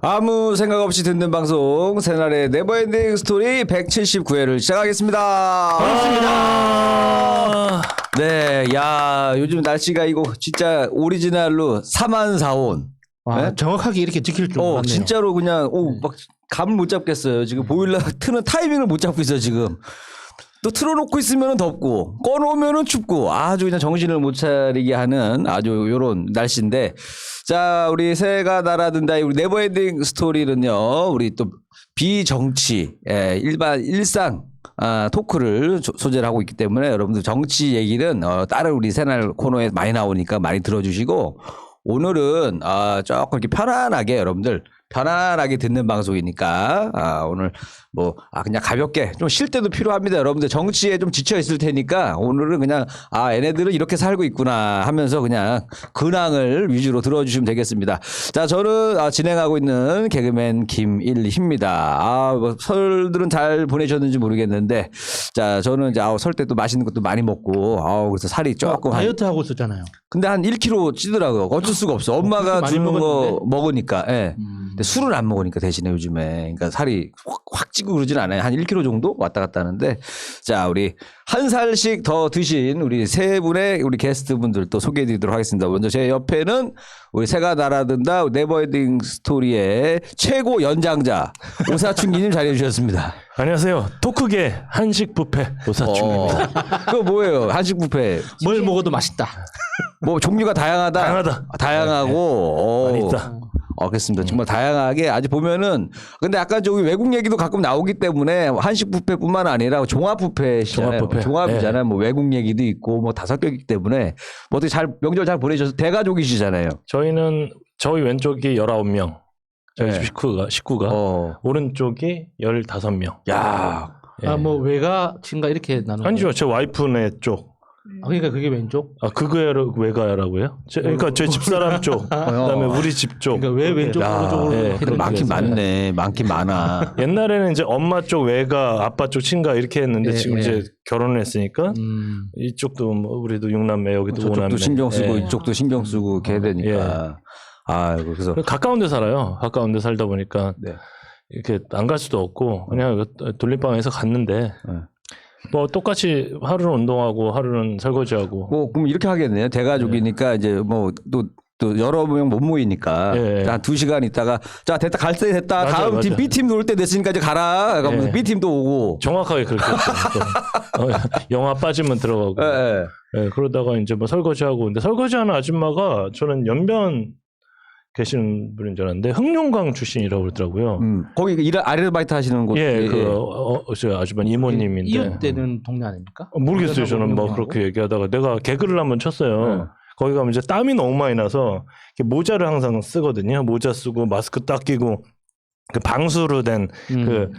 아무 생각 없이 듣는 방송 새날의 네버엔딩 스토리 179회를 시작하겠습니다. 반갑습니다. 네, 야 요즘 날씨가 이거 진짜 오리지널로 사만사온. 네? 정확하게 이렇게 지킬 줄 몰랐네요. 진짜로 그냥 막 감을 못 잡겠어요. 지금 보일러 트는 타이밍을 못 잡고 있어요 지금. 또 틀어놓고 있으면 덥고 꺼놓으면 춥고 아주 그냥 정신을 못 차리게 하는 아주 요런 날씨인데, 자 우리 새해가 날아든다 우리 네버엔딩 스토리는요 우리 또 비정치 일상 토크를 소재를 하고 있기 때문에 여러분들 정치 얘기는 다른 우리 새날 코너에 많이 나오니까 많이 들어주시고, 오늘은 조금 이렇게 편안하게 여러분들 편안하게 듣는 방송이니까 오늘 뭐 그냥 가볍게 좀 쉴 때도 필요합니다. 여러분들 정치에 좀 지쳐 있을 테니까 오늘은 그냥 얘네들은 이렇게 살고 있구나 하면서 그냥 근황을 위주로 들어주시면 되겠습니다. 자, 저는 진행하고 있는 개그맨 김일희입니다. 뭐 설들은 잘 보내셨는지 모르겠는데, 자 저는 이제 설 때 또 맛있는 것도 많이 먹고 그래서 살이 조금 다이어트 하고 있었잖아요. 근데 한 1kg 찌더라고요. 어쩔 수가 없어. 엄마가 주는 거 먹으니까. 예. 근데 술을 안 먹으니까 대신에 요즘에. 그러니까 살이 확 찌고 그러진 않아요. 한 1kg 정도 왔다 갔다 하는데. 자, 우리 한 살씩 더 드신 우리 세 분의 우리 게스트 분들 또 소개해 드리도록 하겠습니다. 먼저 제 옆에는 우리 새가 날아든다 네버엔딩 스토리의 최고 연장자 오사춘기님 자리해 주셨습니다. 안녕하세요. 토크계 한식 뷔페 오사충입니다. 그거 뭐예요? 한식 뷔페. 뭘 먹어도 맛있다. 뭐 종류가 다양하다. 다양하고. 많이 있다. 알겠습니다. 정말 다양하게 아주 보면은, 근데 약간 저기 외국 얘기도 가끔 나오기 때문에 한식 뷔페뿐만 아니라 종합 뷔페시잖아요. 종합 뷔페. 종합이잖아요. 뭐 외국 얘기도 있고 뭐 다 섞여 있기 때문에 뭐 어떻게 명절 잘 보내셔서 대가족이시잖아요. 저희는 저희 왼쪽이 19명. 저희 네. 식구가 오른쪽이 15명. 야. 뭐 외가 친가 이렇게 나누는. 아니죠. 제 와이프네 쪽. 그러니까 그게 왼쪽? 그거를 외가라고요? 그러니까 제 집사람 쪽. 그다음에 우리 집 쪽. 그러니까 왜 왼쪽 오른쪽으로? 네, 많긴 많네. 많긴 많아. 옛날에는 이제 엄마 쪽 외가, 아빠 쪽 친가 이렇게 했는데 지금 이제 결혼을 했으니까 이쪽도 뭐 우리도 6남매, 여기도 5남매. 저쪽도 신경 쓰고 이쪽도 신경 쓰고 이렇게 해야 되니까. 그래서 가까운 데 살아요. 가까운 데 살다 보니까 이렇게 안 갈 수도 없고 그냥 돌림방에서 갔는데 뭐 똑같이 하루는 운동하고 하루는 설거지하고. 뭐 그럼 이렇게 하겠네요. 대가족이니까 이제 뭐 또 여러 명 못 모이니까 한 2시간 있다가 자 됐다 갈 때 됐다. 맞아, 다음 맞아. 팀 B팀 놀 때 됐으니까 이제 가라. 그러면 B팀도 오고. 정확하게 그렇게 영화 빠지면 들어가고. 그러다가 이제 뭐 설거지하고. 근데 설거지하는 아줌마가 저는 연변 계시는 분인 줄 알았는데 흥룡강 출신이라고 그러더라고요. 거기 아르바이트 하시는 곳. 저 아주머니 이모님인데. 이웃되는 동네 아닙니까? 모르겠어요. 저는 막 그렇게 얘기하다가 내가 개그를 한번 쳤어요. 거기 가면 이제 땀이 너무 많이 나서 모자를 항상 쓰거든요. 모자 쓰고 마스크 딱 끼고 그 방수로 된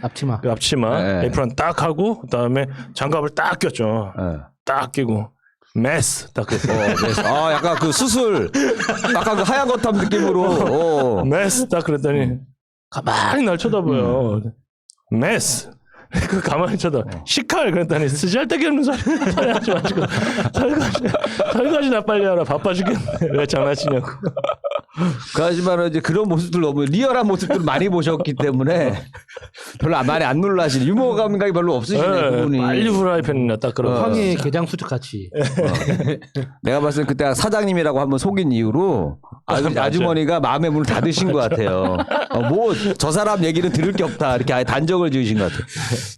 앞치마. 그 앞치마 에프런 딱 하고 그다음에 장갑을 딱 꼈죠. 딱 끼고 메스 딱 꼈어. 메스. 약간 그 수술 약간 그 하얀 거탑 느낌으로 메스 딱 그랬더니 가만히 날 쳐다봐요. 메스. 그 가만히 쳐다 시칼 그랬더니 쓰잘데기 없는 소리 하지 마시고 설거지나 빨리 하라 바빠 죽겠네. 왜 장난치냐고. 그 아줌마는 이제 그런 모습들 너무 리얼한 모습들을 많이 보셨기 때문에 별로 많이 안 놀라시네. 유머 감각이 별로 없으시네 그분이. 빨리 후라이팬이나 딱 그러고 황해 게장 수축 같이. 내가 봤을 때 그때 사장님이라고 한번 속인 이후로 아주머니가 마음의 문을 닫으신 것 같아요. 뭐 저 사람 얘기는 들을 게 없다 이렇게 아예 단정을 지으신 것 같아요.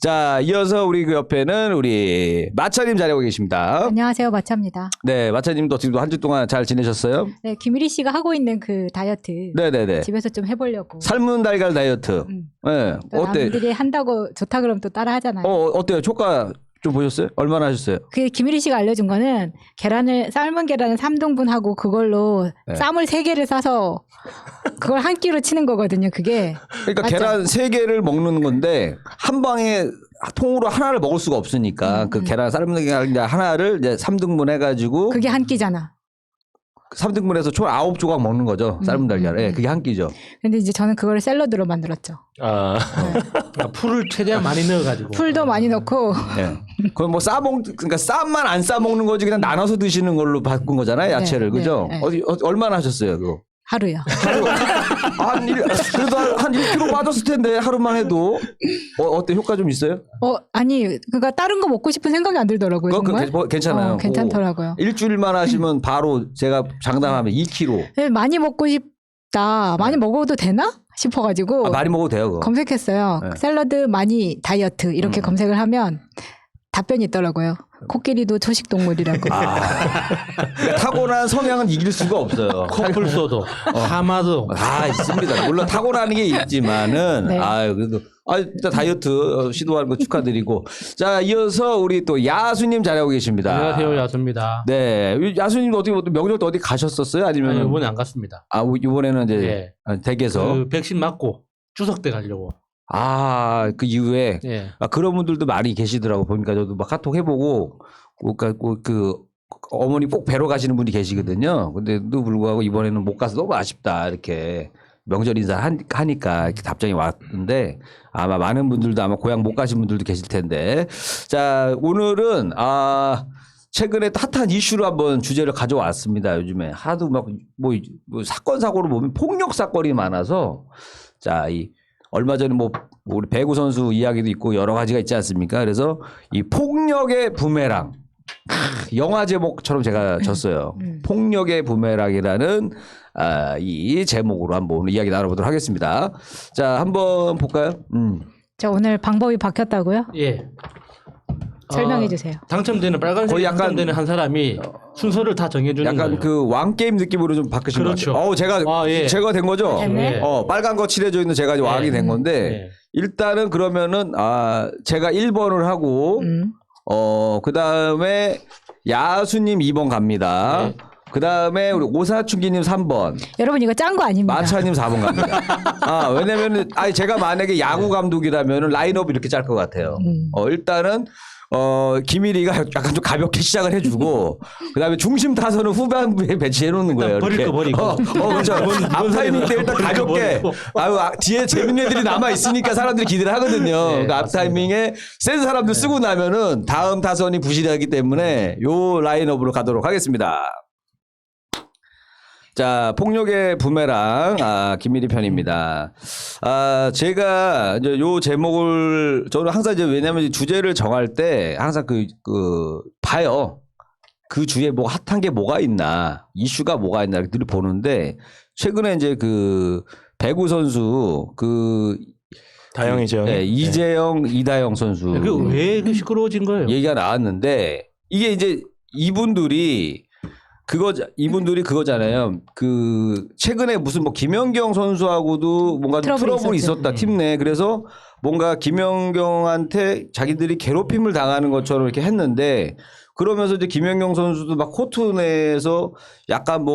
자, 이어서 우리 그 옆에는 우리 마차님 자리하고 계십니다. 안녕하세요, 마차입니다. 네, 마차님도 지금 한 주 동안 잘 지내셨어요? 네, 김일희 씨가 하고 있는 그 다이어트. 네네네. 집에서 좀 해보려고. 삶은 달걀 다이어트. 네, 어때? 남들이 한다고 좋다 그러면 또 따라 하잖아요. 어때요? 효과 좀 보셨어요? 얼마나 하셨어요? 그 김일희 씨가 알려준 거는 삶은 계란을 3등분하고 그걸로 쌈을 3개를 싸서 그걸 한 끼로 치는 거거든요. 그게. 그러니까 맞죠? 계란 3개를 먹는 건데 한 방에 통으로 하나를 먹을 수가 없으니까 그 계란 삶은 계란 하나를 이제 3등분 해가지고 그게 한 끼잖아. 3등분해서 총 9조각 먹는 거죠. 삶은 달걀. 예, 그게 한 끼죠. 근데 이제 저는 그걸 샐러드로 만들었죠. 아, 그러니까 풀을 최대한 많이 넣어가지고. 풀도 많이 넣고 예. 그건 뭐 그러니까 쌈만 안 싸 먹는 거지 그냥 나눠서 드시는 걸로 바꾼 거잖아요. 야채를. 네, 그죠? 네, 얼마나 하셨어요, 그거? 하루요. 그래도 한 1kg 빠졌을 텐데 하루만 해도 어때 효과 좀 있어요? 아니 그러니까 다른 거 먹고 싶은 생각이 안 들더라고요. 정말. 괜찮아요. 괜찮더라고요. 일주일만 하시면 바로 제가 장담하면 2kg. 네, 많이 먹고 싶다. 많이 먹어도 되나 싶어가지고 많이 먹어도 돼요. 그거. 검색했어요. 네. 샐러드 많이 다이어트 이렇게 검색을 하면 답변이 있더라고요. 코끼리도 초식 동물이라고. 그러니까 타고난 성향은 이길 수가 없어요. 코뿔소도 하마도 다 있습니다. 물론 타고나는 게 있지만은 네. 그래도 일단 다이어트 시도하는 거 축하드리고 자 이어서 우리 또 야수님 자리하고 계십니다. 안녕하세요, 야수입니다. 네, 야수님 어디 명절 때 어디 가셨었어요? 아니면 아니, 이번에 안 갔습니다. 이번에는 이제 예. 댁에서 그 백신 맞고 추석 때 가려고. 그 이후에 예. 그런 분들도 많이 계시더라고 보니까 저도 막 카톡 해보고 그 어머니 꼭 뵈러 가시는 분이 계시거든요. 근데도 불구하고 이번에는 못 가서 너무 아쉽다 이렇게 명절 인사 하니까 이렇게 답장이 왔는데 아마 많은 분들도 아마 고향 못 가신 분들도 계실 텐데 자 오늘은 최근에 핫한 이슈로 한번 주제를 가져왔습니다. 요즘에 하도 막 뭐 사건 사고로 보면 폭력 사건이 많아서 자 얼마 전에 우리 배구 선수 이야기도 있고 여러 가지가 있지 않습니까? 그래서 이 폭력의 부메랑 영화 제목처럼 제가 졌어요. 폭력의 부메랑이라는 이 제목으로 한번 오늘 이야기 나눠보도록 하겠습니다. 자, 한번 볼까요? 저 오늘 방법이 바뀌었다고요? 예. 설명해 주세요. 당첨되는 빨간색 거의 약간- 당첨되는 한 사람이 순서를 다 정해주는 약간 거예요. 그 왕게임 느낌으로 좀 바꾸신 그렇죠. 것 같아요. 예. 제가 된 거죠? 네. 빨간 거 칠해져 있는 제가 이제 왕이 된 건데 예. 일단은 그러면은 제가 1번을 하고 그 다음에 야수님 2번 갑니다. 네. 그 다음에 우리 오사춘기님 3번, 여러분 이거 짠 거 아닙니다. 마차님 4번 갑니다. 왜냐면은, 제가 만약에 야구 감독이라면은 라인업 이렇게 짤 것 같아요. 일단은, 김일이가 약간 좀 가볍게 시작을 해주고, 그 다음에 중심 타선은 후반부에 배치해 놓는 거예요. 버릴 이렇게. 거 버리고. 그렇죠. 앞 타이밍 때 일단 버릴 거 가볍게. 버리고. 뒤에 재밌는 애들이 남아있으니까 사람들이 기대를 하거든요. 그러니까 앞 타이밍에 센 사람들 쓰고 나면은 다음 타선이 부실하기 때문에 요 라인업으로 가도록 하겠습니다. 자, 폭력의 부메랑, 김미리 편입니다. 제가 이제 요 제목을, 저는 항상 이제 왜냐면 주제를 정할 때 항상 봐요. 그 주에 뭐 핫한 게 뭐가 있나, 이슈가 뭐가 있나, 이렇게 늘 보는데, 최근에 이제 배구 선수, 다영이죠. 이재영, 이다영 선수. 왜 시끄러워진 거예요? 얘기가 나왔는데, 이게 이제 이분들이 그거잖아요. 최근에 무슨 김연경 선수하고도 뭔가 좀 트러블이 있었죠. 있었다, 팀 내. 그래서 뭔가 김연경한테 자기들이 괴롭힘을 당하는 것처럼 이렇게 했는데, 그러면서 이제 김연경 선수도 막 코트 내에서 약간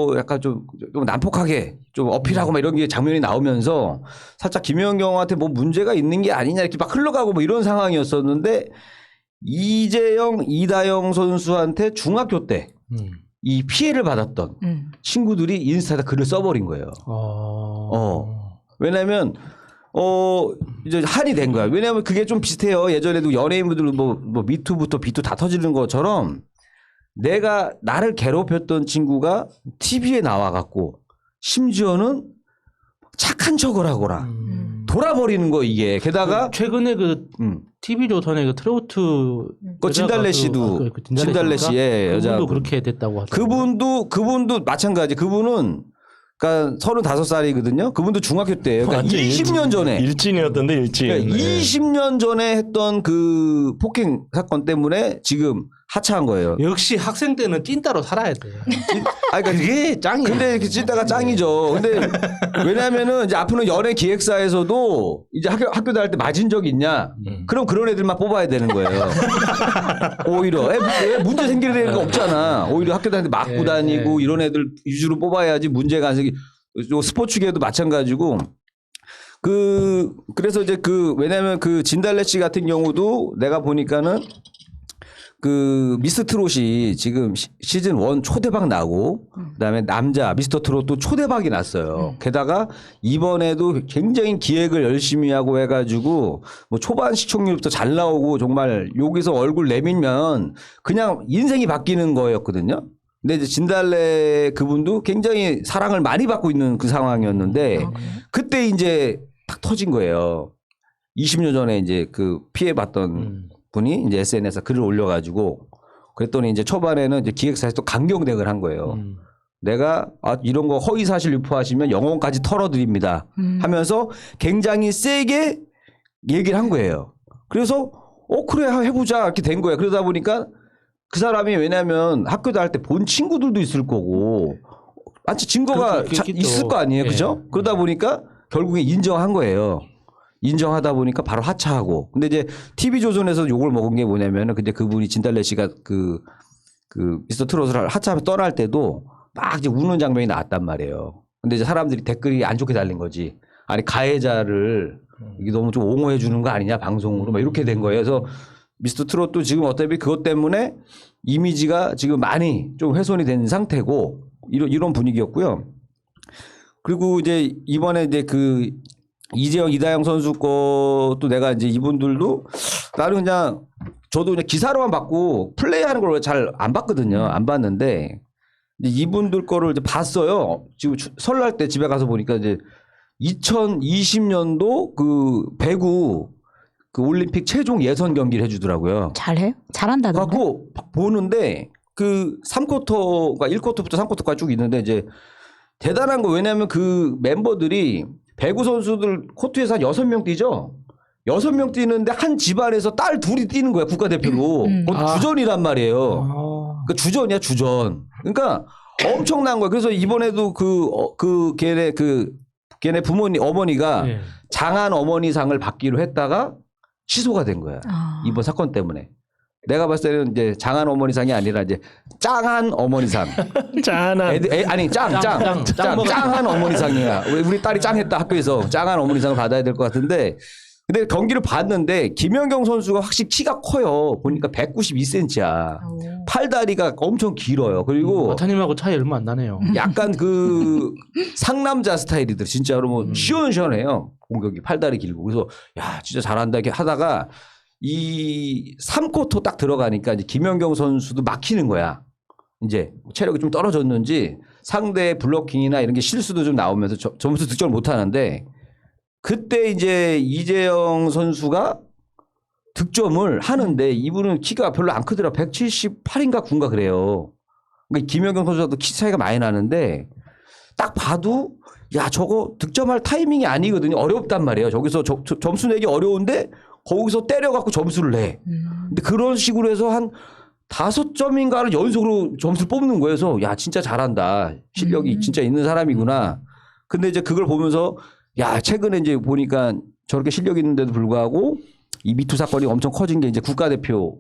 좀 난폭하게 좀 어필하고 막 이런 게 장면이 나오면서 살짝 김연경한테 뭐 문제가 있는 게 아니냐 이렇게 막 흘러가고 뭐 이런 상황이었었는데, 이재영, 이다영 선수한테 중학교 때 이 피해를 받았던 친구들이 인스타에다 글을 써버린 거예요. 왜냐면, 이제 한이 된 거야. 왜냐면 그게 좀 비슷해요. 예전에도 연예인분들 뭐 미투부터 비투 다 터지는 것처럼 나를 괴롭혔던 친구가 TV에 나와갖고 심지어는 착한 척을 하거나 돌아버리는 거 이게. 게다가 최근에 TV 조선의 트로트 진달래 씨도 진달래 씨의 여자 그분도 그렇게 됐다고 하죠. 그분도 마찬가지. 그분은 그러니까 35살이거든요. 그분도 중학교 때예요. 그러니까 20년 전에 일진이었던데 일진. 그러니까 20년 전에 했던 그 폭행 사건 때문에 지금 하차한 거예요. 역시 학생 때는 찐따로 살아야 돼요. 그러니까 그게 짱이에요. 근데 찐따가 짱이죠. 근데 왜냐면은 이제 앞으로 연예 기획사에서도 이제 학교 다닐 때 맞은 적 있냐? 그럼 그런 애들만 뽑아야 되는 거예요. 오히려 왜 문제 생길 애가 없잖아. 오히려 학교 다닐 때 맞고 다니고 이런 애들 위주로 뽑아야지 문제가 안 생기. 스포츠계도 마찬가지고. 그래서 이제 왜냐면 진달래 씨 같은 경우도 내가 보니까는 그 미스터 트롯이 지금 시즌 1 초대박 나고 그다음에 남자 미스터 트롯도 초대박이 났어요. 게다가 이번에도 굉장히 기획을 열심히 하고 해가지고 뭐 초반 시청률부터 잘 나오고 정말 여기서 얼굴 내밀면 그냥 인생이 바뀌는 거였거든요. 근데 이제 진달래 그분도 굉장히 사랑을 많이 받고 있는 그 상황이었는데 그때 이제 탁 터진 거예요. 20년 전에 이제 그 피해봤던 분이 이제 SNS에 글을 올려가지고 그랬더니 이제 초반에는 이제 기획사에서 또 강경대응을 한 거예요. 내가 이런 거 허위 사실 유포하시면 영혼까지 털어드립니다 하면서 굉장히 세게 얘기를 한 거예요. 그래서 그래 해보자 이렇게 된 거예요. 그러다 보니까 그 사람이 왜냐하면 학교 다닐 때 본 친구들도 있을 거고 마치 증거가 있을 거 아니에요, 그죠? 그러다 보니까 결국에 인정한 거예요. 인정하다 보니까 바로 하차하고. 근데 이제 TV조선에서 욕을 먹은 게 뭐냐면은 근데 그분이 진달래 씨가 그 미스터 트롯을 하차하면 떠날 때도 막 이제 우는 장면이 나왔단 말이에요. 근데 이제 사람들이 댓글이 안 좋게 달린 거지. 아니 가해자를 이게 너무 좀 옹호해 주는 거 아니냐 방송으로 막 이렇게 된 거예요. 그래서 미스터 트롯도 지금 어차피 그것 때문에 이미지가 지금 많이 좀 훼손이 된 상태고 이런 분위기였고요. 그리고 이제 이번에 이제 그 이재영, 이다영 선수 것도 내가 이제 이분들도 나는 그냥 저도 그냥 기사로만 봤고 플레이하는 걸 잘 안 봤거든요. 안 봤는데 이제 이분들 거를 이제 봤어요. 지금 설날 때 집에 가서 보니까 이제 2020년도 그 배구 그 올림픽 최종 예선 경기를 해주더라고요. 잘해? 잘한다던데. 갖고 보는데 그 3쿼터가 1쿼터부터 3쿼터까지 쭉 있는데 이제 대단한 거 왜냐하면 그 멤버들이 배구 선수들 코트에서 한 6명 뛰죠. 6명 뛰는데 한 집안에서 딸 둘이 뛰는 거야 국가대표로. 주전이란 말이에요. 그러니까 주전이야 주전. 그러니까 엄청난 거야. 그래서 이번에도 걔네 부모님 어머니가 장한 어머니상을 받기로 했다가 취소가 된 거야. 이번 사건 때문에. 내가 봤을 때는 이제 장한 어머니상이 아니라 이제 짱한 어머니상. 짠한. 아니 짱한 어머니상이야. 우리 딸이 짱했다 학교에서 짱한 어머니상을 받아야 될 것 같은데. 근데 경기를 봤는데 김연경 선수가 확실히 키가 커요. 보니까 192cm야. 팔다리가 엄청 길어요. 그리고 마타님하고 차이 얼마 안 나네요. 약간 그 상남자 스타일이들 진짜로 뭐 시원시원해요. 공격이 팔다리 길고. 그래서 야 진짜 잘한다 이렇게 하다가 이 3쿼터 딱 들어가니까 이제 김연경 선수도 막히는 거야. 이제 체력이 좀 떨어졌는지 상대 블로킹이나 이런 게 실수도 좀 나오면서 점수 득점을 못 하는데 그때 이제 이재영 선수가 득점을 하는데 이분은 키가 별로 안 크더라. 178인가 9인가 그래요. 그러니까 김연경 선수도 키 차이가 많이 나는데 딱 봐도 야 저거 득점할 타이밍이 아니거든요. 어렵단 말이에요. 저기서 점수 내기 어려운데 거기서 때려갖고 점수를 내. 근데 그런 식으로 해서 한 5점인가를 연속으로 점수를 뽑는 거예요. 그래서 야 진짜 잘한다. 실력이 진짜 있는 사람이구나. 근데 이제 그걸 보면서 야 최근에 이제 보니까 저렇게 실력 있는데도 불구하고 이 미투 사건이 엄청 커진 게 이제 국가대표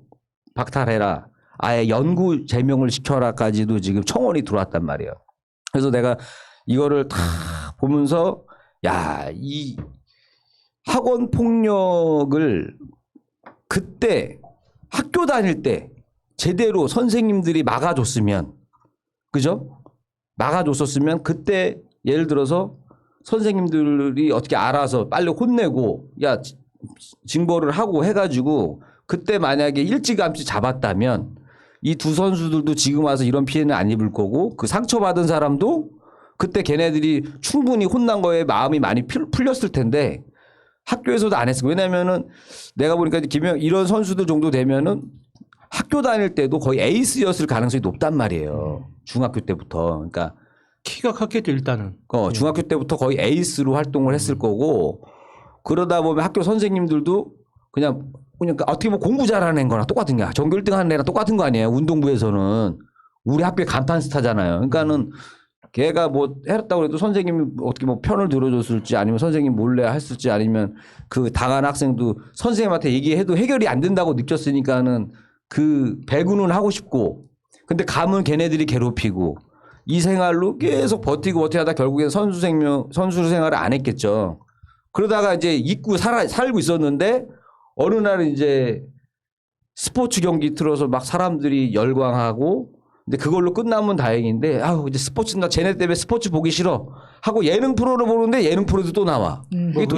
박탈해라. 아예 연구 제명을 시켜라까지도 지금 청원이 들어왔단 말이에요. 그래서 내가 이거를 다 보면서 야, 이 학원 폭력을 그때 학교 다닐 때 제대로 선생님들이 막아줬으면 그죠? 막아줬었으면 그때 예를 들어서 선생님들이 어떻게 알아서 빨리 혼내고 야 징벌을 하고 해가지고 그때 만약에 일찌감치 잡았다면 이 두 선수들도 지금 와서 이런 피해는 안 입을 거고 그 상처받은 사람도 그때 걔네들이 충분히 혼난 거에 마음이 많이 풀렸을 텐데 학교에서도 안 했어. 왜냐면은 내가 보니까 이런 선수들 정도 되면은 학교 다닐 때도 거의 에이스였을 가능성이 높단 말이에요. 중학교 때부터. 그러니까 키가 컸겠죠 일단은. 중학교 때부터 거의 에이스로 활동을 했을 거고 그러다 보면 학교 선생님들도 그냥 어떻게 보면 공부 잘하는 거랑 똑같은 거야. 전교 1등 하는 애랑 똑같은 거 아니에요. 운동부에서는. 우리 학교의 간판 스타잖아요. 그러니까는 걔가 뭐 했다고 해도 선생님이 어떻게 뭐 편을 들어줬을지 아니면 선생님 몰래 했을지 아니면 그 당한 학생도 선생님한테 얘기해도 해결이 안 된다고 느꼈으니까는 그 배구는 하고 싶고 근데 가면 걔네들이 괴롭히고 이 생활로 계속 버티고 하다 결국엔 선수 생활을 안 했겠죠. 그러다가 이제 잊고 살고 있었는데 어느 날 이제 스포츠 경기 틀어서 막 사람들이 열광하고 근데 그걸로 끝나면 다행인데 아우 이제 스포츠 나 쟤네 때문에 스포츠 보기 싫어 하고 예능 프로를 보는데 예능 프로도 또 나와.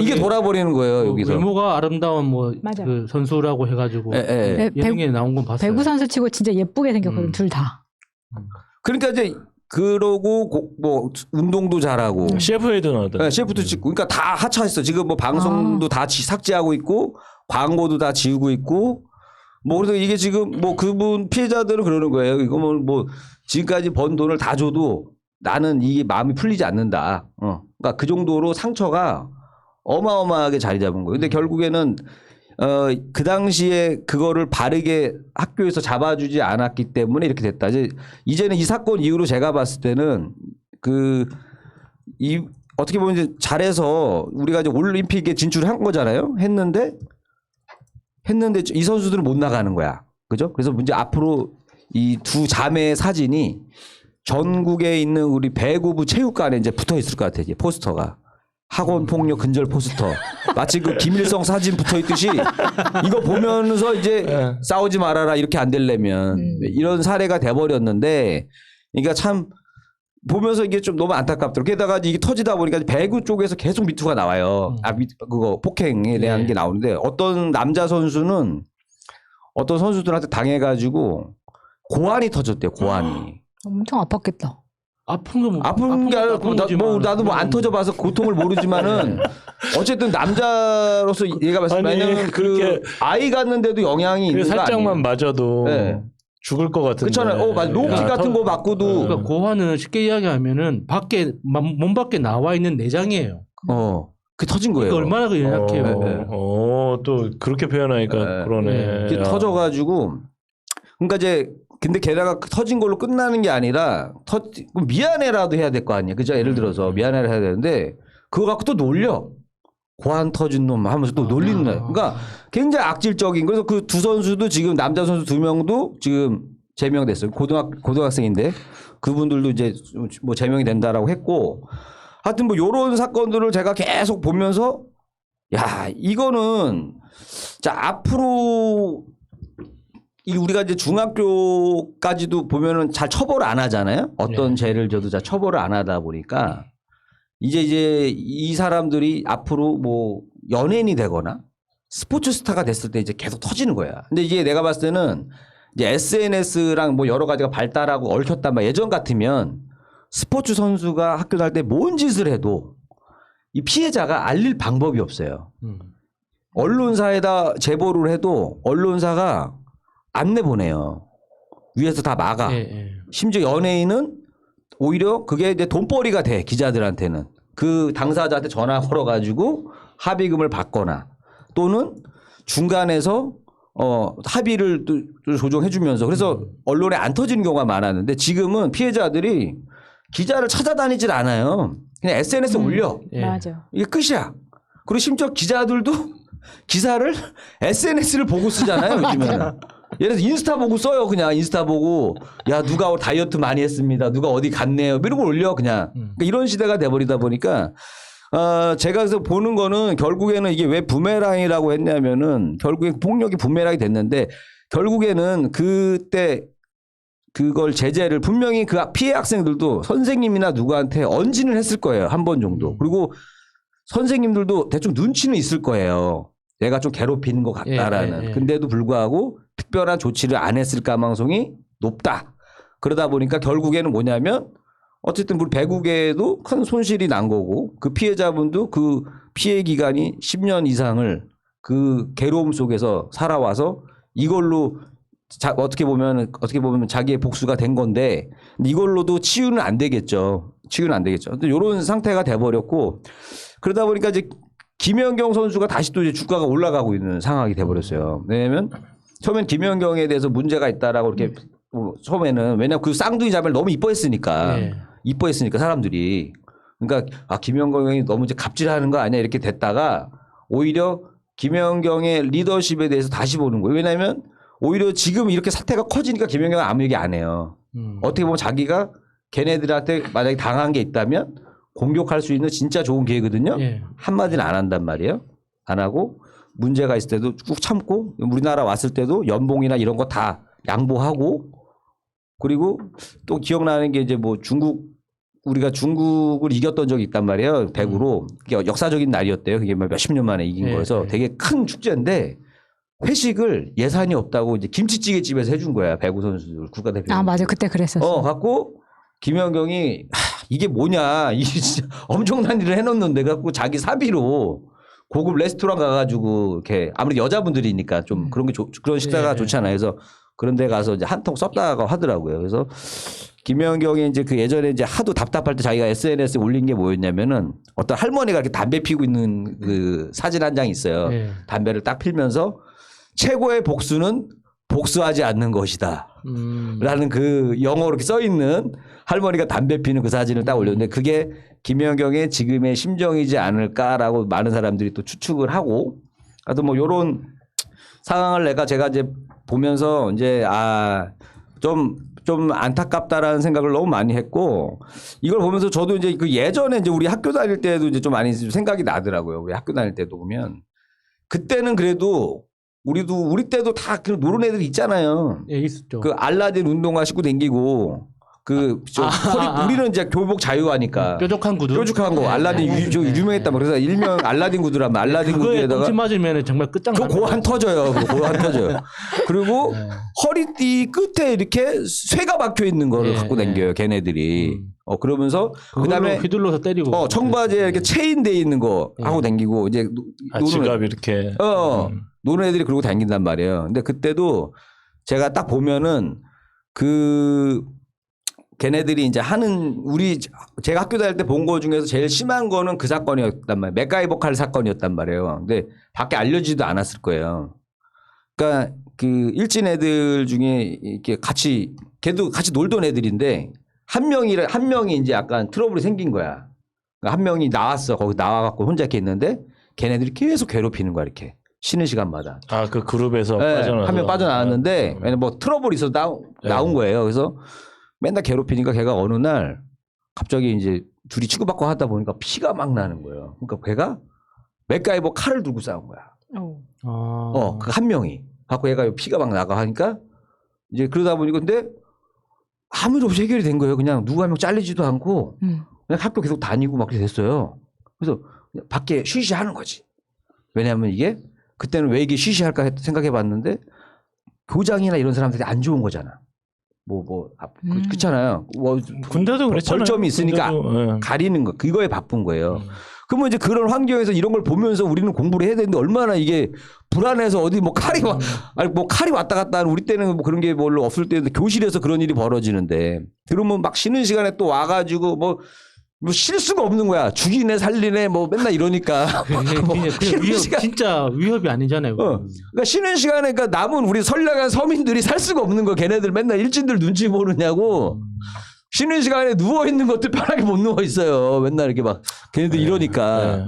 이게 돌아버리는 거예요 여기서. 외모가 아름다운 뭐 맞아. 그 선수라고 해가지고 예, 예. 네, 예능에 나온 건 봤어요. 배구 선수 치고 진짜 예쁘게 생겼거든 둘 다. 그러니까 이제 그러고 뭐 운동도 잘하고 CFA도 나왔다. 네, 셰프도 찍고 그러니까 다 하차했어. 지금 뭐 방송도 다 삭제하고 있고 광고도 다 지우고 있고 뭐 그래서 이게 지금 뭐 그분 피해자들은 그러는 거예요. 이거 뭐 지금까지 번 돈을 다 줘도 나는 이게 마음이 풀리지 않는다. 그러니까 그 정도로 상처가 어마어마하게 자리 잡은 거예요. 근데 결국에는 그 당시에 그거를 바르게 학교에서 잡아주지 않았기 때문에 이렇게 됐다. 이제는 이 사건 이후로 제가 봤을 때는 어떻게 보면 이제 잘해서 우리가 이제 올림픽에 진출한 거잖아요. 했는데 이 선수들은 못 나가는 거야. 그죠? 그래서 문제 앞으로 이 두 자매의 사진이 전국에 있는 우리 배구부 체육관에 이제 붙어 있을 것 같아. 이제 포스터가. 학원 폭력 근절 포스터. 마치 그 김일성 사진 붙어 있듯이 이거 보면서 이제 싸우지 말아라 이렇게 안 되려면 이런 사례가 돼버렸는데 그러니까 참 보면서 이게 좀 너무 안타깝더라고요. 게다가 이게 터지다 보니까 배구 쪽에서 계속 미투가 나와요. 그거 폭행에 대한 게 나오는데 어떤 남자 선수는 어떤 선수들한테 당해가지고 고환이 터졌대요. 고환이. 엄청 아팠겠다. 아픈 게 아니라 나도 뭐 안 터져봐서 고통을 모르지만은 어쨌든 남자로서 얘가 봤을 때 왜냐면 그 아이 갖는데도 영향이 있는 거 살짝만 아니에요? 맞아도 네. 죽을 것 같은데. 그렇잖아요. 맞아. 로킥 같은 거 맞고도 그러니까 고환은 쉽게 이야기하면은 몸 밖에 나와 있는 내장이에요. 그 터진 거예요. 그러니까 얼마나 그 연약해요. 네. 또 그렇게 표현하니까 그러네. 이게 터져가지고 그러니까 이제 근데 게다가 터진 걸로 끝나는 게 아니라 미안해라도 해야 될 거 아니에요. 그죠? 예를 들어서 미안해라 해야 되는데 그거 갖고 또 놀려. 고환 터진 놈 하면서 또 놀리는 거예요. 그러니까 굉장히 악질적인. 그래서 그 두 선수도 지금 남자 선수 2명도 지금 제명됐어요. 고등학생인데 그분들도 이제 뭐 제명이 된다라고 했고 하여튼 뭐 요런 사건들을 제가 계속 보면서 야, 이거는 자, 앞으로 우리가 이제 중학교까지도 보면은 잘 처벌을 안 하잖아요. 어떤 죄를 져도 잘 처벌을 안 하다 보니까 이제 이 사람들이 앞으로 뭐 연예인이 되거나 스포츠 스타가 됐을 때 이제 계속 터지는 거야. 근데 이게 내가 봤을 때는 이제 SNS랑 뭐 여러 가지가 발달하고 얽혔단 말이야. 예전 같으면 스포츠 선수가 학교 다닐 때 뭔 짓을 해도 이 피해자가 알릴 방법이 없어요. 언론사에다 제보를 해도 언론사가 안 내보내요. 위에서 다 막아. 심지어 연예인은 오히려 그게 이제 돈벌이가 돼. 기자들한테는. 그 당사자한테 전화 걸어가지고 합의금을 받거나 또는 중간에서 합의를 또 조정해주면서 그래서 언론에 안 터지는 경우가 많았는데 지금은 피해자들이 기자를 찾아다니질 않아요. 그냥 SNS에 올려. 맞아. 이게 끝이야. 그리고 심지어 기자들도 기사를 SNS를 보고 쓰잖아요. 요즘에는. 예를 들어서 인스타 보고 써요. 그냥 인스타 보고 야 누가 다이어트 많이 했습니다. 누가 어디 갔네요. 이런 걸 올려 그냥. 그러니까 이런 시대가 돼버리다 보니까 제가 그래서 보는 거는 결국에는 이게 왜 부메랑이라고 했냐면은 결국에 폭력이 부메랑이 됐는데 결국에는 그때 그걸 제재를 분명히 그 피해 학생들도 선생님이나 누구한테 언지는 했을 거예요. 한 번 정도. 그리고 선생님들도 대충 눈치는 있을 거예요. 내가 좀 괴롭히는 것 같다라는. 근데도 불구하고 특별한 조치를 안 했을 가망성이 높다. 그러다 보니까 결국에는 뭐냐면 어쨌든 우리 배구계에도 큰 손실이 난 거고 그 피해자분도 그 피해 기간이 10년 이상을 그 괴로움 속에서 살아와서 이걸로 어떻게 보면 자기의 복수가 된 건데 이걸로도 치유는 안 되겠죠. 치유는 안 되겠죠. 이런 상태가 돼버렸고 그러다 보니까 이제 김연경 선수가 다시 또 이제 주가가 올라가고 있는 상황이 돼버렸어요. 왜냐면 처음엔 김연경에 대해서 문제가 있다라고 이렇게 처음에는 왜냐면 그 쌍둥이 자매를 너무 이뻐했으니까 사람들이 그러니까 김연경이 너무 이제 갑질하는 거 아니야 이렇게 됐다가 오히려 김연경의 리더십에 대해서 다시 보는 거예요. 왜냐하면 오히려 지금 이렇게 사태가 커지니까 김연경은 아무 얘기 안 해요. 어떻게 보면 자기가 걔네들한테 만약에 당한 게 있다면 공격할 수 있는 진짜 좋은 기회거든요. 한마디는 안 한단 말이에요. 안 하고 문제가 있을 때도 꾹 참고 우리나라 왔을 때도 연봉이나 이런 거 다 양보하고 그리고 또 기억나는 게 이제 뭐 우리가 중국을 이겼던 적이 있단 말이에요. 배구로. 그게 역사적인 날이었대요. 그게 몇십 년 만에 이긴 거여서 되게 큰 축제인데 회식을 예산이 없다고 이제 김치찌개 집에서 해준 거야. 배구 선수들 국가대표. 아 맞아 그때 그랬었어. 갖고 김연경이 이게 뭐냐 이게 진짜 엄청난 일을 해놓는데 갖고 자기 사비로 고급 레스토랑 가가지고 이렇게 아무래도 여자분들이니까 좀 그런 게 그런 식사가 좋잖아요. 그래서 그런 데 가서 이제 한 통 썼다고 하더라고요. 그래서 김연경이 이제 그 예전에 이제 하도 답답할 때 자기가 SNS에 올린 게 뭐였냐면은 어떤 할머니가 이렇게 담배 피고 있는 그 사진 한 장 있어요. 담배를 딱 피면서 최고의 복수는 복수하지 않는 것이다. 라는 그 영어로 이렇게 써 있는 할머니가 담배 피는 그 사진을 딱 올렸는데 그게 김연경의 지금의 심정이지 않을까라고 많은 사람들이 또 추측을 하고 하여튼 뭐 요런 상황을 제가 이제 보면서 이제 좀 안타깝다라는 생각을 너무 많이 했고 이걸 보면서 저도 이제 그 예전에 이제 우리 학교 다닐 때도 이제 좀 많이 생각이 나더라고요. 우리 학교 다닐 때도 보면 그때는 그래도 우리 때도 다 그 노는 애들 있잖아요. 예, 있었죠. 그 알라딘 운동화 신고 댕기고 우리는 이제 교복 자유하니까 뾰족한 구두. 뾰족한 거 알라딘 유명했단 말이에요. 그래서 일명 알라딘 구두라면 알라딘 그거에 구두에다가 똥침 맞으면 정말 끝장나. 고환 터져요. 고환 터져요. 그리고 허리띠 끝에 이렇게 쇠가 박혀 있는 거를 갖고 다녀요. 걔네들이. 그러면서 그다음에 휘둘러서 때리고. 청바지에 이렇게 체인돼 있는 거 하고 다니고 이제 지갑 이렇게. 노는 애들이 그러고 다닌단 말이에요. 근데 그때도 제가 딱 보면은 걔네들이 이제 제가 학교 다닐 때 본 거 중에서 제일 심한 거는 그 사건이었단 말이에요. 맥가이버 칼 사건이었단 말이에요. 근데 밖에 알려지지도 않았을 거예요. 그러니까 그 일진 애들 중에 이렇게 걔도 같이 놀던 애들인데 한 명이 이제 약간 트러블이 생긴 거야. 그러니까 한 명이 나왔어. 거기 나와갖고 혼자 이렇게 있는데 걔네들이 계속 괴롭히는 거야 이렇게. 쉬는 시간마다. 그 그룹에서 빠져나와서. 한 명 빠져나왔는데 왜냐면 뭐 트러블이 있어서 나온 거예요. 그래서 맨날 괴롭히니까 걔가 어느 날 갑자기 이제 둘이 치고받고 하다 보니까 피가 막 나는 거예요. 그러니까 걔가 맥가이버 칼을 들고 싸운 거야. 그 한 명이. 갖고 얘가 피가 막 나가 하니까 이제 그러다 보니까 근데 아무 일 없이 해결이 된 거예요. 그냥 누구 한 명 잘리지도 않고 그냥 학교 계속 다니고 막 그렇게 됐어요. 그래서 그냥 밖에 쉬쉬하는 거지. 왜냐하면 이게 그때는 왜 이게 쉬쉬할까 생각해 봤는데 교장이나 이런 사람들이 안 좋은 거잖아. 그렇잖아요. 군대도 그랬잖아요. 벌점이 있으니까 군대도, 가리는 거. 그거에 바쁜 거예요. 그러면 이제 그런 환경에서 이런 걸 보면서 우리는 공부를 해야 되는데 얼마나 이게 불안해서 어디 칼이 왔다 갔다 하는 우리 때는 뭐 그런 게 별로 없을 때인데 교실에서 그런 일이 벌어지는데 그러면 막 쉬는 시간에 또 와가지고 뭐 쉴 수가 없는 거야. 죽이네 살리네 뭐 맨날 이러니까. 진짜 위협이 아니잖아요. 그러니까 쉬는 시간에 그러니까 남은 우리 선량한 서민들이 살 수가 없는 거. 걔네들 맨날 일진들 눈치 보느냐고. 쉬는 시간에 누워 있는 것도 편하게 못 누워 있어요. 맨날 이렇게 막 걔네들 이러니까.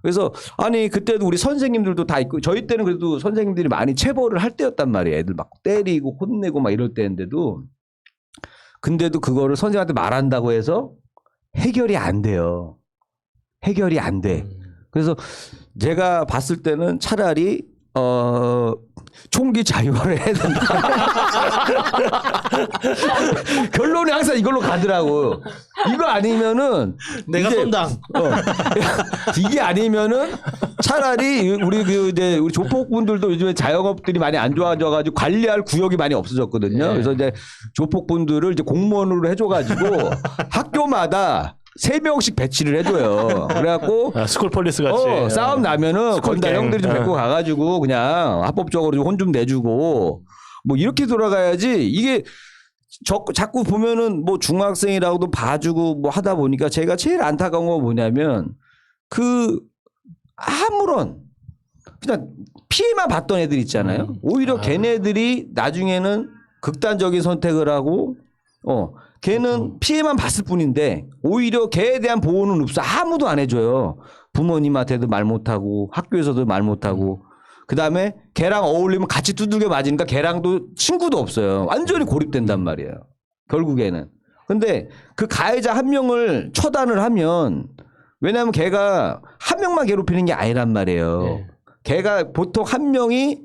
그래서 아니 그때도 우리 선생님들도 다 있고 저희 때는 그래도 선생님들이 많이 체벌을 할 때였단 말이에요. 애들 막 때리고 혼내고 막 이럴 때인데도 근데도 그거를 선생님한테 말한다고 해서 해결이 안 돼요. 해결이 안 돼. 그래서 제가 봤을 때는 차라리 총기 자유화를 해야 된다. 결론이 항상 이걸로 가더라고. 이거 아니면은 내가 쏜다. 이게 아니면은 차라리 우리 조폭분들도 요즘에 자영업들이 많이 안 좋아져가지고 관리할 구역이 많이 없어졌거든요. 그래서 이제 조폭분들을 이제 공무원으로 해줘가지고 학교마다 3명씩 배치를 해줘요. 그래갖고 스쿨 폴리스 같이 싸움 나면은 건달 형들이 좀 데리고 가가지고 그냥 합법적으로 혼 좀 내주고 뭐 이렇게 돌아가야지. 이게 자꾸 보면은 뭐 중학생이라고도 봐주고 뭐 하다 보니까 제가 제일 안타까운 건 뭐냐면 아무런 그냥 피해만 봤던 애들 있잖아요. 오히려 걔네들이 나중에는 극단적인 선택을 하고 걔는 피해만 봤을 뿐인데 오히려 걔에 대한 보호는 없어. 아무도 안 해줘요. 부모님한테도 말 못하고 학교에서도 말 못하고 그다음에 걔랑 어울리면 같이 두들겨 맞으니까 걔랑도 친구도 없어요. 완전히 고립된단 말이에요. 결국에는. 근데 그 가해자 한 명을 처단을 하면 왜냐하면 걔가 한 명만 괴롭히는 게 아니란 말이에요. 걔가 보통 한 명이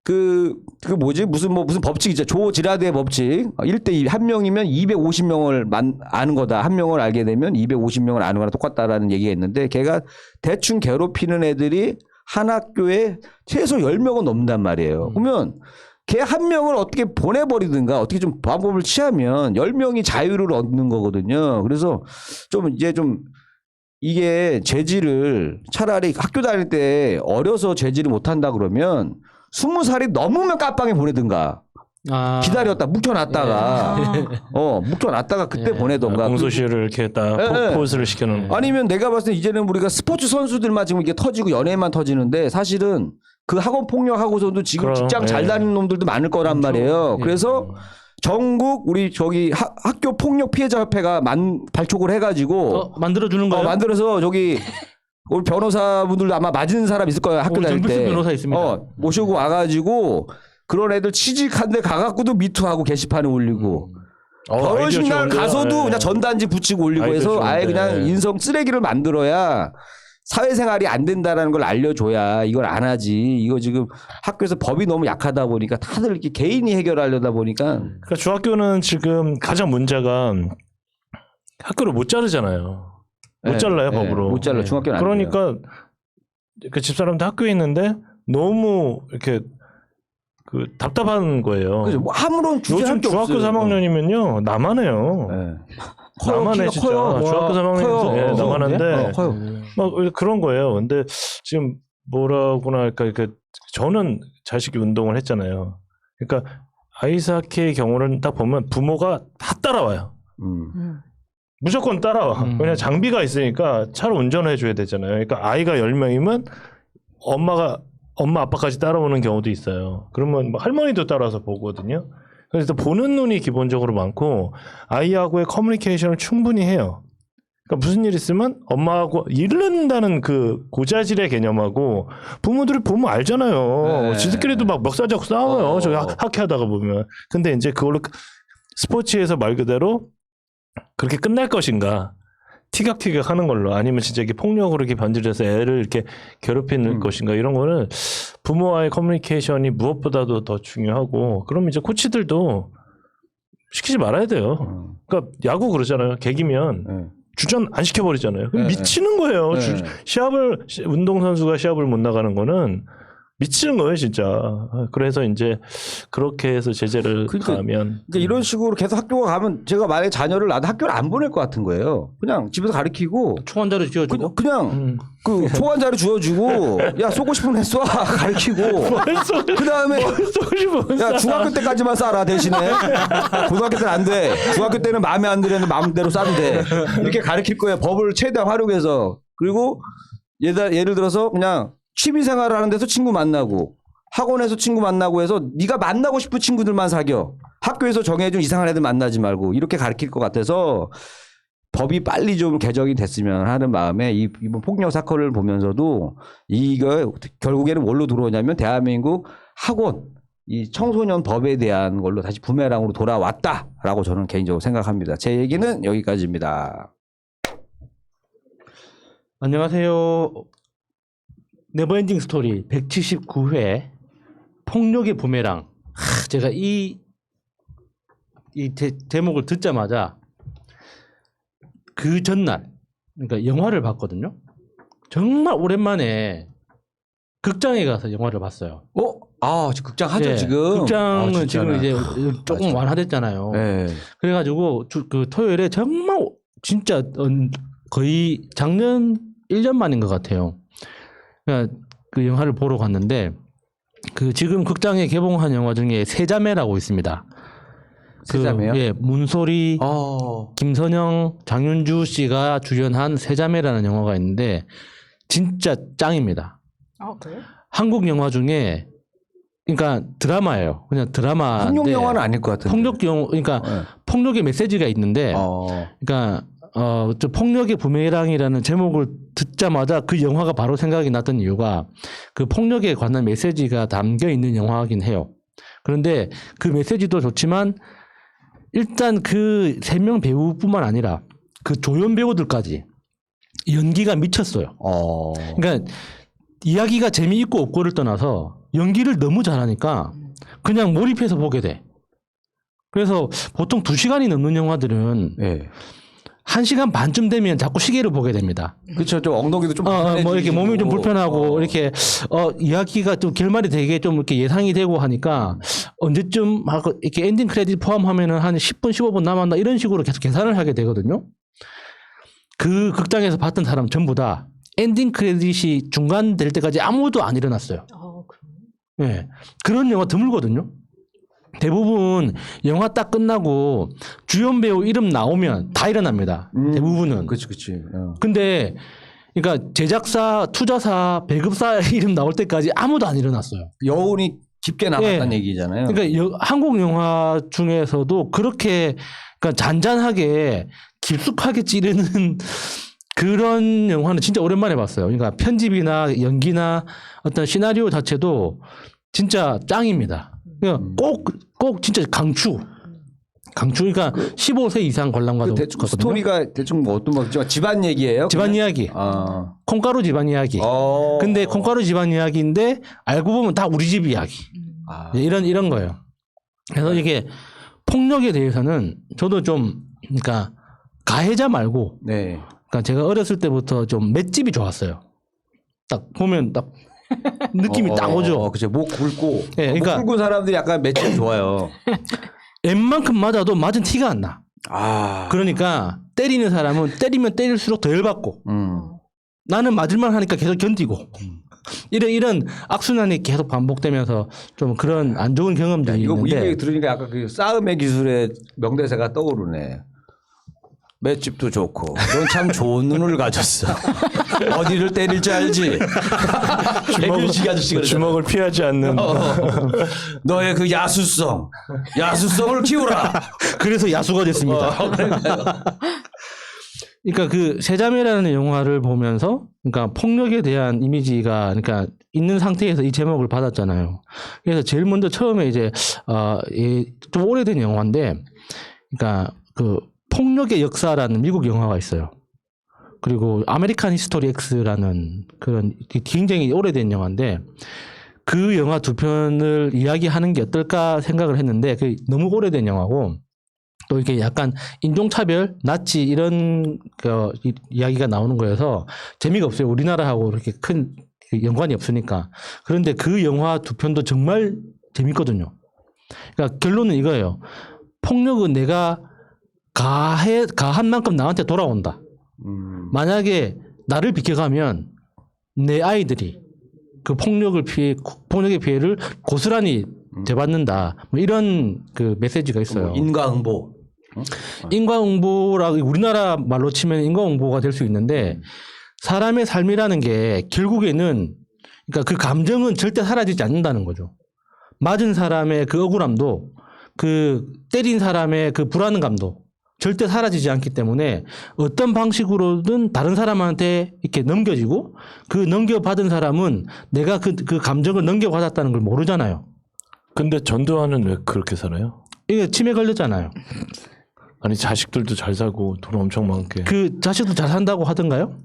그 뭐지 무슨 법칙 있죠. 조지라드의 법칙. 1대2 한 명이면 250명을 아는 거다. 한 명을 알게 되면 250명을 아는 거랑 똑같다라는 얘기가 있는데 걔가 대충 괴롭히는 애들이 한 학교에 최소 10명은 넘는단 말이에요. 그러면 걔 한 명을 어떻게 보내버리든가 어떻게 좀 방법을 취하면 10명이 자유를 얻는 거거든요. 그래서 좀 이제 좀 이게 죄질을 차라리 학교 다닐 때 어려서 죄질을 못한다 그러면 20살이 넘으면 깜빵에 보내든가 기다렸다 묵혀놨다가 묵혀놨다가 그때 보내던가 공소시효를 이렇게 딱 포스를 시켜놓는 아니면 내가 봤을 때 이제는 우리가 스포츠 선수들만 지금 이게 터지고 연예인만 터지는데 사실은 그 학원 폭력하고서도 지금 그럼, 직장 잘 다니는 놈들도 많을 거란 말이에요. 그래서 전국 우리 저기 학교 폭력 피해자 협회가 발족을 해가지고 만들어주는 거예요? 만들어서 저기 우리 변호사분들도 아마 맞은 사람 있을 거예요. 학교 다닐 때. 변호사 있습니다. 모시고 와가지고 그런 애들 취직한데 가갖고도 미투하고 게시판에 올리고 결혼식 날 가서도 그냥 전단지 붙이고 올리고 해서 아예 그냥 인성 쓰레기를 만들어야 사회생활이 안 된다라는 걸 알려줘야 이걸 안 하지. 이거 지금 학교에서 법이 너무 약하다 보니까 다들 이렇게 개인이 해결하려다 보니까. 그러니까 중학교는 지금 가장 문제가 학교를 못 자르잖아요. 못 잘라요 법으로. 못 잘라. 중학교는 안 그러니까 그 집사람도 학교에 있는데 너무 이렇게 그 답답한 거예요. 그죠. 뭐 아무런 주제할 요즘 게 중학교 없어요. 3학년이면요 나만해요. 나만해 진짜. 커요. 중학교 3학년 커요. 나만한데 커요. 막 그런 거예요. 근데 지금 뭐라고나 할까 저는 자식이 운동을 했잖아요. 그러니까 아이스하키의 경우는 딱 보면 부모가 다 따라와요. 무조건 따라와. 왜냐 장비가 있으니까 차로 운전해 줘야 되잖아요. 그러니까 아이가 10명이면 엄마 아빠까지 따라오는 경우도 있어요. 그러면 할머니도 따라와서 보거든요. 그래서 보는 눈이 기본적으로 많고 아이하고의 커뮤니케이션을 충분히 해요. 그러니까 무슨 일 있으면 엄마하고 이른다는 그 고자질의 개념하고 부모들이 보면 알잖아요. 지들끼리도 막 멱살 잡고 싸워요. 저기 하키하다가 보면. 근데 이제 그걸로 스포츠에서 말 그대로 그렇게 끝날 것인가? 티격태격 하는 걸로 아니면 진짜 이게 폭력으로 이렇게 변질해서 애를 이렇게 괴롭히는 것인가 이런 거는 부모와의 커뮤니케이션이 무엇보다도 더 중요하고 그럼 이제 코치들도 시키지 말아야 돼요. 그러니까 야구 그러잖아요. 개기면 주전 안 시켜버리잖아요. 미치는 거예요. 운동선수가 시합을 못 나가는 거는 미치는 거예요, 진짜. 그래서 이제 그렇게 해서 제재를 가하면. 그러니까 이런 식으로 계속 학교가 가면 제가 만약에 자녀를 나도 학교를 안 보낼 것 같은 거예요. 그냥 집에서 가르치고. 초원자료 지어주고. 그냥 그 초원자료 주어주고 야 쏘고 싶으면 해 쏴 가르치고. 그 다음에 야 중학교 때까지만 쏴라 대신에. 고등학교 때는 안 돼. 중학교 때는 마음에 안 들었는데 마음대로 쏴도 돼. 이렇게 가르칠 거예요. 법을 최대한 활용해서. 그리고 예를 들어서 그냥 취미생활을 하는 데서 친구 만나고 학원에서 친구 만나고 해서 네가 만나고 싶은 친구들만 사겨. 학교에서 정해준 이상한 애들 만나지 말고 이렇게 가르칠 것 같아서 법이 빨리 좀 개정이 됐으면 하는 마음에 이번 폭력 사건을 보면서도 이거 결국에는 뭘로 들어오냐면 대한민국 학원 이 청소년 법에 대한 걸로 다시 부메랑으로 돌아왔다라고 저는 개인적으로 생각합니다. 제 얘기는 여기까지입니다. 안녕하세요. 네버엔딩 스토리 179회 폭력의 부메랑. 제가 이 제목을 듣자마자 그 전날 그러니까 영화를 봤거든요. 정말 오랜만에 극장에 가서 영화를 봤어요. 지금 극장 하죠 지금. 극장은 지금 이제 조금 완화됐잖아요. 네. 그래가지고 그 토요일에 정말 진짜 거의 작년 1년 만인 것 같아요. 그러니까 그 영화를 보러 갔는데 그 지금 극장에 개봉한 영화 중에 세자매라고 있습니다. 세자매요? 예, 문소리, 김선영, 장윤주 씨가 주연한 세자매라는 영화가 있는데 진짜 짱입니다. 그래요? 한국 영화 중에 그러니까 드라마예요. 그냥 드라마인데 폭력 영화는 아닐 것 같은데. 그러니까 폭력의 메시지가 있는데 그러니까 저 폭력의 부메랑이라는 제목을 듣자마자 그 영화가 바로 생각이 났던 이유가 그 폭력에 관한 메시지가 담겨 있는 영화이긴 해요. 그런데 그 메시지도 좋지만 일단 그 3명 배우뿐만 아니라 그 조연 배우들까지 연기가 미쳤어요. 그러니까 이야기가 재미있고 없고를 떠나서 연기를 너무 잘하니까 그냥 몰입해서 보게 돼. 그래서 보통 2시간이 넘는 영화들은 네. 1시간 반쯤 되면 자꾸 시계를 보게 됩니다. 그렇죠. 좀 엉덩이도 좀 뭐 이렇게 몸이 좀 불편하고 이렇게 이야기가 좀 결말이 되게 좀 이렇게 예상이 되고 하니까 언제쯤 하고 이렇게 엔딩 크레딧 포함하면은 한 10분 15분 남았나 이런 식으로 계속 계산을 하게 되거든요. 그 극장에서 봤던 사람 전부 다 엔딩 크레딧이 중간 될 때까지 아무도 안 일어났어요. 예. 그런 영화 드물거든요. 대부분 영화 딱 끝나고 주연 배우 이름 나오면 다 일어납니다. 대부분은. 그렇지. 근데 그러니까 제작사, 투자사, 배급사 이름 나올 때까지 아무도 안 일어났어요. 여운이 깊게 남았다는 얘기잖아요. 그러니까 한국 영화 중에서도 그렇게 그러니까 잔잔하게 깊숙하게 찌르는 그런 영화는 진짜 오랜만에 봤어요. 그러니까 편집이나 연기나 어떤 시나리오 자체도 진짜 짱입니다. 그러니까 꼭 진짜 강추. 그러니까 15세 이상 관람가도 대충 스토리가 대충 뭐 어떤 거 집안 얘기예요? 집안 이야기. 콩가루 집안 이야기. 근데 콩가루 집안 이야기인데 알고 보면 다 우리 집 이야기. 이런 거예요. 그래서 이게 폭력에 대해서는 저도 좀 그러니까 가해자 말고 그러니까 제가 어렸을 때부터 좀 맷집이 좋았어요. 딱 보면 딱 느낌이 딱 오죠. 그죠. 목 굵고. 네, 그러니까 목 굵은 사람들이 약간 맷집 좋아요. 웬만큼 맞아도 맞은 티가 안 나. 그러니까 때리는 사람은 때리면 때릴수록 더 열받고 나는 맞을만 하니까 계속 견디고 이런 악순환이 계속 반복되면서 좀 그런 안 좋은 경험들이 이거 있는데 이 얘기 들으니까 약간 그 싸움의 기술의 명대사가 떠오르네. 맷집도 좋고 넌 참 좋은 눈을 가졌어. 어디를 때릴지 알지. 백윤식 아저씨가 주먹을 피하지 않는. 너의 그 야수성을 키우라. 그래서 야수가 됐습니다. 그러니까 그 세자매라는 영화를 보면서 그러니까 폭력에 대한 이미지가 그러니까 있는 상태에서 이 제목을 받았잖아요. 그래서 제일 먼저 처음에 이제 좀 오래된 영화인데 그러니까 그 폭력의 역사라는 미국 영화가 있어요. 그리고 아메리칸 히스토리 X라는 그런 굉장히 오래된 영화인데 그 영화 2편을 이야기하는 게 어떨까 생각을 했는데 그 너무 오래된 영화고 또 이렇게 약간 인종차별, 나치 이런 그 이야기가 나오는 거여서 재미가 없어요. 우리나라하고 그렇게 큰 연관이 없으니까. 그런데 그 영화 2편도 정말 재밌거든요. 그러니까 결론은 이거예요. 폭력은 내가 가한 만큼 나한테 돌아온다. 만약에 나를 비켜가면 내 아이들이 그 폭력의 피해를 고스란히 되받는다. 뭐 이런 그 메시지가 있어요. 뭐 인과응보. 인과응보라 우리나라 말로 치면 인과응보가 될 수 있는데 사람의 삶이라는 게 결국에는 그러니까 그 감정은 절대 사라지지 않는다는 거죠. 맞은 사람의 그 억울함도 그 때린 사람의 그 불안감도 절대 사라지지 않기 때문에 어떤 방식으로든 다른 사람한테 이렇게 넘겨지고 그 넘겨받은 사람은 내가 그 감정을 넘겨받았다는 걸 모르잖아요. 근데 전두환은 왜 그렇게 살아요? 이게 치매 걸렸잖아요. 아니 자식들도 잘 살고 돈 엄청 많게. 그 자식도 잘 산다고 하던가요?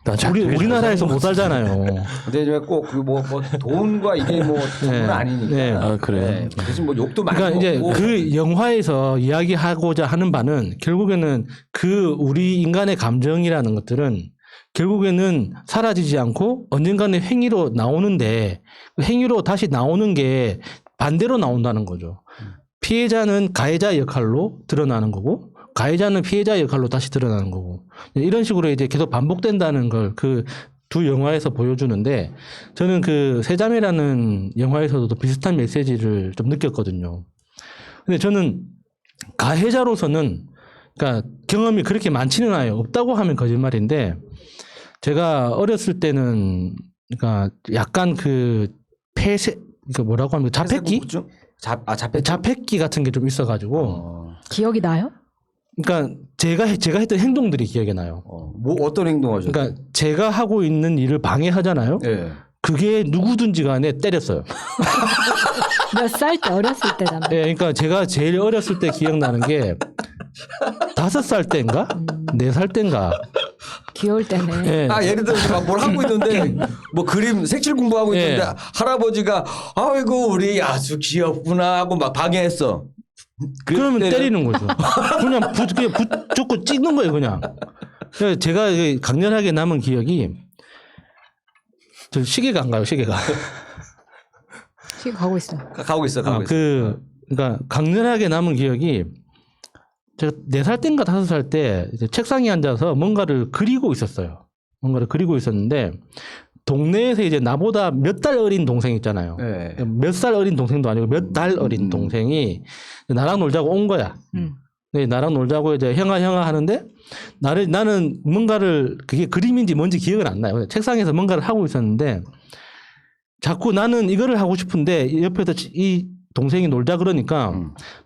우리나라에서 못 살잖아요. 근데 꼭 그 뭐 돈과 이게 뭐 전부는 아니니까. 네. 아 그래요? 대신 뭐 욕도 많이 그러니까 이제 먹고. 그 영화에서 이야기하고자 하는 바는 결국에는 그 우리 인간의 감정이라는 것들은 결국에는 사라지지 않고 언젠가는 행위로 나오는데 그 행위로 다시 나오는 게 반대로 나온다는 거죠. 피해자는 가해자 역할로 드러나는 거고 가해자는 피해자 역할로 다시 드러나는 거고 이런 식으로 이제 계속 반복된다는 걸 그 두 영화에서 보여주는데 저는 그 세자매라는 영화에서도 비슷한 메시지를 좀 느꼈거든요. 근데 저는 가해자로서는 그러니까 경험이 그렇게 많지는 않아요. 없다고 하면 거짓말인데 제가 어렸을 때는 그러니까 약간 그 뭐라고 하면 자폐기? 자폐기 같은 게 좀 있어가지고 기억이 나요? 그러니까 제가 했던 행동들이 기억이 나요. 뭐 어떤 행동하셨어요? 그러니까 제가 하고 있는 일을 방해하잖아요. 네. 그게 누구든지 간에 때렸어요. 몇 살 때 어렸을 때잖아요. 네, 그러니까 제가 제일 어렸을 때 기억나는 게 5살 때인가? 4살 때인가? 귀여울 때는. 예. 아 예를 들어서 막 뭘 하고 있는데 뭐 그림 색칠 공부하고 있는데 예. 할아버지가 아이고 우리 아주 귀엽구나 하고 막 방해했어. 그러면 때리는 거죠. 그냥 붙잡고 찍는 거예요, 그냥. 그래서 제가 강렬하게 남은 기억이 저 시계가 안 가요, 시계가. 지금 가고 있어. 가고 있어. 그러니까 강렬하게 남은 기억이 제가 4살 때인가 5살 때 이제 책상에 앉아서 뭔가를 그리고 있었어요. 뭔가를 그리고 있었는데 동네에서 이제 나보다 몇 달 어린 동생 있잖아요. 네. 몇 살 어린 동생도 아니고 몇 달 어린 동생이 나랑 놀자고 온 거야. 네, 나랑 놀자고 이제 형아 하는데 나는 뭔가를 그게 그림인지 뭔지 기억은 안 나요. 책상에서 뭔가를 하고 있었는데 자꾸 나는 이거를 하고 싶은데 옆에서 이 동생이 놀자 그러니까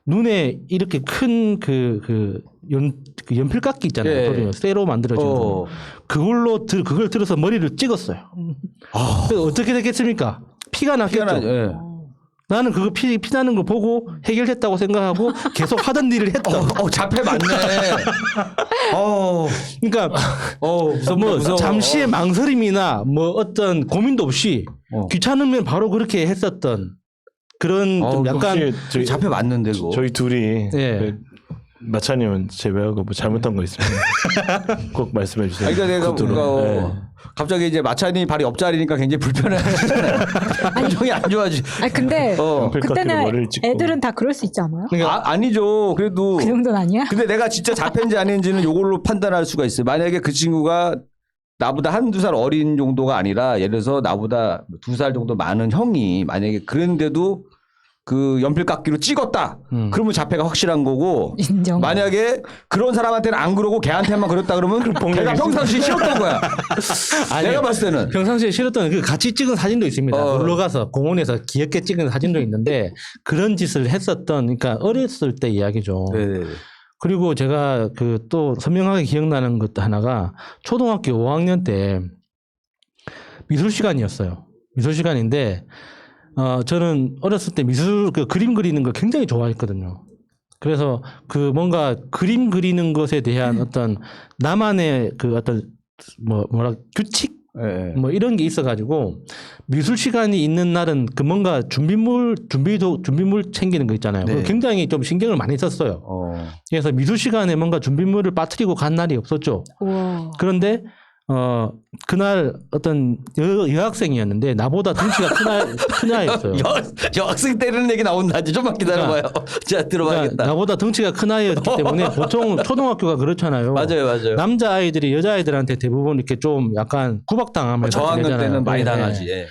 눈에 이렇게 큰 그 연필깎이 있잖아요. 예. 쇠로 만들어진 거. 그걸 들어서 머리를 찍었어요. 그래서 어떻게 됐겠습니까? 피가 났겠죠. 예. 나는 그거 피 나는 거 보고 해결했다고 생각하고 계속 하던 일을 했다. 자폐 맞네. 그러니까 무서워. 잠시의 망설임이나 뭐 어떤 고민도 없이 귀찮으면 바로 그렇게 했었던 그런 좀 약간 저희 자폐 맞는데 그거. 저희 둘이 예. 그 마차님은 제외하고 뭐 잘못한 거 있으면 꼭 말씀해 주세요. 그러니까 내가 구두로. 뭔가 갑자기 이제 마찬이 발이 옆자리니까 굉장히 불편해하잖아요. 감정이 안 좋아지. 아니 근데 그때는 머리를 찍고. 애들은 다 그럴 수 있지 않아요? 아니죠. 그래도 그 정도는 아니야? 근데 내가 진짜 자폐인지 아닌지는 요걸로 판단할 수가 있어요. 만약에 그 친구가 나보다 1-2살 어린 정도가 아니라 예를 들어서 나보다 2살 정도 많은 형이 만약에 그랬는데도 그 연필깎이로 찍었다. 그러면 자폐가 확실한 거고 인정. 만약에 그런 사람한테는 안 그러고 걔한테만 그랬다 그러면 걔가 평상시에 싫었던 거야. 아니, 내가 봤을 때는. 평상시에 싫었던 그 같이 찍은 사진도 있습니다. 놀러 가서 공원에서 귀엽게 찍은 사진도 있는데 그런 짓을 했었던 그러니까 어렸을 때 이야기죠. 네. 그리고 제가 그 또 선명하게 기억나는 것도 하나가 초등학교 5학년 때 미술 시간이었어요. 미술 시간인데 저는 어렸을 때 그 그림 그리는 걸 굉장히 좋아했거든요. 그래서 그 뭔가 그림 그리는 것에 대한 어떤 나만의 그 어떤 뭐라 규칙 네. 뭐 이런 게 있어가지고 미술 시간이 있는 날은 그 뭔가 준비물 챙기는 거 있잖아요. 네. 그걸 굉장히 좀 신경을 많이 썼어요. 그래서 미술 시간에 뭔가 준비물을 빠뜨리고 간 날이 없었죠. 우와. 그런데 그날 어떤 여학생이었는데 나보다 덩치가 큰 아이였어요. 여학생 때리는 얘기 나온다지. 좀만 기다려봐요. 자 들어봐야겠다. 그러니까 나보다 덩치가 큰 아이였기 때문에 보통 초등학교가 그렇잖아요. 맞아요. 남자 아이들이 여자 아이들한테 대부분 이렇게 좀 약간 구박당하면 저학년 때는 많이 네. 당하지. 예.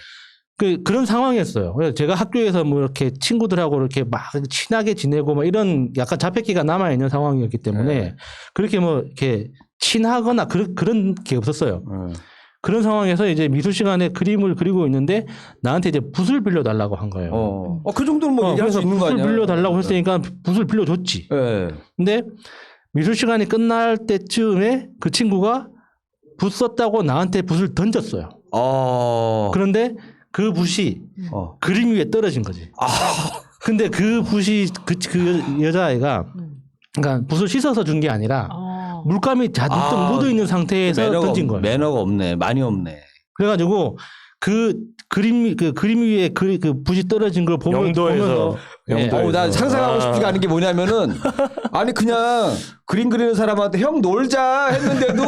그런 상황이었어요. 그래서 제가 학교에서 뭐 이렇게 친구들하고 이렇게 막 친하게 지내고 뭐 이런 약간 자폐기가 남아 있는 상황이었기 때문에 네. 그렇게 뭐 이렇게 친하거나 그런 게 없었어요. 그런 상황에서 이제 미술 시간에 그림을 그리고 있는데 나한테 이제 붓을 빌려달라고 한 거예요. 그 정도는 뭐 얘기할 수 있는 거 아니야? 붓을 빌려달라고 했으니까 붓을 빌려줬지. 네. 근데 미술 시간이 끝날 때쯤에 그 친구가 붓 썼다고 나한테 붓을 던졌어요. 그런데 그 붓이 그림 위에 떨어진 거지. 근데 그 붓이 그 여자아이가 그러니까 붓을 씻어서 준 게 아니라 물감이 잔뜩 묻어 있는 상태에서 던진 거예요. 매너가 없네. 많이 없네. 그래가지고 그 그림 위에 그 붓이 떨어진 걸 영도에서 난 상상하고 싶지가 않은 게 뭐냐면은 아니 그냥 그림 그리는 사람한테 형 놀자 했는데도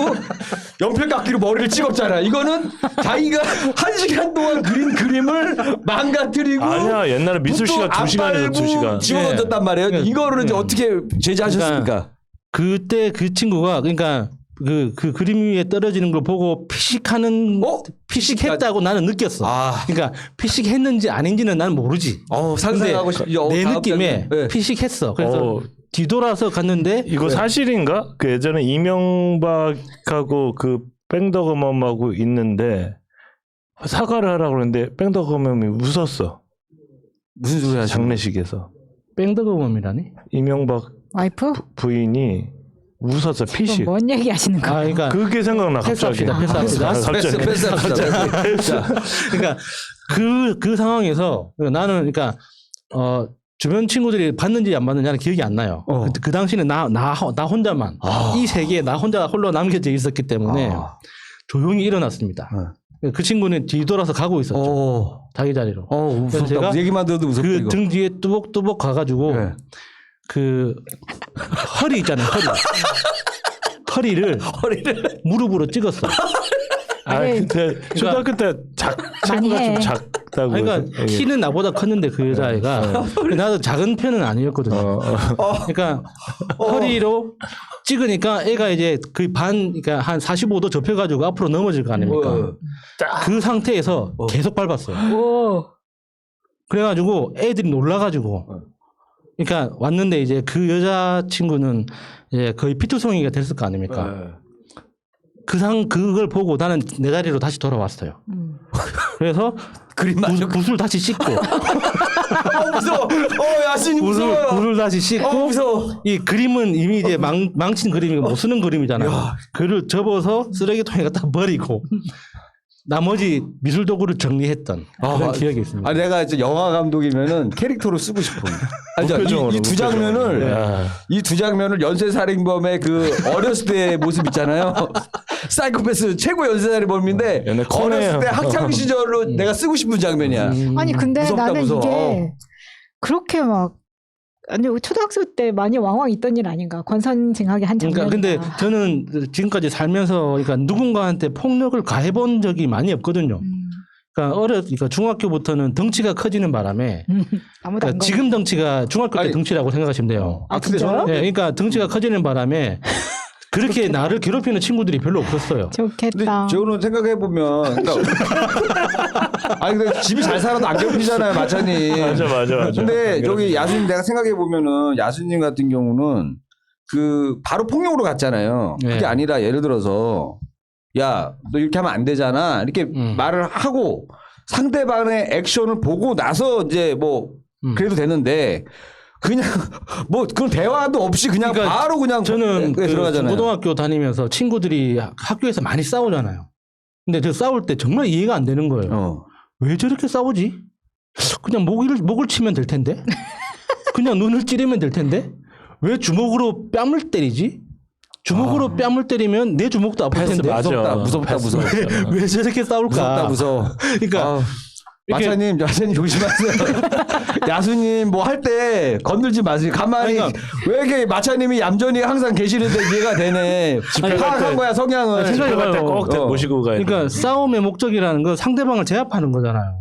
연필깎이로 머리를 찍었잖아. 이거는 자기가 1시간 동안 그린 그림을 망가뜨리고 아니야 옛날에 미술 시간 2시간이었어 2시간. 집어던졌단 말이에요. 네. 이거를 이제 어떻게 제재하셨습니까? 그때 그 친구가 그러니까 그 그림 위에 떨어지는 걸 보고 피식했다고 나는 느꼈어. 그러니까 피식했는지 아닌지는 나는 모르지. 상상하고 싶죠. 내 느낌에 네. 피식했어. 그래서 뒤돌아서 갔는데 이거 사실인가? 그 예전에 이명박하고 그 뺑덕어멈하고 있는데 사과를 하라고 그러는데 뺑덕어멈이 웃었어. 무슨 소리 하시는 장례식에서. 뺑덕어멈이라니? 이명박 와이프? 부인이 웃었어. 피식. 뭔 얘기 하시는 거야? 그러니까 그게 생각나 갑자기. 패스합시다. 패스합시다. 그러니까 그 상황에서 나는 그러니까 주변 친구들이 봤는지 안 봤는지는 기억이 안 나요. 그 당시는 나 혼자만 이 세계에 나 혼자 홀로 남겨져 있었기 때문에 조용히 일어났습니다. 그 친구는 뒤돌아서 가고 있었죠. 자기 자리로. 무섭다. 제가 얘기만 들어도 무섭다. 그 이거. 등 뒤에 뚜벅뚜벅 가가지고 네. 그 허리 있잖아요. 허리를 무릎으로 찍었어. 그때 초등학교 때 체구가 해. 좀 작다고. 그러니까 해서. 키는 나보다 컸는데 그 여자애가 나도 작은 편은 아니었거든요. 그러니까 허리로 찍으니까 애가 이제 그 그러니까 한 45도 접혀가지고 앞으로 넘어질 거 아닙니까? 그 상태에서 계속 밟았어요. 오. 그래가지고 애들이 놀라가지고 그러니까 왔는데 이제 그 여자친구는 이제 거의 피투성이가 됐을 거 아닙니까? 그걸 보고 나는 내 자리로 다시 돌아왔어요. 그래서 그림 맞아. 붓을 다시 씻고 무서워. 야신이 무서워요. 붓을 다시 씻고 무서워. 이 그림은 이미 이제 망친 그림이고 못 쓰는 그림이잖아요. 그를 접어서 쓰레기통에 갖다 버리고 나머지 미술 도구를 정리했던 그런 기억이 있습니다. 내가 이제 영화 감독이면은 캐릭터로 쓰고 싶어. 이 두 장면을 이 두 장면을 연쇄살인범의 그 어렸을 때의 모습 있잖아요. 사이코패스 최고 연쇄살인범인데 어렸을 때 학창 시절로 내가 쓰고 싶은 장면이야. 아니 근데 무섭다, 나는 무서워. 이게 그렇게 막 아니 초등학생 때 많이 왕왕 있던 일 아닌가 권선징악의 한 장면. 그러니까 근데 저는 지금까지 살면서 그러니까 누군가한테 폭력을 가해본 적이 많이 없거든요. 그러니까 중학교부터는 덩치가 커지는 바람에 아무도 그러니까 안 지금 덩치가 중학교 때 덩치라고 생각하시면 돼요. 근데 진짜요? 네, 그러니까 덩치가 커지는 바람에 그렇게 나를 괴롭히는 친구들이 별로 없었어요. 근데 좋겠다. 저는 생각해 보면, 아니 근데 집이 잘 살아도 안 괴롭히잖아요, 마찬이. 맞아. 근데 저기 야수님 내가 생각해 보면은 야수님 같은 경우는 그 바로 폭력으로 갔잖아요. 그게 네. 아니라 예를 들어서 야, 너 이렇게 하면 안 되잖아. 이렇게 말을 하고 상대방의 액션을 보고 나서 이제 뭐 그래도 되는데 그냥 뭐 그런 대화도 없이 그냥 그러니까 바로 그냥 저는 그 들어가잖아요. 고등학교 다니면서 친구들이 학교에서 많이 싸우잖아요. 근데 저 싸울 때 정말 이해가 안 되는 거예요. 왜 저렇게 싸우지? 그냥 목을 치면 될 텐데? 그냥 눈을 찌르면 될 텐데? 왜 주먹으로 뺨을 때리지? 주먹으로 뺨을 때리면 내 주먹도 아플 텐데. 무섭다. 왜 저렇게 싸울까? 무서워. 그러니까 마차님 조심하세요. 야수님 뭐 할 때 건들지 마세요. 가만히 왜 이렇게 마차님이 얌전히 항상 계시는데 이해가 되네. 파악한 거야 성향을. 생각해봐요. 꼭 모시고 가야 돼. 그러니까 싸움의 목적이라는 건 상대방을 제압하는 거잖아요.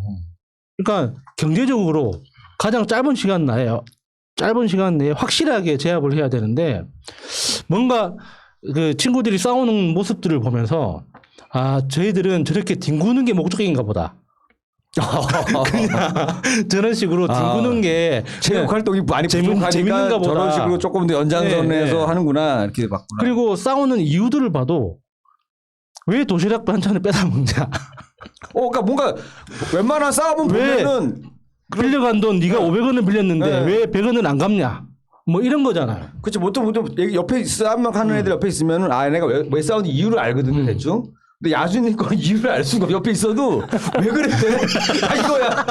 그러니까 경제적으로 가장 짧은 시간 내에 확실하게 제압을 해야 되는데 뭔가 그 친구들이 싸우는 모습들을 보면서 저희들은 저렇게 뒹구는 게 목적인가 보다. 그냥 저런 식으로 뒹구는 게 체육 활동이 많이 부족하니까 재밌는가 보다. 저런 식으로 조금 더 연장선에서 하는구나 이렇게 봤구나. 그리고 싸우는 이유들을 봐도 왜 도시락 반찬을 뺏어 먹냐? 그러니까 뭔가 웬만한 싸움은 왜? 보면은 빌려간 돈 네가 500원을 빌렸는데 왜 100원은 안 갚냐? 뭐 이런 거잖아요. 그렇지 보통 옆에 싸움만 하는 애들 옆에 있으면은 내가 왜 싸우는 이유를 알거든요 대충. 근데 야수님 거는 이유를 알 수가 옆에 있어도 왜 그랬대? 이거야.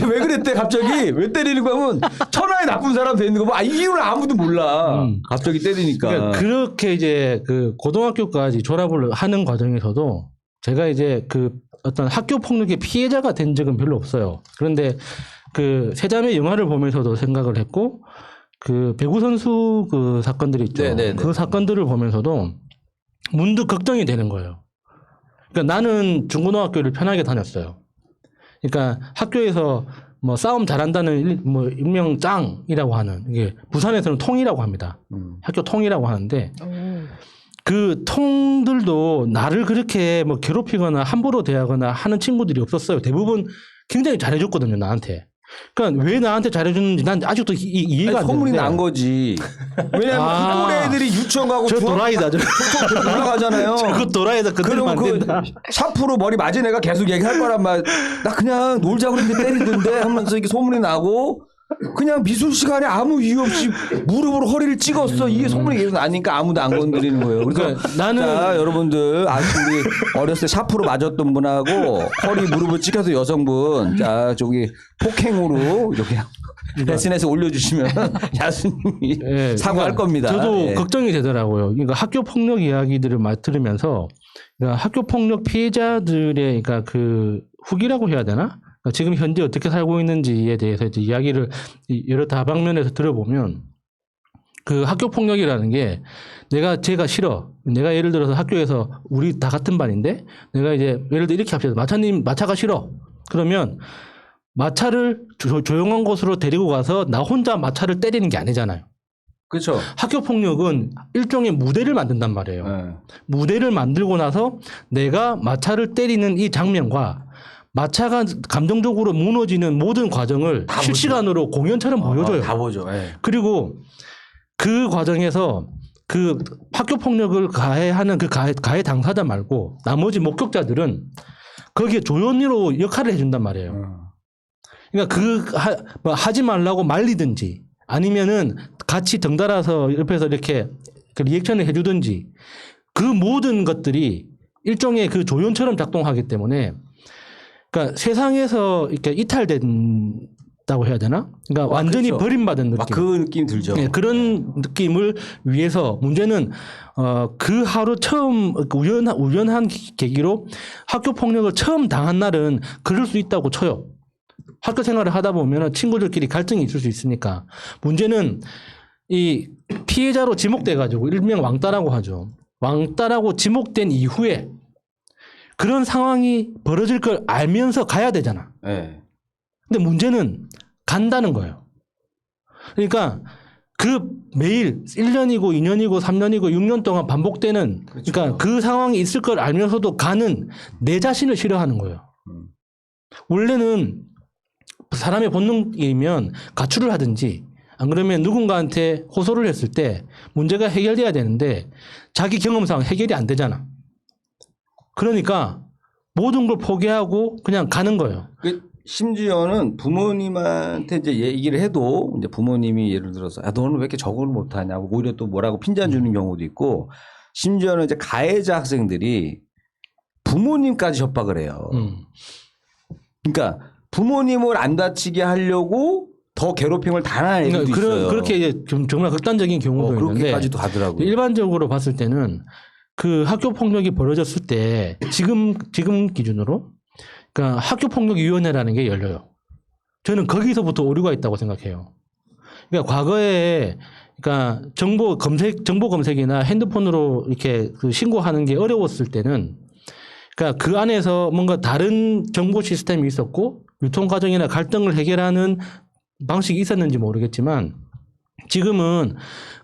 왜 그랬대 갑자기? 왜 때리는 거 하면 천하의 나쁜 사람 되는 거 봐. 이유를 아무도 몰라. 갑자기 때리니까. 그러니까 그렇게 이제 그 고등학교까지 졸업을 하는 과정에서도 제가 이제 그 어떤 학교 폭력의 피해자가 된 적은 별로 없어요. 그런데 그 세자매 영화를 보면서도 생각을 했고 그 배구 선수 그 사건들이 있죠. 네네네. 그 사건들을 보면서도 문득 걱정이 되는 거예요. 그러니까 나는 중고등학교를 편하게 다녔어요. 그러니까 학교에서 뭐 싸움 잘한다는 뭐 일명 짱이라고 하는 이게 부산에서는 통이라고 합니다. 학교 통이라고 하는데 그 통들도 나를 그렇게 뭐 괴롭히거나 함부로 대하거나 하는 친구들이 없었어요. 대부분 굉장히 잘해줬거든요, 나한테. 그러니까 왜 나한테 잘해주는지 난 아직도 이해가 안 되는데. 소문이 난 거지. 왜냐면 그 애들이 유치원 가고 저 도라이다. 올라가잖아요. 저거 도라이다. 그러면 안 된다. 샤프로 머리 맞은 애가 계속 얘기할 거란 말. 나 그냥 놀자고 그랬는데 때리던데 하면서 이게 소문이 나고 그냥 미술 시간에 아무 이유 없이 무릎으로 허리를 찍었어. 이게 소문이 계속 나니까 아무도 안 건드리는 거예요. 그래서 그러니까 나는 자, 여러분들 아직 우리 어렸을 때 샤프로 맞았던 분하고 허리 무릎을 찍혀서 여성분 자 저기 폭행으로 이렇게 SNS에 올려주시면 야수님이 예, 사과할 그러니까 겁니다. 저도 예. 걱정이 되더라고요. 그러니까 학교 폭력 이야기들을 들으면서 그러니까 학교 폭력 피해자들의 그러니까 그 후기라고 해야 되나? 그러니까 지금 현재 어떻게 살고 있는지에 대해서 이제 이야기를 여러 다방면에서 들어보면 그 학교 폭력이라는 게 제가 싫어. 내가 예를 들어서 학교에서 우리 다 같은 반인데 내가 이제 예를 들어 이렇게 합시다. 마차가 싫어. 그러면 마차를 조용한 곳으로 데리고 가서 나 혼자 마차를 때리는 게 아니잖아요. 그렇죠. 학교 폭력은 일종의 무대를 만든단 말이에요. 예. 무대를 만들고 나서 내가 마차를 때리는 이 장면과 마차가 감정적으로 무너지는 모든 과정을 다 실시간으로 공연처럼 보여줘요. 다 보죠. 예. 그리고 그 과정에서 그 학교 폭력을 가해하는 그 가해 당사자 말고 나머지 목격자들은 거기에 조연으로 역할을 해준단 말이에요. 그러니까 하지 말라고 말리든지 아니면은 같이 덩달아서 옆에서 이렇게 그 리액션을 해주든지 그 모든 것들이 일종의 그 조연처럼 작동하기 때문에 그러니까 세상에서 이렇게 이탈된다고 해야 되나? 그러니까 완전히 그렇죠. 버림받은 느낌. 막 그 느낌 들죠. 네, 그런 느낌을 위해서 문제는 그 하루 처음 우연한 계기로 학교 폭력을 처음 당한 날은 그럴 수 있다고 쳐요. 학교 생활을 하다 보면 친구들끼리 갈등이 있을 수 있으니까 문제는 이 피해자로 지목돼 가지고 일명 왕따라고 하죠. 왕따라고 지목된 이후에 그런 상황이 벌어질 걸 알면서 가야 되잖아. 예. 근데 문제는 간다는 거예요. 그러니까 그 매일 1년이고 2년이고 3년이고 6년 동안 반복되는 그러니까 그 상황이 있을 걸 알면서도 가는 내 자신을 싫어하는 거예요. 원래는 사람의 본능이면 가출을 하든지 안 그러면 누군가한테 호소를 했을 때 문제가 해결돼야 되는데 자기 경험상 해결이 안 되잖아. 그러니까 모든 걸 포기하고 그냥 가는 거예요. 심지어는 부모님한테 이제 얘기를 해도 이제 부모님이 예를 들어서 너는 왜 이렇게 적응을 못하냐고 오히려 또 뭐라고 핀잔 주는 경우도 있고 심지어는 이제 가해자 학생들이 부모님까지 협박을 해요. 그러니까 부모님을 안 다치게 하려고 더 괴롭힘을 당할 애들도 있어요. 그렇게 이제 정말 극단적인 경우도 있는데 그렇게까지도 가더라고요. 일반적으로 봤을 때는 그 학교 폭력이 벌어졌을 때 지금 기준으로 그러니까 학교 폭력 위원회라는 게 열려요. 저는 거기서부터 오류가 있다고 생각해요. 그러니까 과거에 그러니까 정보 검색이나 핸드폰으로 이렇게 그 신고하는 게 어려웠을 때는 그러니까 그 안에서 뭔가 다른 정보 시스템이 있었고 유통 과정이나 갈등을 해결하는 방식이 있었는지 모르겠지만 지금은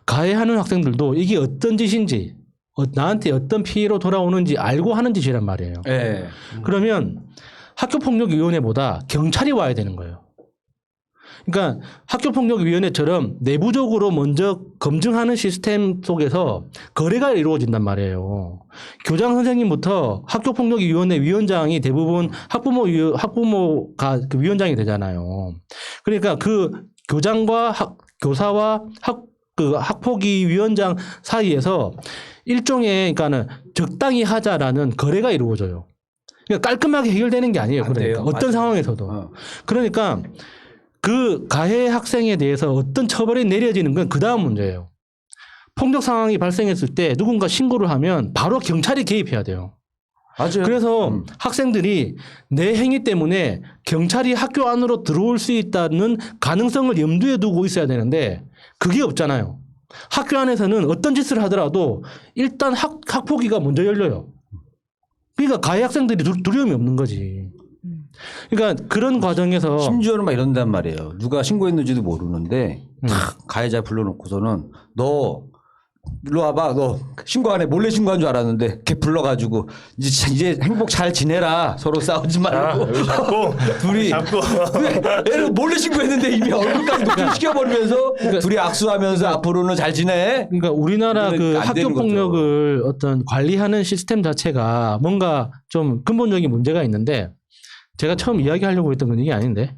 가해하는 학생들도 이게 어떤 짓인지 나한테 어떤 피해로 돌아오는지 알고 하는 짓이란 말이에요. 네. 그러면 학교폭력위원회보다 경찰이 와야 되는 거예요. 그러니까 학교폭력위원회처럼 내부적으로 먼저 검증하는 시스템 속에서 거래가 이루어진단 말이에요. 교장 선생님부터 학교폭력위원회 위원장이 대부분 학부모가 그 위원장이 되잖아요. 그러니까 그 교장과 교사와 학폭위 위원장 사이에서 일종의 그러니까는 적당히 하자라는 거래가 이루어져요. 그러니까 깔끔하게 해결되는 게 아니에요. 그러니까 어떤 맞아요. 상황에서도. 그러니까 그 가해 학생에 대해서 어떤 처벌이 내려지는 건 그 다음 문제예요. 폭력 상황이 발생했을 때 누군가 신고를 하면 바로 경찰이 개입해야 돼요. 맞아요. 그래서 학생들이 내 행위 때문에 경찰이 학교 안으로 들어올 수 있다는 가능성을 염두에 두고 있어야 되는데 그게 없잖아요. 학교 안에서는 어떤 짓을 하더라도 일단 학폭위가 먼저 열려요. 그러니까 가해 학생들이 두려움이 없는 거지. 그러니까 그런 과정에서 심지어는 막 이런단 말이에요. 누가 신고했는지도 모르는데 탁 가해자 불러놓고서는 너 일로 와봐. 너 신고 안 해. 몰래 신고한 줄 알았는데 걔 불러가지고 이제 행복 잘 지내라. 서로 싸우지 말고. 여기 잡고 둘이 잡고 애를 몰래 신고했는데 이미 얼굴까지 노출시켜버리면서 둘이 악수하면서 앞으로는 잘 지내. 그러니까 우리나라 그 안 학교 되는 거죠. 폭력을 어떤 관리하는 시스템 자체가 뭔가 좀 근본적인 문제가 있는데 제가 처음 이야기하려고 했던 건 이게 아닌데.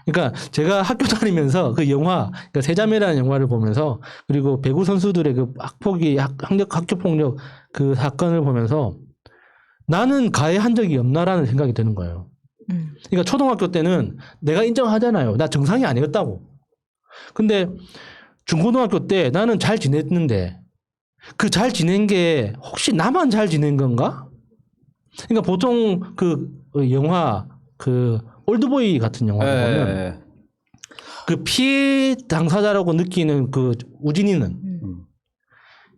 그러니까 제가 학교 다니면서 그 영화, 그러니까 세자매라는 영화를 보면서 그리고 배구 선수들의 그 학교 폭력 그 사건을 보면서 나는 가해한 적이 없나라는 생각이 드는 거예요. 그러니까 초등학교 때는 내가 인정하잖아요. 나 정상이 아니었다고. 근데 중고등학교 때 나는 잘 지냈는데 그 잘 지낸 게 혹시 나만 잘 지낸 건가? 그러니까 보통 그 영화 그 올드보이 같은 영화 보면 그 피해 당사자라고 느끼는 그 우진이는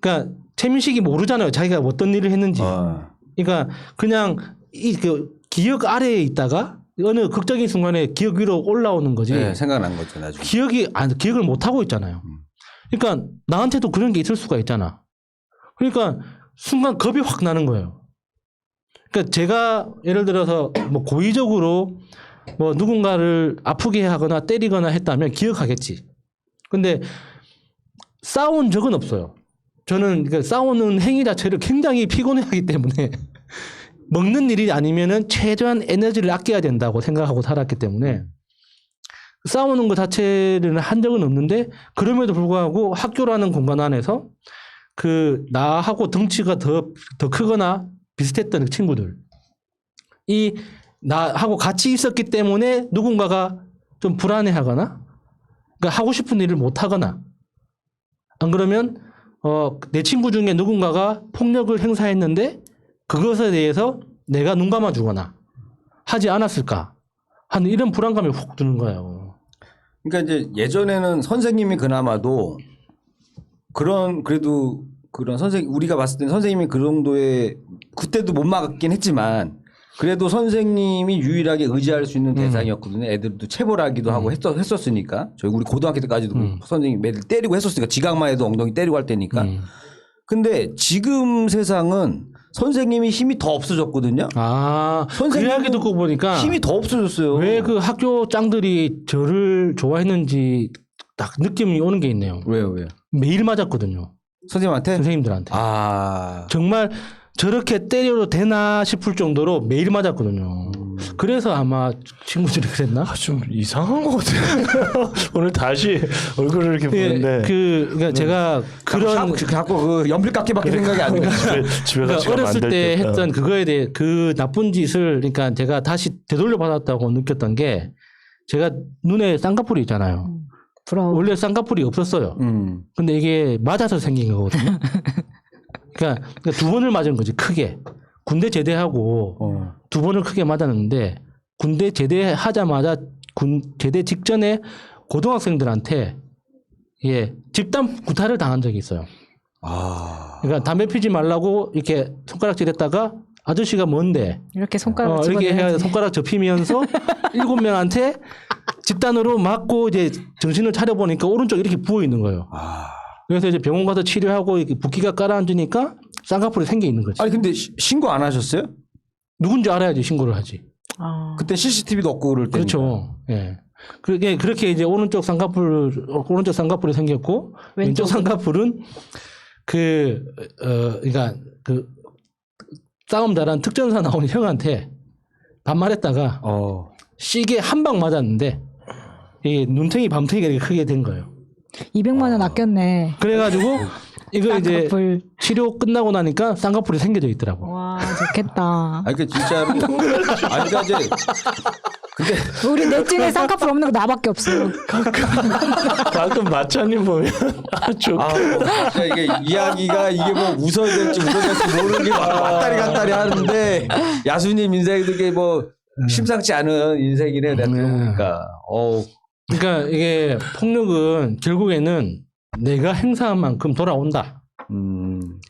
그러니까 최민식이 모르잖아요. 자기가 어떤 일을 했는지. 그러니까 그냥 이 그 기억 아래에 있다가 어느 극적인 순간에 기억 위로 올라오는 거지. 네, 생각난 거죠 나중에. 기억을 못 하고 있잖아요. 그러니까 나한테도 그런 게 있을 수가 있잖아. 그러니까 순간 겁이 확 나는 거예요. 그러니까 제가 예를 들어서 뭐 고의적으로 뭐 누군가를 아프게 하거나 때리거나 했다면 기억하겠지. 근데 싸운 적은 없어요. 저는 그러니까 싸우는 행위 자체를 굉장히 피곤해하기 때문에 먹는 일이 아니면은 최대한 에너지를 아껴야 된다고 생각하고 살았기 때문에 싸우는 것 자체를 한 적은 없는데 그럼에도 불구하고 학교라는 공간 안에서 그 나하고 덩치가 더 크거나 비슷했던 친구들 이 나하고 같이 있었기 때문에 누군가가 좀 불안해하거나 그러니까 하고 싶은 일을 못 하거나 안 그러면 내 친구 중에 누군가가 폭력을 행사했는데 그것에 대해서 내가 눈 감아주거나 하지 않았을까 하는 이런 불안감이 훅 드는 거예요. 그러니까 이제 예전에는 선생님이 그나마도 그래도 그런 우리가 봤을 때는 선생님이 그 정도의 그때도 못 막았긴 했지만 그래도 선생님이 유일하게 의지할 수 있는 대상이었거든요. 애들도 체벌하기도 하고 했었으니까 저희 우리 고등학교 때까지도 선생님 애들 때리고 했었으니까 지각만 해도 엉덩이 때리고 할 때니까. 근데 지금 세상은 선생님이 힘이 더 없어졌거든요. 그 이야기 듣고 보니까 힘이 더 없어졌어요. 왜 그 학교 짱들이 저를 좋아했는지 딱 느낌이 오는 게 있네요. 왜요? 매일 맞았거든요. 선생님한테? 선생님들한테. 아. 정말 저렇게 때려도 되나 싶을 정도로 매일 맞았거든요. 그래서 아마 친구들이 그랬나? 좀 이상한 것 같아요. 오늘 다시 얼굴을 이렇게 보는데. 그러니까 제가 그런 자꾸 그 연필깎이밖에 생각이 안 나요. 집에 같이 가면 안 어렸을 될 때 듯. 했던 그거에 대해 그 나쁜 짓을 그러니까 제가 다시 되돌려 받았다고 느꼈던 게 제가 눈에 쌍꺼풀이 있잖아요. 부러워. 원래 쌍꺼풀이 없었어요. 근데 이게 맞아서 생긴 거거든요. 그러니까 두 번을 맞은 거지 크게. 군대 제대하고 두 번을 크게 맞았는데 군대 제대하자마자 제대 직전에 고등학생들한테 집단 구타를 당한 적이 있어요. 그러니까 담배 피지 말라고 이렇게 손가락질했다가 아저씨가 뭔데 이렇게 손가락을 이렇게 해야 집어넣어야지. 손가락 접히면서 7명한테 집단으로 맞고 이제 정신을 차려 보니까 오른쪽 이렇게 부어 있는 거예요. 그래서 이제 병원 가서 치료하고 이렇게 붓기가 깔아앉으니까 쌍꺼풀이 생겨 있는 거지. 아니 근데 신고 안 하셨어요? 누군지 알아야지 신고를 하지. 그때 CCTV도 없고 그럴 때. 그렇죠. 예. 그렇게 이제 오른쪽 쌍꺼풀이 생겼고 왼쪽 쌍꺼풀은 그러니까 그 싸움 잘한 특전사 나온 형한테 반말했다가 시계 한 방 맞았는데 이 눈탱이 밤탱이가 이렇게 크게 된 거예요. 200만 원 아꼈네. 그래가지고 이거 이제 쌍꺼풀. 치료 끝나고 나니까 쌍꺼풀이 생겨져 있더라고. 와 좋겠다. 아니 그 진짜로. 아니 그러니까 이제 근데 우리 넷 중에 쌍꺼풀 없는 거 나밖에 없어. 가끔 마차님 보면 아주 진짜 이게 이야기가 이게 뭐 웃어야 될지 울어야 될지 모르는 게 왔다리 갔다리 하는데 야수님 인생도 이게 뭐 심상치 않은 인생이네 내가 들어보니까. 그러니까 이게 폭력은 결국에는 내가 행사한 만큼 돌아온다.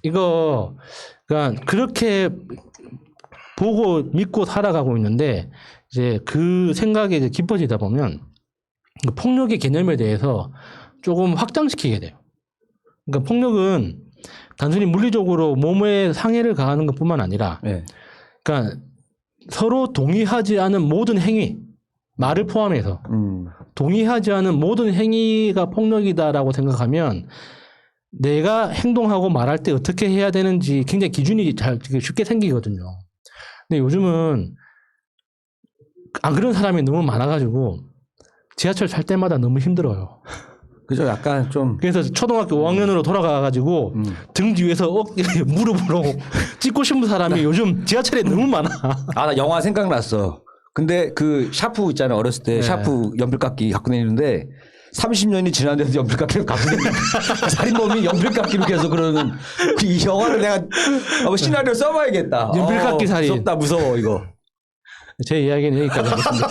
이거 그러니까 그렇게 보고 믿고 살아가고 있는데 이제 그 생각이 이제 깊어지다 보면 그 폭력의 개념에 대해서 조금 확장시키게 돼요. 그러니까 폭력은 단순히 물리적으로 몸에 상해를 가하는 것뿐만 아니라, 그러니까 서로 동의하지 않은 모든 행위, 말을 포함해서 동의하지 않은 모든 행위가 폭력이다라고 생각하면 내가 행동하고 말할 때 어떻게 해야 되는지 굉장히 기준이 잘 쉽게 생기거든요. 근데 요즘은 안 그런 사람이 너무 많아가지고 지하철 탈 때마다 너무 힘들어요. 그죠? 약간 좀. 그래서 초등학교 5학년으로 돌아가가지고 등 뒤에서 무릎으로 찍고 싶은 사람이 요즘 지하철에 너무 많아. 나 영화 생각났어. 근데 그 샤프 있잖아요. 어렸을 때 샤프 연필깎이 갖고 다니는데 30년이 지났는데도 연필깎이를 갖고 있는 살인범이 연필깎이로 계속 그러는 이 영화를 내가 시나리오 써봐야겠다. 연필깎이 살인. 무섭다 무서워 이거. 제 이야기는 여기까지 하겠습니다.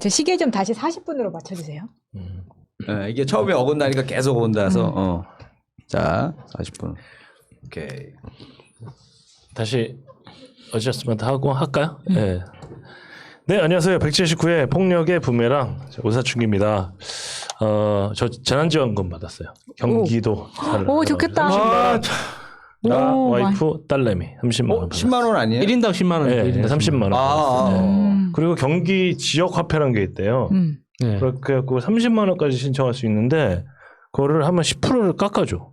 저 시계 좀 다시 40분으로 맞춰주세요. 네, 이게 처음에 어긋나니까 계속 온다서 자 40분. 오케이. 다시 어저스먼트 하고 할까요? 네. 네, 안녕하세요. 179회 폭력의 부메랑 오사춘기입니다. 저 재난지원금 받았어요. 경기도. 오, 좋겠다. 30만 원. 나 오, 와이프 딸내미 30만 원. 10만 원 아니에요? 1인당 10만 원. 네, 30만 원. 네. 음. 그리고 경기 지역 화폐라는 게 있대요. 네. 그래갖고 30만 원까지 신청할 수 있는데 그거를 하면 10%를 깎아줘.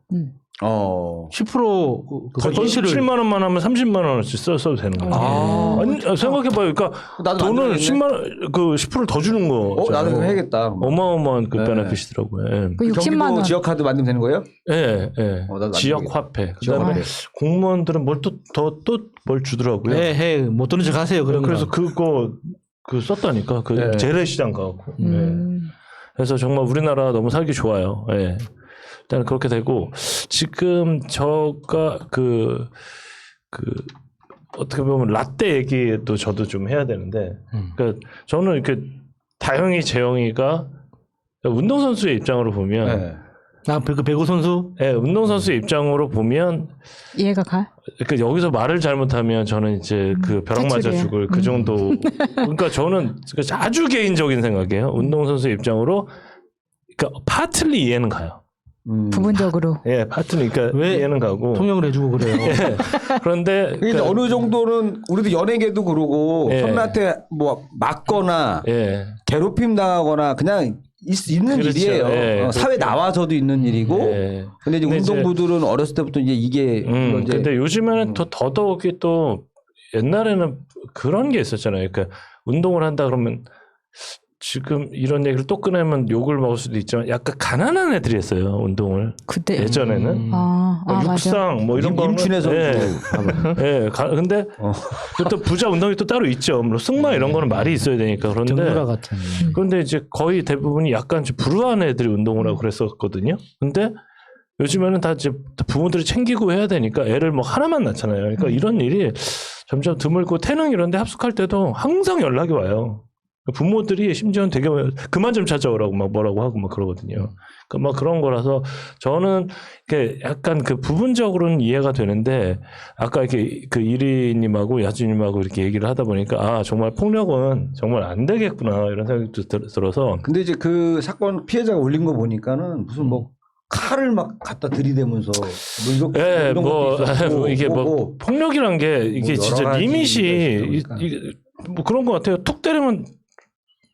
10% 그 거의 손실을 7만 원만 하면 30만 원어치 써도 되는 거죠. 아니, 생각해봐요. 그러니까 나도 돈을 만들어야겠네. 10만 원, 그 10%를 더 주는 거. 나도 그거 해야겠다. 어마어마한 그 네. 베네핏이더라고요. 예. 그 60만 경기도 원. 지역 카드 만들면 되는 거예요? 예, 예. 나도 지역 만들겠다. 화폐. 지역 그다음에 화폐. 공무원들은 뭘 또 뭘 주더라고요. 못 들은 척 하세요. 그런 그래서 거. 그거 썼다니까. 그 네. 재래시장 가고. 예. 그래서 정말 우리나라 너무 살기 좋아요. 예. 일단 그렇게 되고 지금 저가 그 어떻게 보면 라떼 얘기도 저도 좀 해야 되는데, 그러니까 저는 이렇게 다영이 재영이가 운동선수의 입장으로 보면, 네. 그 배구 선수? 예, 운동선수의 입장으로 보면, 이해가 가? 그러니까 여기서 말을 잘못하면 저는 이제 그 벼락 맞아 사출이에요. 죽을 그 정도. 그러니까 저는 아주 개인적인 생각이에요. 운동선수 입장으로, 그러니까 파틀리 이해는 가요. 부분적으로. 예, 파틀리 그러니까 왜 이해는 가고. 통역을 해주고 그래요. 예. 그런데 이게 그러니까, 어느 정도는 우리도 연예계도 그러고 예. 선배한테 뭐 맞거나 예, 괴롭힘 당하거나 그냥 있는 그렇죠. 일이에요. 예, 사회 그렇게. 나와서도 있는 일이고. 예. 근데 이제 근데 이제- 운동부들은 어렸을 때부터 이게 이거 이제 근데 요즘에는 더더욱이 또 옛날에는 그런 게 있었잖아요. 그러니까 운동을 한다 그러면 지금 이런 얘기를 또 꺼내면 욕을 먹을 수도 있지만 약간 가난한 애들이 했어요. 운동을 그때. 예전에는 맞아. 육상 뭐 이런 거는 임춘혜 선수. 예, 예. 근데 또 부자 운동이 또 따로 있죠. 물론 승마 이런 거는 말이 있어야 되니까 정부라 그런데 같은. 그런데 이제 거의 대부분이 약간 좀 불우한 애들이 운동을 하고 그랬었거든요. 근데 요즘에는 다 이제 부모들이 챙기고 해야 되니까 애를 뭐 하나만 낳잖아요. 그러니까 이런 일이 점점 드물고 태능 이런 데 합숙할 때도 항상 연락이 와요. 부모들이 심지어는 되게 그만 좀 찾아오라고 막 뭐라고 하고 막 그러거든요. 그러니까 막 그런 거라서 저는 이렇게 약간 그 부분적으로는 이해가 되는데 아까 이렇게 그 이리님하고 야주님하고 이렇게 얘기를 하다 보니까 아 정말 폭력은 정말 안 되겠구나 이런 생각도 들어서 근데 이제 그 사건 피해자가 올린 거 보니까는 무슨 뭐 칼을 막 갖다 들이대면서 뭐 예, 이런 뭐, 것도 있었고 이게 뭐 폭력이란 게 이게 뭐 진짜 여러 가지 리밋이 그러니까. 뭐 그런 것 같아요. 툭 때리면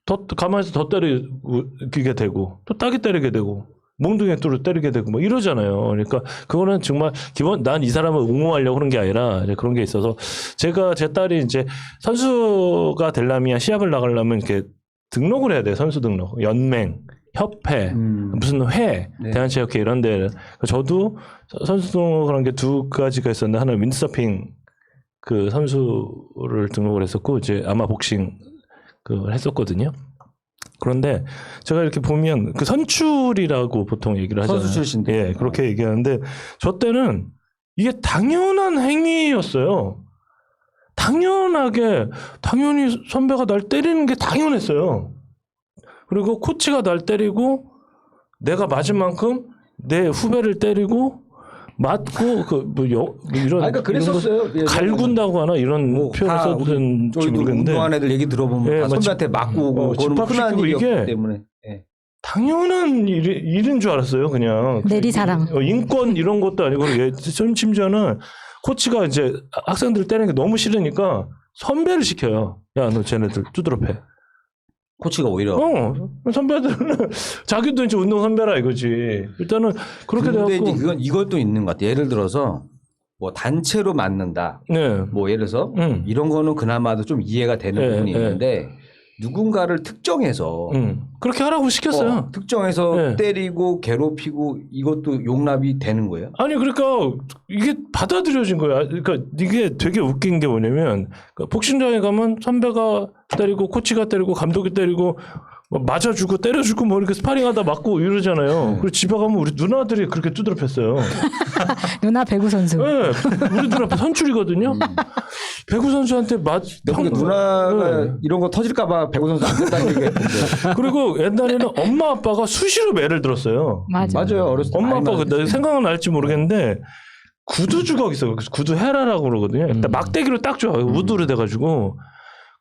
더 가만히서 더 때리게 되고 또 따기 때리게 되고 몽둥이에 뚜루 때리게 되고 뭐 이러잖아요. 그러니까 그거는 정말 기본 난 이 사람을 옹호하려고 그런 게 아니라 이제 그런 게 있어서 제가 제 딸이 이제 선수가 되려면 시합을 나가려면 이렇게 등록을 해야 돼요. 선수 등록, 연맹, 협회, 무슨 회, 네. 대한체육회 이런 데 저도 선수 등록을 한 게 두 가지가 있었는데 하나는 윈드서핑 그 선수를 등록을 했었고 이제 아마 복싱 그 했었거든요. 그런데 제가 이렇게 보면 그 선출이라고 보통 얘기를 하잖아요. 선수 출신들. 예, 그렇게 얘기하는데 저 때는 이게 당연한 행위였어요. 당연히 선배가 날 때리는 게 당연했어요. 그리고 코치가 날 때리고 내가 맞은 만큼 내 후배를 때리고 맞고 뭐 이런 그러니까 그랬었어요. 이런 거 갈군다고 하나 이런 뭐 표현을 다 썼는지 저희도 모르겠는데 운동한 애들 얘기 들어보면 예, 다 선배한테 맞고 오고 그거는 집합시키고 흔한 일이었기 이게 때문에. 예. 당연한 일인 줄 알았어요. 그냥 내리사랑. 인권 이런 것도 아니고 심지어는 코치가 이제 학생들 때리는 게 너무 싫으니까 선배를 시켜요. 야, 너 쟤네들 두드러 패. 코치가 오히려. 선배들은 자기도 이제 운동 선배라 이거지. 일단은 그렇게 근데 돼갖고. 이제 이것도 있는 것 같아. 예를 들어서 뭐 단체로 맞는다. 네. 뭐 예를 들어서 음. 이런 거는 그나마도 좀 이해가 되는 예, 부분이 예. 있는데 누군가를 특정해서 그렇게 하라고 시켰어요. 특정해서 네. 때리고 괴롭히고 이것도 용납이 되는 거예요? 아니 그러니까 이게 받아들여진 거야. 그러니까 이게 되게 웃긴 게 뭐냐면 그러니까 복싱장에 가면 선배가 때리고 코치가 때리고 감독이 때리고 뭐 맞아주고 때려주고 뭐 이렇게 스파링하다 맞고 이러잖아요. 그리고 집에 가면 우리 누나들이 그렇게 두드려 팼어요. 누나 배구 선수. 네, 우리 누나 선출이거든요. 배구 선수한테 근데 누나가 이런 거 터질까봐 배구 선수 안 된다는 얘기했는데. 그리고 옛날에는 엄마 아빠가 수시로 매를 들었어요. 맞아요. 어렸을 때 엄마 많이 아빠가 맞았지. 생각은 날지 모르겠는데 구두 주걱 있어요. 그래서 구두 헤라라고 그러거든요. 일단 막대기로 딱 줘요. 우드로 돼가지고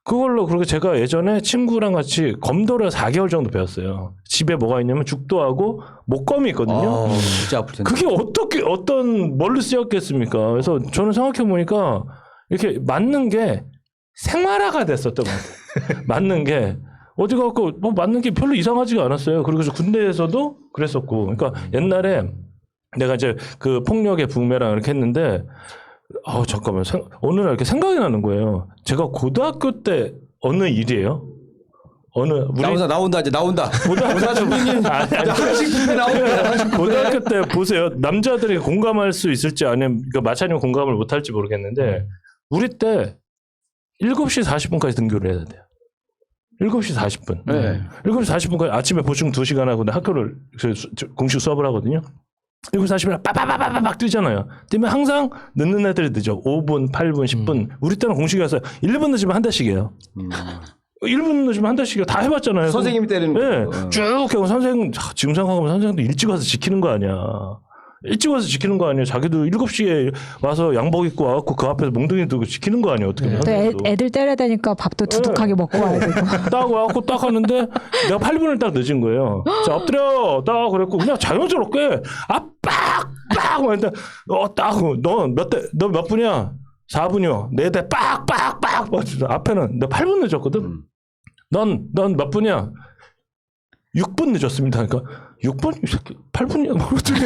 그걸로 그렇게 제가 예전에 친구랑 같이 검도를 4개월 정도 배웠어요. 집에 뭐가 있냐면 죽도하고 목검이 있거든요. 진짜 아플 텐데. 그게 어떤 뭘로 쓰였겠습니까? 그래서 저는 생각해 보니까 이렇게 맞는 게 생활화가 됐었던 것 같아요. 맞는 게 어디 가고 뭐 맞는 게 별로 이상하지가 않았어요. 그리고 군대에서도 그랬었고, 그러니까 옛날에 내가 이제 그 폭력의 부메랑 이렇게 했는데, 잠깐만 어느 날 이렇게 생각이 나는 거예요. 제가 고등학교 때 어느 일이에요? 우리 나온다 이제 나온다. 고등학교 때 한식 뷔페 나온다. 고등학교 때 보세요. 남자들이 공감할 수 있을지 아니면 그러니까 마찬가지로 공감을 못할지 모르겠는데 우리 때 7시 40분까지 등교를 해야 돼요. 7시 40분. 네. 7시 40분까지 아침에 보충 2시간 하고 학교를 공식 수업을 하거든요. 7시 40분에 빠바바바박 뛰잖아요. 뛰면 항상 늦는 애들이 늦어. 5분, 8분, 10분. 우리 때는 공식이어서 1분 늦으면 한 대씩이에요. 1분 늦으면 한 대씩이요. 다 해봤잖아요. 선생님이 때리는 네. 거. 쭉 하고 선생님 지금 생각하면 선생님도 일찍 와서 지키는 거 아니야. 일찍 와서 지키는 거 아니에요. 자기도 7시에 와서 양복 입고 와갖고 그 앞에서 몽둥이 들고 지키는 거 아니에요. 어떻게 보면. 또 애들 때려야 되니까 밥도 두둑하게 먹고 와야 되고. 딱 와갖고 딱 하는데 내가 8분을 딱 늦은 거예요. 자 엎드려 딱 그랬고 그냥 자연스럽게 빡빡 했는데 너 몇 분이야? 4분이요. 4대 빡빡빡 앞에는 내가 8분 늦었거든. 넌 몇 분이야? 6분 늦었습니다. 그러니까 6분? 8분이야? 그랬더니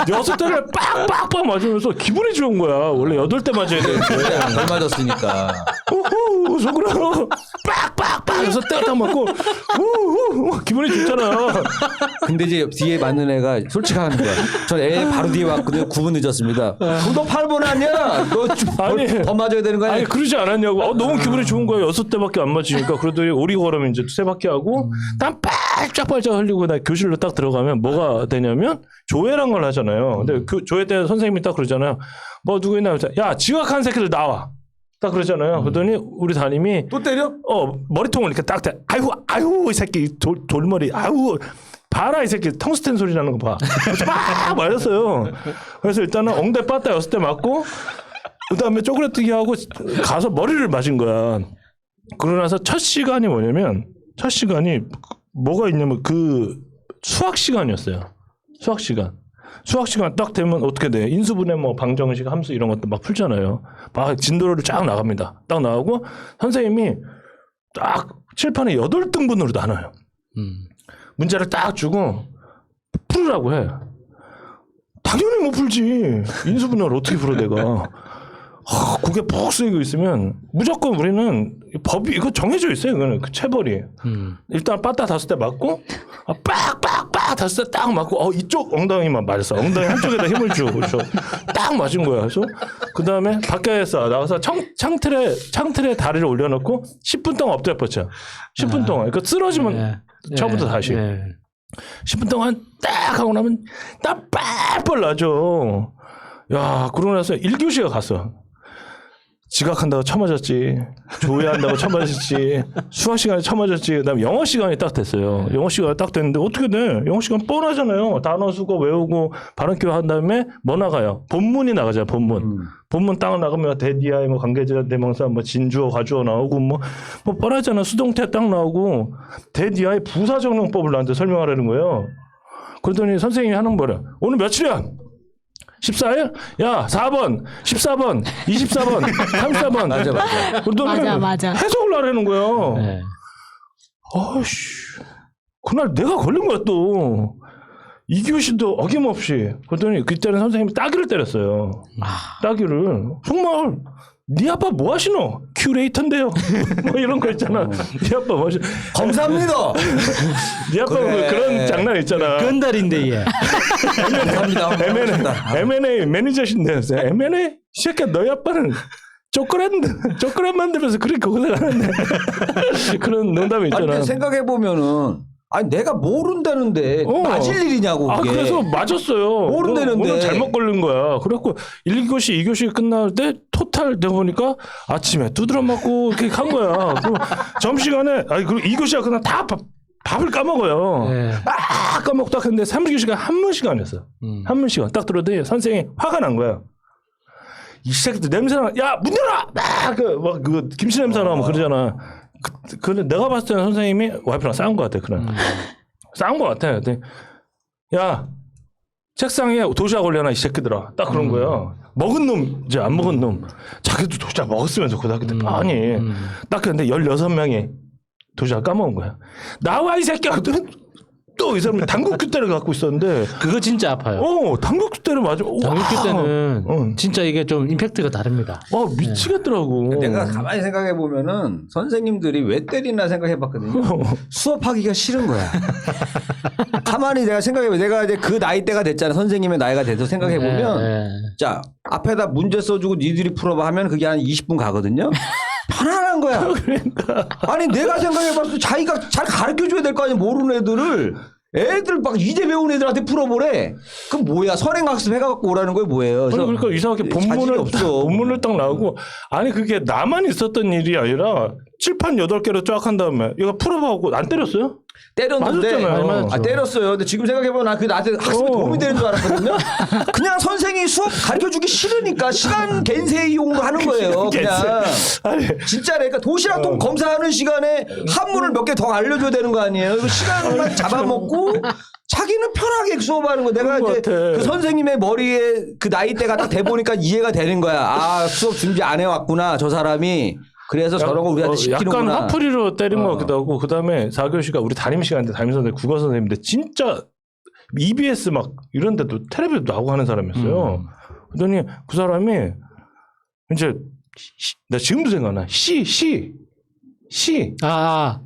6대를 빡빡빡 맞으면서 기분이 좋은 거야. 원래 8대 맞아야 되는데. 덜 맞았으니까. 우후 속으로 빡빡빡 해서 딱 맞고 우후 기분이 좋잖아. 근데 이제 뒤에 맞는 애가 솔직한 거야. 전 애 바로 뒤에 왔거든요. 9분 늦었습니다. 그럼 너 8분 아니야? 아니, 더 맞아야 되는 거 아니야? 아니 그러지 않았냐고. 너무 기분이 좋은 거야. 6대밖에 안 맞으니까. 그래도 오리걸음 이제 2바퀴 하고 땀 빨짝빨짝 흘리고 나 교실로 딱 들어가면 뭐가 되냐면 조회란 걸 하잖아요. 근데 그 조회 때 선생님이 딱 그러잖아요. 뭐 누구 있나? 야 지각한 새끼들 나와. 딱 그러잖아요. 그러더니 우리 담임이 또 때려? 머리통을 이렇게 딱 아유 이 새끼 돌머리 아유 봐라 이 새끼 텅스텐 소리 나는 거 봐. 막 맞았어요. 그래서 일단은 엉대 빠따 6대 맞고 그다음에 쪼그라뜨기 하고 가서 머리를 맞은 거야. 그러고 나서 첫 시간이 뭐냐면 뭐가 있냐면 그 수학 시간이었어요. 수학 시간 딱 되면 어떻게 돼? 인수분해 뭐 방정식 함수 이런 것도 막 풀잖아요. 막 진도를 쫙 나갑니다. 딱 나가고 선생님이 딱 칠판에 8등분으로 나눠요. 문제를 딱 주고 풀으라고 해. 당연히 못 풀지. 인수분해를 어떻게 풀어 내가. 그게 푹 쓰이고 있으면 무조건 우리는 법이 이거 정해져 있어요. 이거는 그 체벌이. 일단 빠따 5대 맞고 빡빡빡 5대 딱 맞고 이쪽 엉덩이만 맞았어. 엉덩이 한쪽에다 힘을 주고 그렇죠. 딱 맞은 거야. 그래서 그 다음에 밖에서 나와서 창틀에 다리를 올려놓고 10분 동안 엎드려 뻗쳐. 10분 동안. 그러니까 쓰러지면 처음부터 다시. 10분 동안 딱 하고 나면 땀 뻘뻘 나죠. 야, 그러고 나서 1교시가 갔어. 지각한다고 쳐맞았지. 조회한다고 쳐맞았지. 수학 시간에 쳐맞았지. 그다음에 영어 시간이 딱 됐어요. 영어 시간이 딱 됐는데 어떻게 돼? 영어 시간 뻔하잖아요. 단어 수거 외우고 발음 교환 다음에 뭐 나가요? 본문이 나가잖아요. 본문 딱 나가면 대디아의 뭐 관계자 대명사 뭐 진주어 가주어 나오고 뭐 뻔하잖아. 수동태 딱 나오고 대디아의 부사적용법을 나한테 설명하라는 거예요. 그러더니 선생님이 하는 거래. 오늘 며칠이야? 14일? 야, 4번, 14번, 24번, 34번. 맞아. 맞아. 해석을 하라는 거예요. 네. 아씨, 그날 내가 걸린 거야 또. 2교시도 어김없이. 그랬더니 그때는 선생님이 따귀를 때렸어요. 따귀를. 정말 네 아빠 뭐 하시노? 큐레이터인데요. 뭐 이런 거 있잖아. 네 아빠 뭐 하시노? 감사합니다. 네 아빠 그래. 그런 장난 있잖아. 건달인데 얘. 감사합니다. M&A 매니저신데 M&A? 이 새끼야 너희 아빠는 초콜릿 만들면서 그렇게 고생하는데 그런 농담이 아니, 있잖아. 근데 생각해 보면은 아니 내가 모른다는데 맞을 일이냐고 그게. 그래서 맞았어요. 모른다는데. 오늘 잘못 걸린 거야. 그래갖고 1교시, 2교시 끝날 때 토탈 되고 보니까 아침에 두드러 맞고 이렇게 한 거야. 그리고 점심시간에 그리고 2교시가 그냥 다 밥을 까먹어요. 네. 막 까먹고 딱 했는데 3교시간 한문 시간이었어. 한문 시간 딱 들었더니 선생님이 화가 난 거야. 이 새끼들 냄새나, 야, 문 열어! 막 김치 냄새 나고 그러잖아. 근데 내가 봤을 때는 선생님이 와이프랑 싸운 것 같아, 그날. 싸운 것 같아. 근데 야, 책상에 도시락 올려놔, 이 새끼들아. 딱 그런 거야. 먹은 놈, 이제 안 먹은 놈. 자기도 도시락 먹었으면서 고등학교 때. 아니. 딱 그런데 16명이 도시락 까먹은 거야. 나와, 이 새끼야! 또 이 사람이 당국규대를 갖고 있었는데 그거 진짜 아파요. 당국규대를 맞아. 당국규 때는 진짜 이게 좀 임팩트가 다릅니다. 미치겠더라고. 내가 가만히 생각해 보면은 선생님들이 왜 때리나 생각해 봤거든요. 수업하기가 싫은 거야. 가만히 내가 생각해 보면 내가 이제 그 나이대가 됐잖아. 선생님의 나이가 돼서 생각해 보면 자 앞에다 문제 써주고 니들이 풀어봐 하면 그게 한 20분 가거든요. 편안한 거야. 그러니까. 아니 내가 생각해봤을 때 자기가 잘 가르쳐줘야 될 거 아니야. 모르는 애들 막 이제 배운 애들한테 풀어보래. 그럼 뭐야 선행학습 해갖고 오라는 거야 뭐예요. 그러니까 이상하게 본문을 딱 나오고 아니 그게 나만 있었던 일이 아니라 칠판 8개로 쫙 한 다음에 얘가 풀어보고 안 때렸어요? 때렸는데 맞았잖아요. 때렸어요. 근데 지금 생각해보면 난 그게 나한테 학습에 도움이 되는 줄 알았거든요. 그냥 선생이 수업 가르쳐주기 싫으니까 시간 갠세이용으로 하는 거예요. 그냥 진짜래. 그러니까 도시락통 검사하는 시간에 한문을 몇 개 더 알려줘야 되는 거 아니에요. 그 시간만 잡아먹고 자기는 편하게 수업하는 거. 내가 이제 그 선생님의 머리에 그 나이대가 딱 돼 보니까 이해가 되는 거야. 아 수업 준비 안 해왔구나 저 사람이. 그래서 저런 거 우리한테 시키는구나. 약간 화풀이로 때린 것 같기도 하고 그다음에 4교시가 우리 담임 시간인데 담임 선생님 국어 선생님인데 진짜 EBS 막 이런 데도 텔레비도 나오고 하는 사람이었어요. 그러더니 그 사람이 이제 나 지금도 생각나. 시.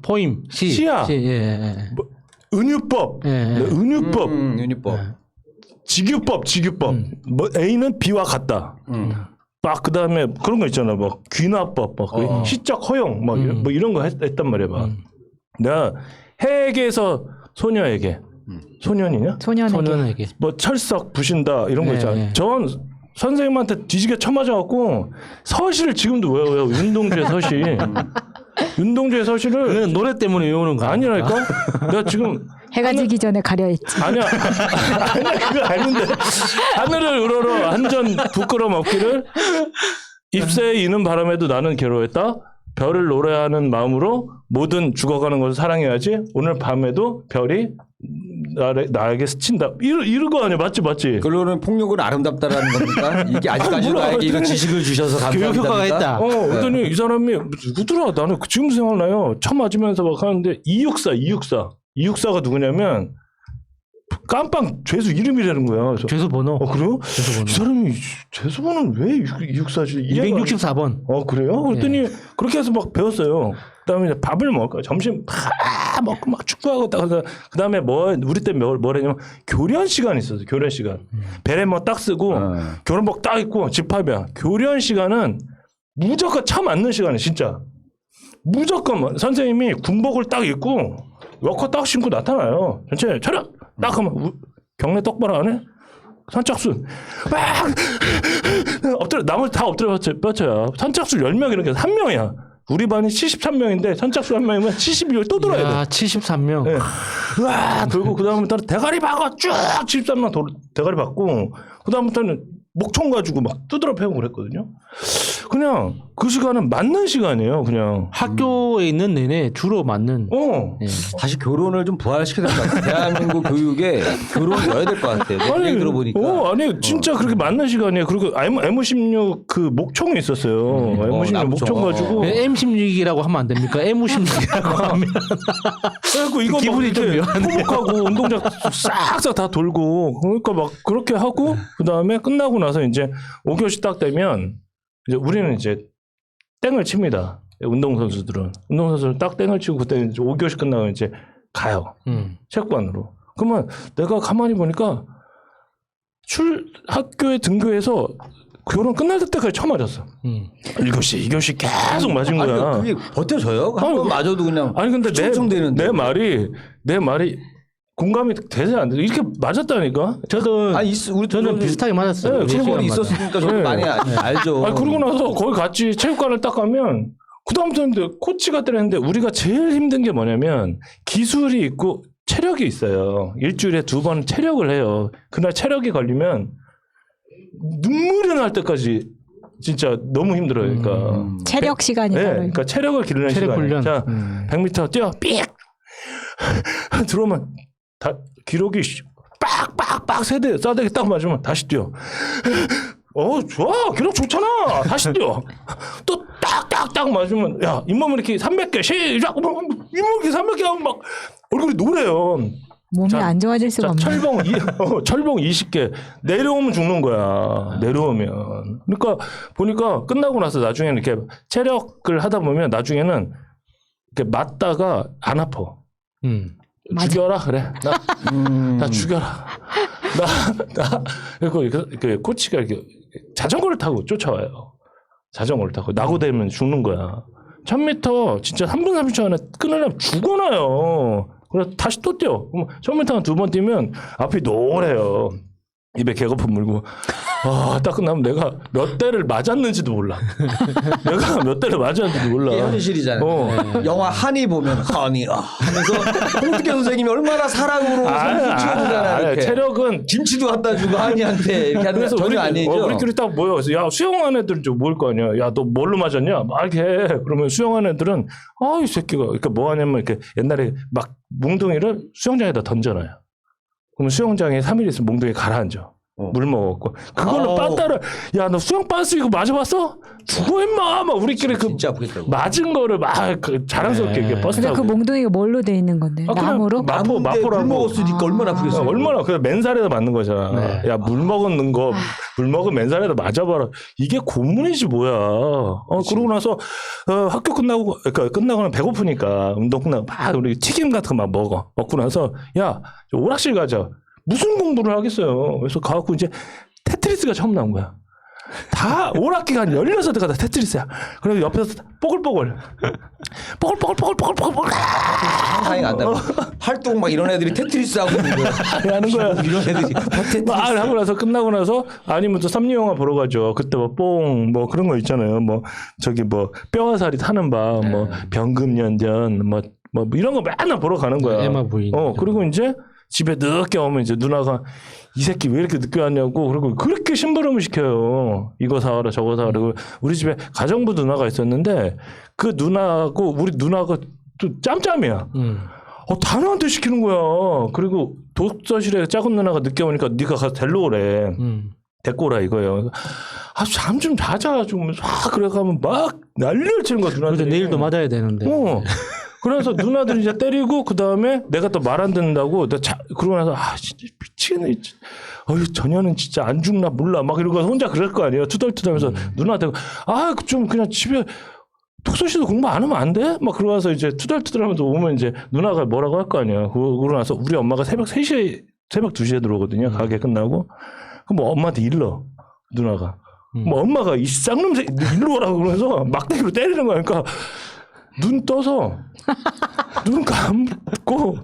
포임. 시야. 뭐, 은유법. 은유법. 은유법. 직유법. 뭐 A는 B와 같다. 막 그다음에 그런 거 있잖아. 막 귀납법, 막 시적 허용, 막 뭐 이런 거 했단 말이야. 막 내가 해에게서 소녀에게 소년이냐? 소년에게. 뭐 철석 부신다 이런 거 있잖아. 전 선생님한테 뒤지게 쳐맞아갖고 서시를 지금도 외워요. 윤동주의 서시. 윤동주의 서시를 그건 노래 때문에 외우는 거 아니라니까. 내가 지금 해가 지기 전에 가려있지. 아니야 그거 아닌데 하늘을 우러러 한전 부끄럼 없기를 ip새에 이는 바람에도 나는 괴로웠다. 별을 노래하는 마음으로 모든 죽어가는 것을 사랑해야지. 오늘 밤에도 별이 나에게 스친다. 이런 거 아니야. 맞지? 결론은 폭력은 아름답다라는 겁니까? 이게 아직까지도 나에게 이런 지식을 주셔서 감사합니다. 교육 효과가 있다. 그랬더니 이 사람이 누구더라? 나는 지금도 생각나요. 쳐 맞으면서 막 하는데 264가 누구냐면 깜빵 죄수 이름이라는 거야. 죄수 번호. 그래요? 이 사람이 죄수 번호는 왜 264지? 264번. 그래요? 그랬더니 그렇게 해서 막 배웠어요. 그다음에 이제 밥을 먹을까? 점심 막 먹고 막 축구하고 그다음에 우리 때 뭐랬냐면 교련 시간이 있었어요. 교련 시간. 베레모 딱 쓰고 교련복 딱 입고 집합이야. 교련 시간은 무조건 차 맞는 시간이야, 진짜. 무조건 선생님이 군복을 딱 입고 워커 딱 신고 나타나요. 전체 차렷 딱 하면 경례 똑바로 안 해? 선착순 막 엎드려 나머지 다 엎드려 뻗쳐야 선착순 10명 이렇게 1명이야. 우리 반이 73명인데 선착순 1명이면 72명 또 돌아야 돼. 73명. 네. 와 그리고 그다음부터는 대가리 박아 쭉 73명 대가리 박고 그다음부터는 목총 가지고 막 두드러 패고 그랬거든요. 그냥 그 시간은 맞는 시간이에요. 그냥 학교에 있는 내내 주로 맞는. 다시 교론을 좀 부활시켜야 될 것 같아요. 대한민국 교육에 교론을 넣어야 될 것 같아요. 내 얘기 들어보니까. 아니 진짜 그렇게 맞는 시간이에요. 그리고 M16 그 목총이 있었어요. M16 목총 가지고 M16이라고 하면 안 됩니까? M16이라고 하면. 그래갖고 이거 기분이 좀 묘하네. 호복하고 운동장 싹싹 다 돌고 그러니까 막 그렇게 하고 그 다음에 끝나고 나서 이제 5교시 딱 되면 이제 우리는 이제 땡을 칩니다. 운동선수들은 딱 땡을 치고 그때 이제 5교시 끝나고 이제 가요. 체육관으로. 그러면 내가 가만히 보니까 학교에 등교해서 결혼 끝날 때까지 처음 맞았어. 1교시, 2교시 계속 맞은 아니, 거야. 그게 버텨져요? 한 번 맞아도 그냥 아니 근데 충청되는데. 내 말이 공감이 되지 안 돼. 이렇게 맞았다니까. 저도 아니 저는 비슷하게 맞았어요. 네, 친구들이 있었으니까 저도 네. 많이 알죠. 아니 그러고 나서 거기 같이 체육관을 딱 가면 그다음부터는 코치가 때렸는데 우리가 제일 힘든 게 뭐냐면 기술이 있고 체력이 있어요. 일주일에 2번 체력을 해요. 그날 체력이 걸리면 눈물이 날 때까지 진짜 너무 힘들어요. 그러니까 체력 시간이 네, 바로 그러니까 체력을 기르는 체력 시간이에요. 훈련. 자, 100m 뛰어 삑 들어오면 다 기록이 빡빡빡 세대 싸대기 딱 맞으면 다시 뛰어. 좋아 기록 좋잖아 다시 뛰어. 또 딱딱딱 맞으면 야 잇몸 이렇게 300개 시작. 잇몸 이렇게 300개 하면 막 얼굴이 노래요. 몸이 자, 안 좋아질 수가 없네. 철봉 20개 내려오면 죽는 거야. 내려오면. 그러니까 보니까 끝나고 나서 나중에는 이렇게 체력을 하다 보면 나중에는 이렇게 맞다가 안 아파. 맞아. 죽여라 그래. 나 죽여라. 나 그리고 이렇게 코치가 이렇게 자전거를 타고 쫓아와요. 자전거를 타고 낙오되면 죽는 거야. 1000m 진짜 3분 30초 안에 끊으려면 죽어나요. 그래서 다시 또 뛰어. 1000m 2번 뛰면 앞이 노래요. 입에 개거품 물고 딱 끝나면 내가 몇 대를 맞았는지도 몰라. 내가 몇 대를 맞았는지도 몰라. 이게 현실이잖아요. 영화 한이 보면 하니 하면서 홍특기 선생님이 얼마나 사랑으로 키워주잖아요. 이렇게. 체력은 김치도 갖다 주고 한이한테 이렇게 하는 거 전혀 아니죠. 우리끼리 딱 모여서 야 수영하는 애들은 좀 모일 거 아니야. 야 너 뭘로 맞았냐? 막 이렇게 해. 그러면 수영하는 애들은 이 새끼가 그러니까 뭐 하냐면 이렇게 옛날에 막 몽둥이를 수영장에다 던져놔요. 그러면 수영장에 3일 있으면 몽둥이 가라앉아. 물 먹었고 그걸로 빤따를 야 너 수영 빤스 이거 맞아봤어? 죽어 임마 막 우리끼리 그 진짜 아프겠다고. 맞은 거를 막 자랑스럽게 이렇게 버스 근데 타고 그 몽둥이가 뭘로 돼 있는 건데? 그냥 나무로? 마포라고 물 먹었으니까 얼마나 아프겠어요. 얼마나 그 맨살에다 맞는 거잖아. 야 물 먹은 거 물 먹은 맨살에다 맞아봐라. 이게 고문이지 뭐야. 그러고 나서 학교 끝나고 그러니까 끝나고는 배고프니까 운동 끝나고 막 우리 튀김 같은 거 막 먹고 나서 야 오락실 가자. 무슨 공부를 하겠어요. 그래서 가갖고 이제 테트리스가 처음 나온 거야. 다 오락기가 한 16대가 다 테트리스야. 그래서 옆에서 뽀글뽀글 상상이 안 나고 활동 막 이런 애들이 테트리스 하고 있는 거야. 하는 거야. 이런 애들이 테트리스. 막 하고 나서 끝나고 나서 아니면 또 삼류 영화 보러 가죠. 그때 뭐 뽕 뭐 그런 거 있잖아요. 뭐 저기 뭐 뼈와 살이 타는 밤, 뭐 병금년전 뭐 이런 거 맨날 보러 가는 거야. 에마 부인. 그리고 이제 집에 늦게 오면 이제 누나가 이 새끼 왜 이렇게 늦게 왔냐고 그리고 그렇게 심부름을 시켜요. 이거 사와라 저거 사와라. 그리고 우리 집에 가정부 누나가 있었는데 그 누나하고 우리 누나가 또 짬짬이야. 다 나한테 시키는 거야. 그리고 독서실에 작은 누나가 늦게 오니까 네가 가서 데리러 오래. 데리고 오라 이거예요. 잠 좀 자자 좀 그래가면 막 난리를 치는 거야 누나들이. 그래서 내일도 맞아야 되는데. 그래서 누나들이 이제 때리고 그 다음에 내가 또 말 안 듣는다고 그러고 나서 진짜 미치겠네. 전혀는 진짜 안 죽나 몰라 막 이러고 혼자 그럴 거 아니에요. 투덜투덜하면서 누나한테 좀 그냥 집에 독서실도 공부 안 하면 안 돼? 막 그러고 나서 이제 투덜투덜하면서 오면 이제 누나가 뭐라고 할 거 아니야. 그러고 나서 우리 엄마가 새벽 3시에 새벽 2시에 들어오거든요. 가게 끝나고. 그럼 뭐 엄마한테 일러 누나가. 뭐 엄마가 이 쌍놈 새끼 일로 오라고 그러면서 막대기로 때리는 거야. 그러니까 눈 떠서 눈 감고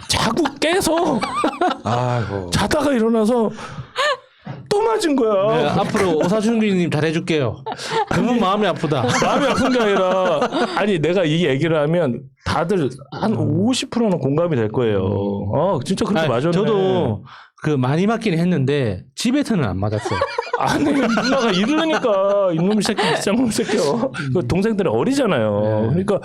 자고 깨서 자다가 일어나서 또 맞은 거야. 네, 앞으로 오사준비님 잘해줄게요. 너무 마음이 아프다. 마음이 아픈 게 아니라 아니 내가 이 얘기를 하면 다들 한 50%는 공감이 될 거예요. 진짜 그렇게 맞았네. 저도 그 많이 맞긴 했는데 집에서는 안 맞았어요. 아니 누나가 이러니까 이놈 새끼 쌍놈 새끼야. 그 동생들은 어리잖아요. 그러니까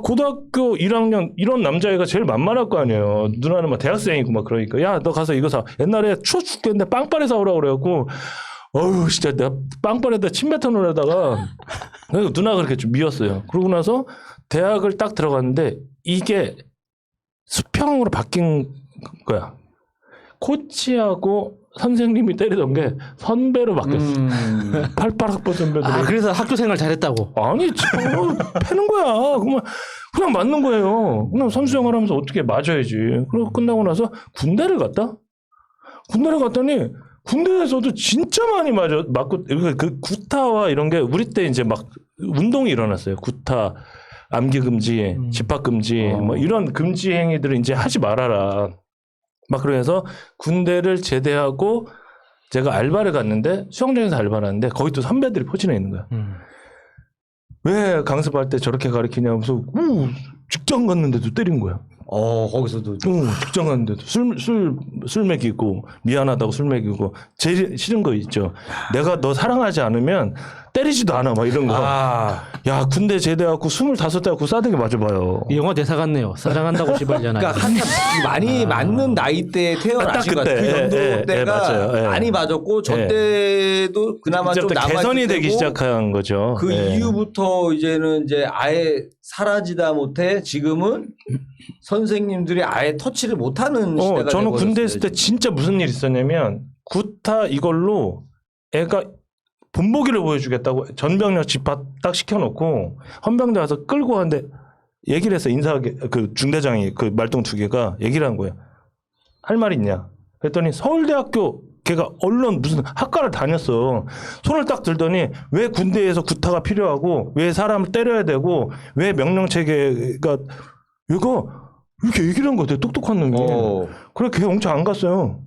고등학교 1학년 이런 남자애가 제일 만만할 거 아니에요. 누나는 막 대학생이고 막 그러니까 야 너 가서 이거 사. 옛날에 추워 죽겠는데 빵빠레 사오라고 그래갖고 진짜 내가 빵빠레에다 침 뱉어놓으려다가 누나가 그렇게 좀 미웠어요. 그러고 나서 대학을 딱 들어갔는데 이게 수평으로 바뀐 거야. 코치하고 선생님이 때리던 게 선배로 바뀌었어. 팔바락보 선배들이. 그래서 학교 생활 잘했다고. 아니 패는 거야. 그냥 맞는 거예요. 그냥 선수 생활하면서 어떻게 맞아야지. 그리고 끝나고 나서 군대를 갔더니 군대에서도 진짜 많이 맞고 그 구타와 이런 게 우리 때 이제 막 운동이 일어났어요. 구타, 암기 금지, 집합 금지 뭐 이런 금지 행위들을 이제 하지 말아라. 막 그래서 군대를 제대하고 제가 알바를 갔는데 수영장에서 알바를 하는데 거기 또 선배들이 포진해 있는 거야. 왜 강습할 때 저렇게 가르치냐면서 직장 갔는데도 때린 거야. 거기서도. 직장 갔는데도 술 먹이고 미안하다고 술 먹이고 제일 싫은 거 있죠. 내가 너 사랑하지 않으면 때리지도 않아 막 이런 거. 야 군대 제대하고 25대하고 싸대기 맞아봐요. 이 영화 대사 같네요. 사랑한다고 시발잖아요. 그러니까 한참 많이 맞는 나이대에 태어나신 것 같아요. 그 정도 때가 맞아요. 많이 맞았고 저 때도 그나마 좀 이제부터 개선이 남아있을 되기 때고 시작한 거죠. 그 이후부터 이제는 이제 아예 사라지다 못해 지금은 선생님들이 아예 터치를 못하는 시대가 저는 돼버렸어요, 군대 있을 때 지금. 진짜 무슨 일 있었냐면 구타 이걸로 애가 본보기를 보여주겠다고 전병력 집합 딱 시켜놓고 헌병대 와서 끌고 가는데 얘기를 해서 그 중대장이 그 말똥 2개가 얘기를 한 거예요. 할 말 있냐? 그랬더니 서울대학교 걔가 언론 무슨 학과를 다녔어. 손을 딱 들더니 왜 군대에서 구타가 필요하고 왜 사람을 때려야 되고 왜 명령 체계가 얘가 이렇게 얘기를 한 거야. 되게 똑똑한 놈이. 그래 걔 엄청 안 갔어요.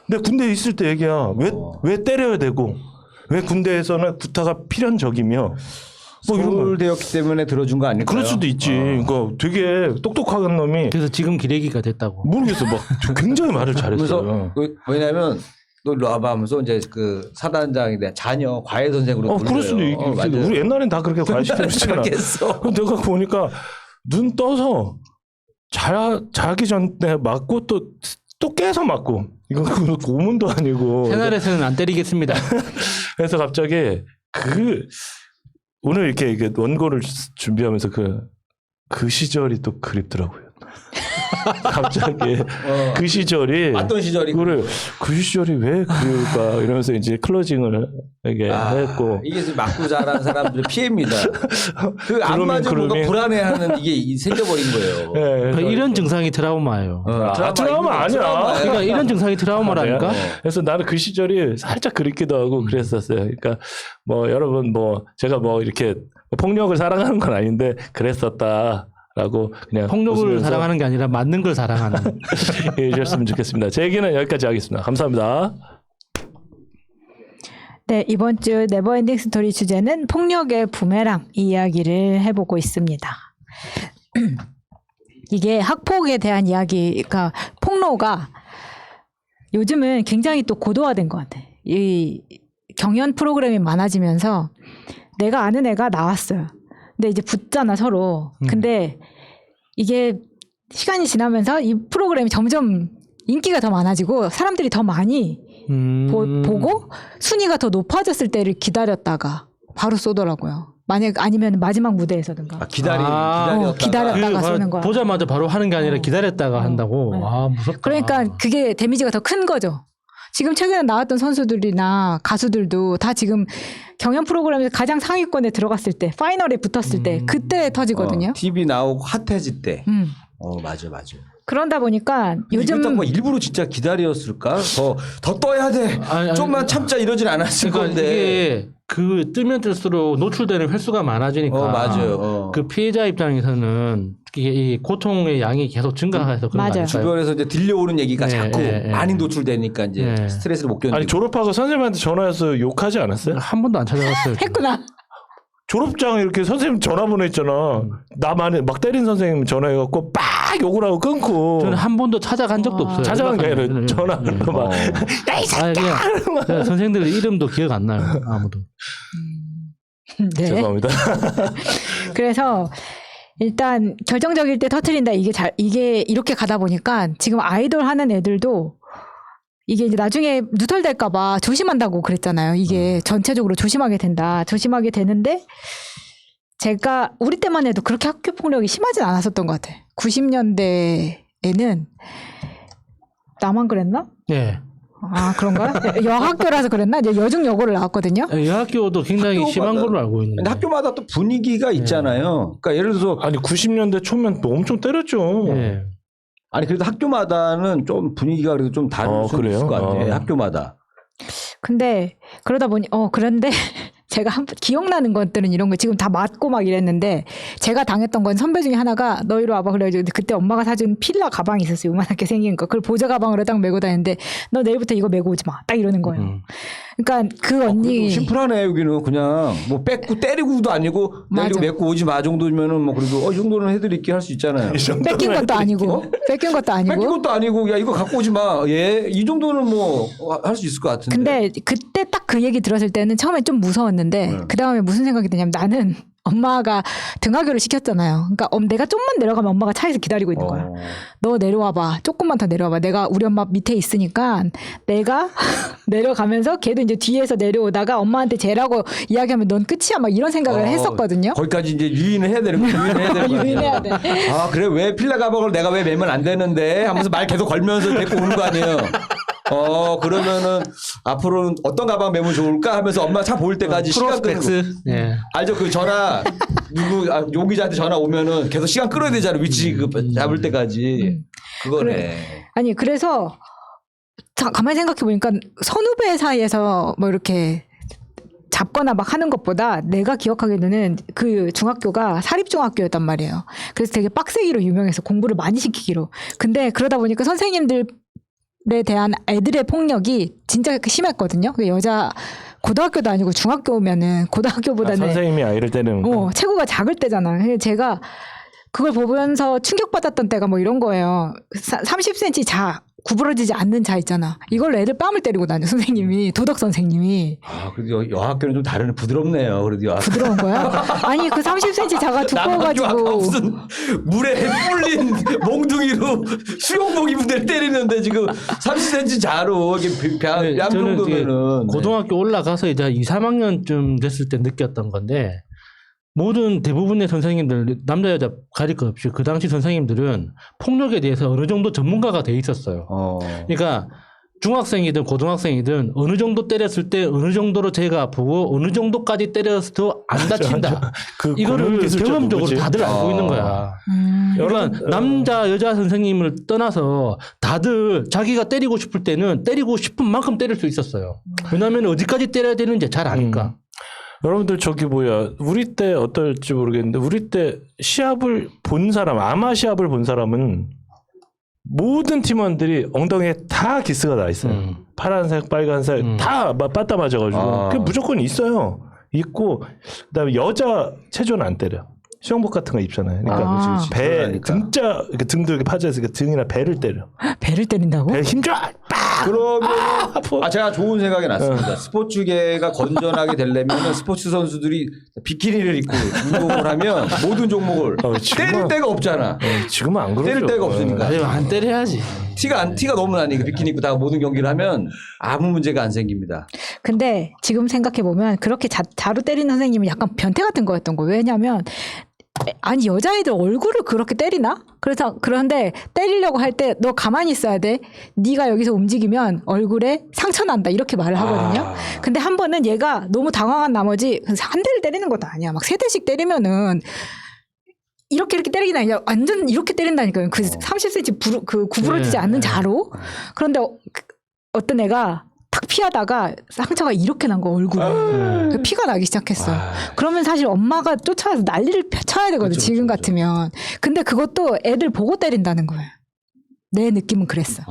근데 군대에 있을 때 얘기야. 왜 때려야 되고 왜 군대에서는 구타가 필연적이며 뭐 이런 거. 서울대였기 때문에 들어준 거 아닐까요? 그럴 수도 있지. 그러니까 되게 똑똑한 놈이 그래서 지금 기레기가 됐다고. 모르겠어. 막 굉장히 말을 잘했어요. 그래서 왜냐하면 너 일로 와봐 하면서 이제 그 사단장이 내 자녀 과외 선생으로 그럴 수도 있겠어. 우리 옛날엔 다 그렇게 과외시켰잖아. 그랬어. 내가 보니까 눈 떠서 자기 전에 맞고 또 깨서 맞고 이거 고문도 아니고. 새날에서는 안 때리겠습니다. 그래서 갑자기 오늘 이렇게 원고를 준비하면서 그 시절이 또 그립더라고요. 갑자기 그 시절이 맞던 시절이 그 시절이 왜 그럴까 이러면서 이제 클로징을 이게 했고 이게 맞고 자란 사람들의 피해입니다. 그 안 맞으면 뭔가 불안해하는 이게 생겨버린 거예요. 네, 그러니까 이런 증상이 트라우마예요. 트라우마 아니야. 그러니까 이런 증상이 트라우마라니까. 그래서 나는 그 시절이 살짝 그립기도 하고 그랬었어요. 그러니까 뭐 여러분 뭐 제가 뭐 이렇게 폭력을 사랑하는 건 아닌데 그랬었다. 라고 그냥 폭력을 사랑하는 게 아니라 맞는 걸 사랑하는. 해주셨으면 좋겠습니다. 제 얘기는 여기까지 하겠습니다. 감사합니다. 네, 이번 주 네버엔딩 스토리 주제는 폭력의 부메랑 이야기를 해보고 있습니다. 이게 학폭에 대한 이야기가 폭로가 요즘은 굉장히 또 고도화된 것 같아. 이 경연 프로그램이 많아지면서 내가 아는 애가 나왔어요. 근데 이제 붙잖아 서로. 근데 이게 시간이 지나면서 이 프로그램이 점점 인기가 더 많아지고 사람들이 더 많이 보고 순위가 더 높아졌을 때를 기다렸다가 바로 쏘더라고요. 만약 아니면 마지막 무대에서든가. 기다렸다가 쏘는 거야. 보자마자 바로 하는 게 아니라 기다렸다가 한다고. 네. 아 무섭다. 그러니까 그게 데미지가 더 큰 거죠. 지금 최근에 나왔던 선수들이나 가수들도 다 지금 경연 프로그램에서 가장 상위권에 들어갔을 때, 파이널에 붙었을 때, 그때 터지거든요. TV 나오고 핫해질 때. 맞아. 그런다 보니까 요즘 뭐 일부러 진짜 기다렸을까? 더 떠야 돼. 좀만 참자 이러진 않았을 그러니까 건데. 이게 그 뜨면 뜰수록 노출되는 횟수가 많아지니까. 맞아요. 그 피해자 입장에서는 이게 이 고통의 양이 계속 증가해서 그런 맞아요. 거 아닐까요? 주변에서 이제 들려오는 얘기가 자꾸 많이 노출되니까 이제 스트레스를 못 견디고. 아니 졸업하고 선생님한테 전화해서 욕하지 않았어요? 한 번도 안 찾아갔어요. 했구나. 졸업장 이렇게 선생님 전화번호 있잖아. 나만 막 때린 선생님 전화해갖고 빡 욕을 하고 끊고. 저는 한 번도 찾아간 적도 없어요. 찾아간 게 아니라 전화로 막. 야, 이 새끼야! 그냥 선생들 이름도 기억 안 나요. 아무도. 네. 죄송합니다. 그래서 일단 결정적일 때 터트린다. 이게 이렇게 가다 보니까 지금 아이돌 하는 애들도 이게 이제 나중에 누설될까봐 조심한다고 그랬잖아요. 이게 전체적으로 조심하게 된다. 조심하게 되는데 제가 우리 때만 해도 그렇게 학교 폭력이 심하진 않았었던 것 같아. 90년대에는 나만 그랬나? 예. 아 그런가? 여학교라서 그랬나? 이제 여중 여고를 나왔거든요. 여학교도 굉장히 심한 걸로 알고 있는데. 근데 학교마다 또 분위기가 있잖아요. 그러니까 예를 들어서 아니 90년대 초면 또 엄청 때렸죠. 예. 아니 그래도 학교마다는 좀 분위기가 그래도 좀 다를 수 그래요? 있을 것 같아요. 학교마다. 근데 그러다 보니 그런데 제가 기억나는 것들은 이런 거 지금 다 맞고 막 이랬는데 제가 당했던 건 선배 중에 하나가 너 이리 와봐 그래가지고 그때 엄마가 사준 필라 가방이 있었어요. 요만하게 생긴 거. 그걸 보조 가방으로 딱 메고 다니는데 너 내일부터 이거 메고 오지 마. 딱 이러는 거예요. 그러니까 그 언니 심플하네 여기는 그냥 뭐 뺏고 때리고도 아니고 내가 이거 맞아. 메고 오지 마 정도면은 뭐 그래도 이 정도는 해드릴게 할 수 있잖아요. 뺏긴 것도 아니고 뺏긴 것도 뺏긴 아니고. 것도 아니고 야 이거 갖고 오지 마. 예, 이 정도는 뭐 할 수 있을 것 같은데. 근데 그때 딱 그 얘기 들었을 때는 처음에 좀 무서웠는데 그 다음에 무슨 생각이 드냐면 나는 엄마가 등하교를 시켰잖아요. 그러니까 내가 좀만 내려가면 엄마가 차에서 기다리고 있는 거야. 너 내려와봐. 조금만 더 내려와봐. 내가 우리 엄마 밑에 있으니까 내가 내려가면서 걔도 이제 뒤에서 내려오다가 엄마한테 쟤라고 이야기하면 넌 끝이야. 막 이런 생각을 했었거든요. 거기까지 이제 유인을 해야 되는 거야. 유인을 해야 되는 거야. 유인해야 돼. 아 그래 왜 필라 가방을 내가 왜 매면 안 되는데 하면서 말 계속 걸면서 데리고 오는 거 아니에요. 그러면은 앞으로는 어떤 가방 매면 좋을까 하면서 엄마 차 보일 때까지 시간 끄는 거. 프로스펙스. 예. 알죠? 그 전화 용 기자한테 전화 오면은 계속 시간 끌어야 되잖아. 위치 잡을 때까지. 그거네. 아니 그래서 가만히 생각해 보니까 선후배 사이에서 뭐 이렇게 잡거나 막 하는 것보다 내가 기억하기에는 그 중학교가 사립중학교였단 말이에요. 그래서 되게 빡세기로 유명해서 공부를 많이 시키기로. 근데 그러다 보니까 선생님들에 대한 애들의 폭력이 진짜 심했거든요. 그 여자 고등학교도 아니고 중학교면은 고등학교보다는 선생님이 아이를 때리는 거. 체구가 작을 때잖아. 그래서 제가 그걸 보면서 충격받았던 때가 뭐 이런 거예요. 30cm 구부러지지 않는 자 있잖아. 이걸로 애들 뺨을 때리고 다녀 선생님이 도덕 선생님이. 아 그래도 여학교는 좀 다른 부드럽네요. 그래도 여학교. 부드러운 거야? 아니 그 30cm 자가 남학교 아까 두꺼워가지고 무슨 물에 불린 몽둥이로 수영복 입은 데를 때리는데 지금 30cm 자로 이게 뺨 저는 이게 정도면은 고등학교 올라가서 이제 2, 3학년쯤 됐을 때 느꼈던 건데 모든 대부분의 선생님들 남자 여자 가릴 것 없이 그 당시 선생님들은 폭력에 대해서 어느 정도 전문가가 돼 있었어요. 그러니까 중학생이든 고등학생이든 어느 정도 때렸을 때 어느 정도로 제가 아프고 어느 정도까지 때려도 안 다친다. 그 이거를 기술자 경험적으로 누구지? 다들 알고 있는 거야. 그러니까 남자 여자 선생님을 떠나서 다들 자기가 때리고 싶을 때는 때리고 싶은 만큼 때릴 수 있었어요. 왜냐하면 어디까지 때려야 되는지 잘 아니까. 여러분들 저기 뭐야 우리 때 어떨지 모르겠는데 우리 때 시합을 본 사람 아마 시합을 본 사람은 모든 팀원들이 엉덩이에 다 기스가 나 있어요. 파란색 빨간색 다 빠따 맞아가지고 그게 무조건 있어요. 있고 그다음에 여자 체조는 안 때려. 수영복 같은 거 입잖아요. 그러니까 배 등자 이렇게 등도 이렇게 파져 있으니까 등이나 배를 때려. 배를 때린다고? 배 힘줘. 그러면 제가 좋은 생각이 났습니다. 스포츠계가 건전하게 되려면 스포츠 선수들이 비키니를 입고 운동을 하면 모든 종목을 때릴 데가 없잖아. 지금은 안 그러죠. 때릴 데가 없으니까. 안 때려야지. 티가 너무 나니까 비키니 입고 다 모든 경기를 하면 아무 문제가 안 생깁니다. 근데 지금 생각해 보면 그렇게 자루 때리는 선생님은 약간 변태 같은 거였던 거예요. 왜냐하면 아니 여자애들 얼굴을 그렇게 때리나? 그런데 때리려고 할 때 너 가만히 있어야 돼. 네가 여기서 움직이면 얼굴에 상처 난다 이렇게 말을 하거든요. 근데 한 번은 얘가 너무 당황한 나머지 한 대를 때리는 것도 아니야. 막 3대씩 때리면은 이렇게 때리긴 아니라 완전 이렇게 때린다니까요. 그 30cm 구부러지지 않는 자로. 그런데 어떤 애가 탁 피하다가 상처가 이렇게 난 거 얼굴에. 피가 나기 시작했어. 그러면 사실 엄마가 쫓아와서 난리를 쳐야 되거든. 지금 같으면. 근데 그것도 애들 보고 때린다는 거예요. 내 느낌은 그랬어.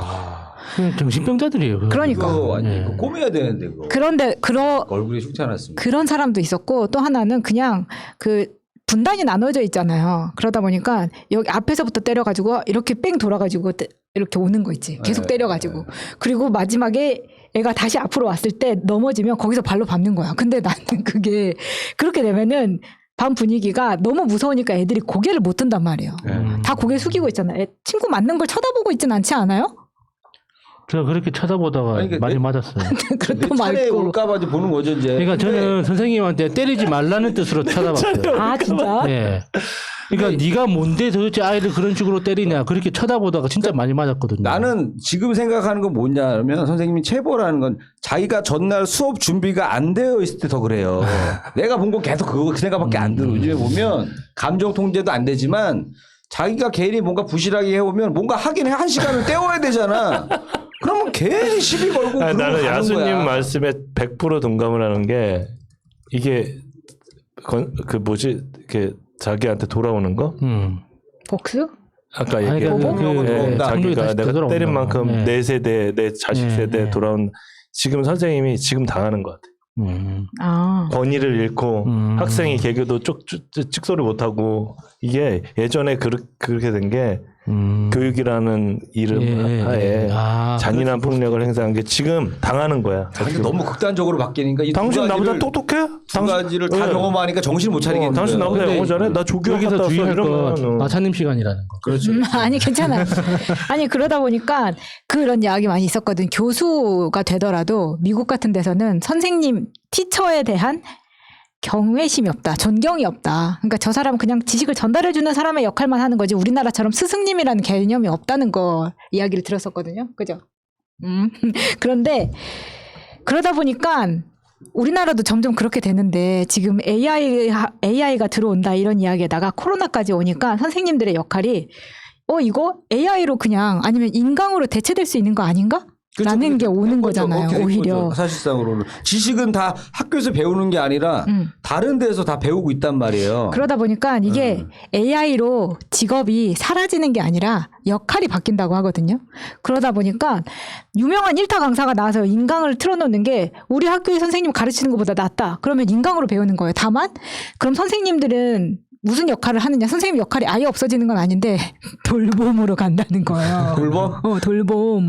정신병자들이에요. 그러니까. 그거 아니 그거 꼬매야 되는데 그거. 그런데 얼굴에 흉지 않았습니다. 그런 사람도 있었고 또 하나는 그냥 그 분단이 나눠져 있잖아요. 그러다 보니까 여기 앞에서부터 때려가지고 이렇게 뺑 돌아가지고 이렇게 오는 거 있지. 계속 때려가지고. 그리고 마지막에 애가 다시 앞으로 왔을 때 넘어지면 거기서 발로 밟는 거야. 근데 나는 그게 그렇게 되면은 반 분위기가 너무 무서우니까 애들이 고개를 못 든단 말이에요. 다 고개 숙이고 있잖아요. 친구 맞는 걸 쳐다보고 있진 않지 않아요? 저 그렇게 쳐다보다가 아니, 많이 맞았어요. 내 차례 올까봐 보는 거죠 이제. 그러니까 저는 선생님한테 때리지 말라는 뜻으로 쳐다봤어요. 아 진짜? 네. 그러니까 네가 뭔데 도대체 아이를 그런 식으로 때리냐 그렇게 쳐다보다가 진짜 많이 맞았거든요. 나는 지금 생각하는 건 뭐냐면 선생님이 체벌하는 건 자기가 전날 수업 준비가 안 되어 있을 때 더 그래요. 내가 본 거 계속 그 생각밖에 안 들어. 요즘에 보면 감정 통제도 안 되지만 자기가 괜히 뭔가 부실하게 해오면 뭔가 하긴 한 시간을 때워야 되잖아. 그러면 괜히 시비 걸고 아니, 그러고 나는 가는 야수님 거야. 말씀에 100% 동감을 하는 게 이게 그 뭐지 그 자기한테 돌아오는 거? 복수? 아까 아니, 얘기했던 보복은 들어온다. 성적이 자기가 다시 내가 되돌아오는 때린 거. 만큼 네. 내 세대 내 자식 네, 세대에 네. 돌아온 지금 선생님이 지금 당하는 것 같아. 아. 권위를 잃고 학생이 개교도 찍소리 못하고 이게 예전에 그렇게 된 게 교육이라는 이름 하에 잔인한 폭력을 행사한 게 지금 당하는 거야. 자기가 너무 극단적으로 바뀌니까 이 두 당신 나보다 가지를- 똑똑해? 두 가지를 다 네. 경험하니까 정신을 못 차리겠는 당신 거예요. 나보다 근데 영어 잘해? 나 조교학 여기서 갔다 왔어 주의할 이러면 건 마차님 시간이라는 거. 그렇죠. 아니 괜찮아. 아니 그러다 보니까 그런 이야기 많이 있었거든. 교수가 되더라도 미국 같은 데서는 선생님 티처에 대한 경외심이 없다, 존경이 없다. 그러니까 저 사람은 그냥 지식을 전달해주는 사람의 역할만 하는 거지 우리나라처럼 스승님이라는 개념이 없다는 거 이야기를 들었었거든요. 그죠? 그런데 그러다 보니까 우리나라도 점점 그렇게 되는데 지금 AI가 들어온다 이런 이야기에다가 코로나까지 오니까 선생님들의 역할이 이거 AI로 그냥 아니면 인강으로 대체될 수 있는 거 아닌가? 라는 게 오는 거잖아요. 오히려. 사실상으로는 지식은 다 학교에서 배우는 게 아니라 다른 데서 다 배우고 있단 말이에요. 그러다 보니까 이게 AI로 직업이 사라지는 게 아니라 역할이 바뀐다고 하거든요. 그러다 보니까 유명한 일타 강사가 나와서 인강을 틀어놓는 게 우리 학교의 선생님 가르치는 것보다 낫다. 그러면 인강으로 배우는 거예요. 다만 그럼 선생님들은 무슨 역할을 하느냐. 선생님 역할이 아예 없어지는 건 아닌데 돌봄으로 간다는 거예요. 돌봄? 돌봄.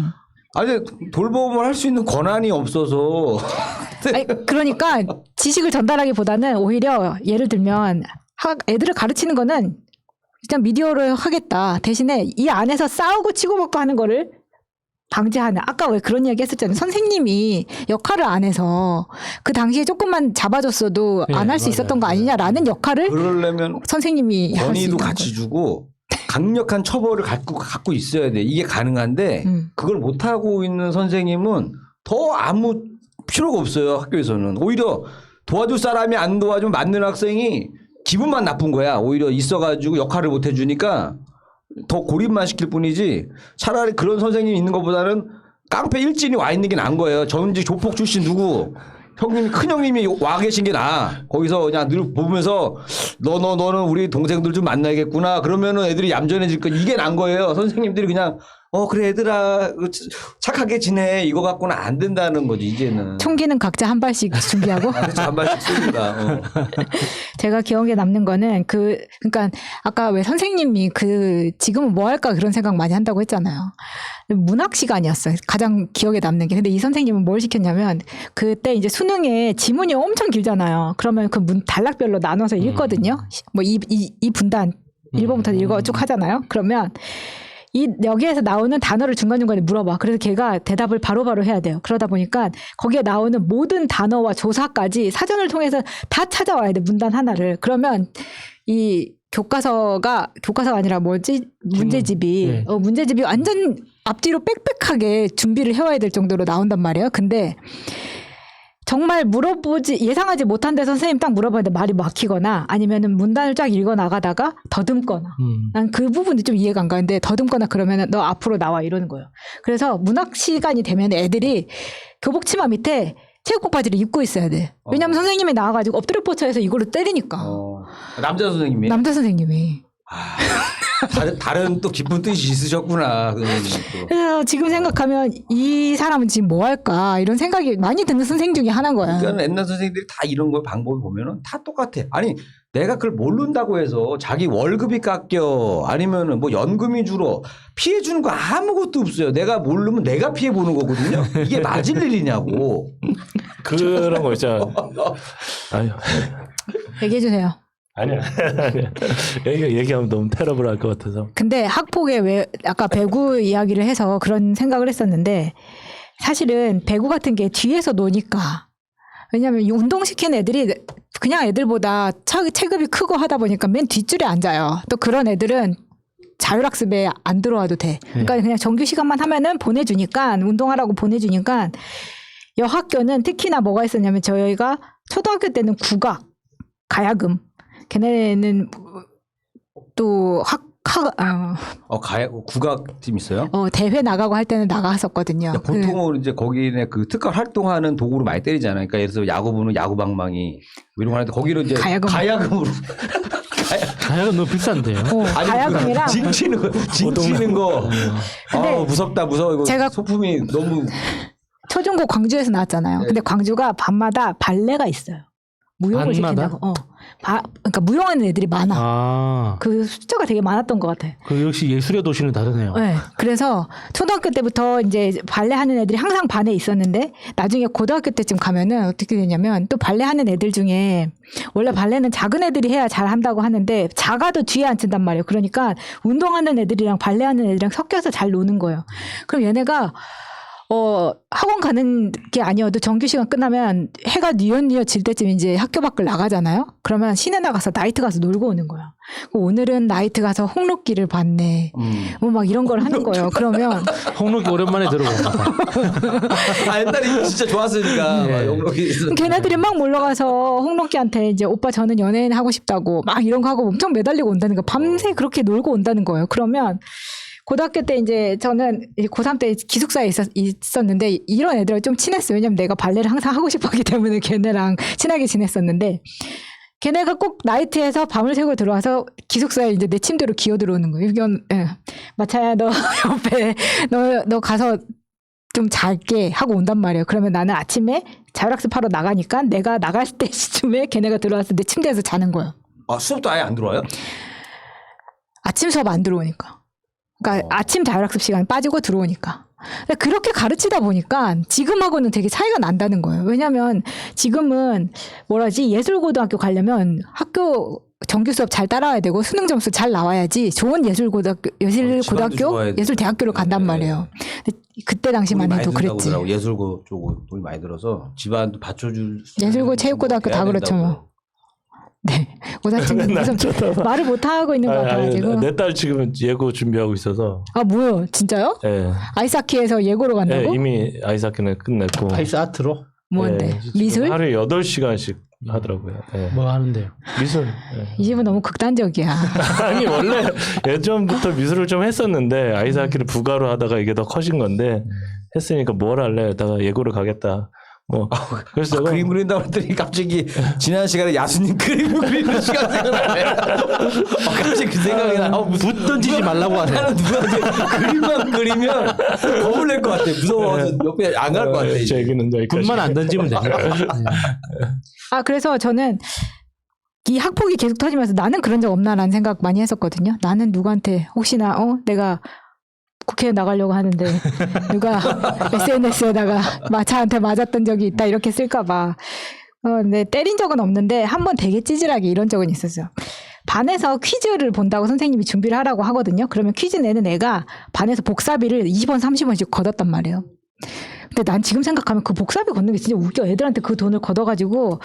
아니 돌봄을 할 수 있는 권한이 없어서 아니, 그러니까 지식을 전달하기보다는 오히려 예를 들면 애들을 가르치는 거는 그냥 미디어로 하겠다. 대신에 이 안에서 싸우고 치고받고 하는 거를 방지하는. 아까 왜 그런 이야기 했었잖아요. 선생님이 역할을 안 해서 그 당시에 조금만 잡아줬어도 안 할 수 있었던 거 아니냐라는 역할을 그러려면 선생님이 할 수 권위도 있는 같이 거죠. 주고 강력한 처벌을 갖고 있어야 돼. 이게 가능한데 그걸 못 하고 있는 선생님은 더 아무 필요가 없어요. 학교에서는 오히려 도와줄 사람이 안 도와주면 맞는 학생이 기분만 나쁜 거야. 오히려 있어가지고 역할을 못 해주니까 더 고립만 시킬 뿐이지. 차라리 그런 선생님이 있는 것보다는 깡패 일진이 와 있는 게 나은 거예요. 전직 조폭 출신 누구 형님이 큰 형님이 와 계신 게 나아. 거기서 그냥 늘 보면서 너는 우리 동생들 좀 만나야겠구나. 그러면은 애들이 얌전해질 거 이게 난 거예요. 선생님들이 그냥 그래 얘들아 착하게 지내 이거 갖고는 안 된다는 거지 이제는. 총기는 각자 한 발씩 준비하고. 한 발씩 씁니다. 제가 기억에 남는 거는 그러니까 아까 왜 선생님이 지금은 뭐 할까 그런 생각 많이 한다고 했잖아요. 문학 시간이었어요. 가장 기억에 남는 게. 근데 이 선생님은 뭘 시켰냐면 그때 이제 수능에 지문이 엄청 길잖아요. 그러면 그 단락별로 나눠서 읽거든요. 뭐 이 분단 1번부터 읽어 쭉 하잖아요. 그러면 여기에서 나오는 단어를 중간중간에 물어봐. 그래서 걔가 대답을 바로바로 해야 돼요. 그러다 보니까 거기에 나오는 모든 단어와 조사까지 사전을 통해서 다 찾아와야 돼. 문단 하나를. 그러면 이 교과서가 아니라 문제집이 문제집이 완전 앞뒤로 빽빽하게 준비를 해와야 될 정도로 나온단 말이에요. 근데 정말 예상하지 못한 데 선생님 딱 물어봤는데 말이 막히거나 아니면은 문단을 쫙 읽어 나가다가 더듬거나 난 그 부분이 좀 이해가 안 가는데 더듬거나 그러면은 너 앞으로 나와 이러는 거예요. 그래서 문학 시간이 되면 애들이 교복 치마 밑에 체육복 바지를 입고 있어야 돼. 왜냐면 선생님이 나와가지고 엎드려 뻗쳐해서 이걸로 때리니까. 남자 선생님이. 남자 선생님이. 다른 또 깊은 뜻이 있으셨구나. 그래서 지금 생각하면 이 사람은 지금 뭐 할까 이런 생각이 많이 드는 선생 중에 하나인 거야. 그러니까 옛날 선생님들이 다 이런 거 방법을 보면은 다 똑같아. 아니 내가 그걸 모른다고 해서 자기 월급이 깎여 아니면은 뭐 연금이 줄어 피해 주는 거 아무것도 없어요. 내가 모르면 내가 피해 보는 거거든요. 이게 맞을 일이냐고. 그런 거 있잖아. 아유. 얘기해 주세요. 아니야. 얘기하면 너무 테러블할 것 같아서. 근데 학폭에 왜 아까 배구 이야기를 해서 그런 생각을 했었는데 사실은 배구 같은 게 뒤에서 노니까 왜냐하면 운동시키는 애들이 그냥 애들보다 체급이 크고 하다 보니까 맨 뒷줄에 앉아요. 또 그런 애들은 자율학습에 안 들어와도 돼. 그러니까 그냥 정규 시간만 하면은 보내주니까 운동하라고 보내주니까 여학교는 특히나 뭐가 있었냐면 저희가 초등학교 때는 국악, 가야금 걔네는 또 국악팀 있어요? 대회 나가고 할 때는 나갔었거든요. 야, 보통은 이제 거기는 그 특가 활동하는 도구로 많이 때리잖아요. 그러니까 예를 들어서 야구부는 야구방망이 이런 거 하는데 거기는 이제 가야금으로 가야금 너무 비싼데요. 아니, 가야금이랑 징 치는 거. 근데 무섭다 무서워. 이거 제가 소품이 너무 초중고 광주에서 나왔잖아요. 네. 근데 광주가 밤마다 발레가 있어요. 무용을 밤마다? 시킨다고. 그러니까 무용하는 애들이 많아. 아, 그 숫자가 되게 많았던 것 같아. 그 역시 예술의 도시는 다르네요. 네. 그래서 초등학교 때부터 이제 발레 하는 애들이 항상 반에 있었는데 나중에 고등학교 때쯤 가면은 어떻게 되냐면 또 발레 하는 애들 중에 원래 발레는 작은 애들이 해야 잘 한다고 하는데 작아도 뒤에 앉힌단 말이에요. 그러니까 운동하는 애들이랑 발레 하는 애들이랑 섞여서 잘 노는 거예요. 그럼 얘네가 학원 가는 게 아니어도 정규 시간 끝나면 해가 뉘엿뉘엿 질 때쯤 이제 학교 밖을 나가잖아요. 그러면 시내 나가서 나이트 가서 놀고 오는 거야. 오늘은 나이트 가서 홍록기를 봤네. 뭐 막 이런 걸 하는 거예요. 그러면 홍록이 오랜만에 들어봅니다. 옛날에 이거 진짜 좋았으니까. 네. 걔네들이 막 몰려가서 홍록기한테 이제 오빠 저는 연예인 하고 싶다고 막 이런 거 하고 엄청 매달리고 온다는 거. 밤새 그렇게 놀고 온다는 거예요. 그러면 고등학교 때 이제 저는 고3 때 기숙사에 있었는데 이런 애들하고 좀 친했어요. 왜냐면 내가 발레를 항상 하고 싶었기 때문에 걔네랑 친하게 지냈었는데 걔네가 꼭 나이트에서 밤을 새고 들어와서 기숙사에 이제 내 침대로 기어 들어오는 거예요. 마차야 너 옆에 너 가서 좀 잘게 하고 온단 말이에요. 그러면 나는 아침에 자율학습하러 나가니까 내가 나갈 때 시쯤에 걔네가 들어와서 내 침대에서 자는 거예요. 수업도 아예 안 들어와요? 아침 수업 안 들어오니까. 그러니까 아침 자율학습 시간 빠지고 들어오니까. 그렇게 가르치다 보니까 지금하고는 되게 차이가 난다는 거예요. 왜냐하면 지금은 예술고등학교 가려면 학교 정규 수업 잘 따라와야 되고 수능 점수 잘 나와야지 좋은 예술고등학교, 예술대학교를 간단 말이에요. 근데 그때 당시만 해도 그랬지. 예술고 쪽으로 돈이 많이 들어서 집안도 받쳐줄 예술고, 체육고등학교 다 그렇죠 뭐. 네. 오사친구 무슨 말을 못 하고 있는 것 같아가지고. 내 딸 지금 예고 준비하고 있어서. 뭐요? 진짜요? 네. 아이스하키에서 예고로 간다고? 네, 이미 아이스하키는 끝냈고. 아이스 아트로? 뭔데? 네, 미술? 하루에 8시간씩 하더라고요. 네. 뭐 하는데요? 미술. 이 집은 너무 극단적이야. 아니 원래 예전부터 미술을 좀 했었는데 아이스하키를 부가로 하다가 이게 더 커진 건데 했으니까 뭘 할래? 다가 예고를 가겠다. 그래서 제가 그림 그린다고 했더니 갑자기 지난 시간에 야수님 그림 그리는 시간 생각나네. 갑자기 그 생각이 나. 붓 던지지 말라고 하세요. 나는 누구한테 그림만 그리면 겁을 낼 것 같아. 무서워서 옆에 안 갈 것 같아. 제 얘기는 여기까지. 붓만 안 던지면 됩니다. 그래서 저는 이 학폭이 계속 터지면서 나는 그런 적 없나라는 생각 많이 했었거든요. 나는 누구한테 혹시나 내가 국회에 나가려고 하는데 누가 SNS에다가 마차한테 맞았던 적이 있다 이렇게 쓸까봐. 근데 때린 적은 없는데 한 번 되게 찌질하게 이런 적은 있었어요. 반에서 퀴즈를 본다고 선생님이 준비를 하라고 하거든요. 그러면 퀴즈 내는 애가 반에서 복사비를 20원, 30원씩 걷었단 말이에요. 근데 난 지금 생각하면 그 복사비 걷는 게 진짜 웃겨. 애들한테 그 돈을 걷어가지고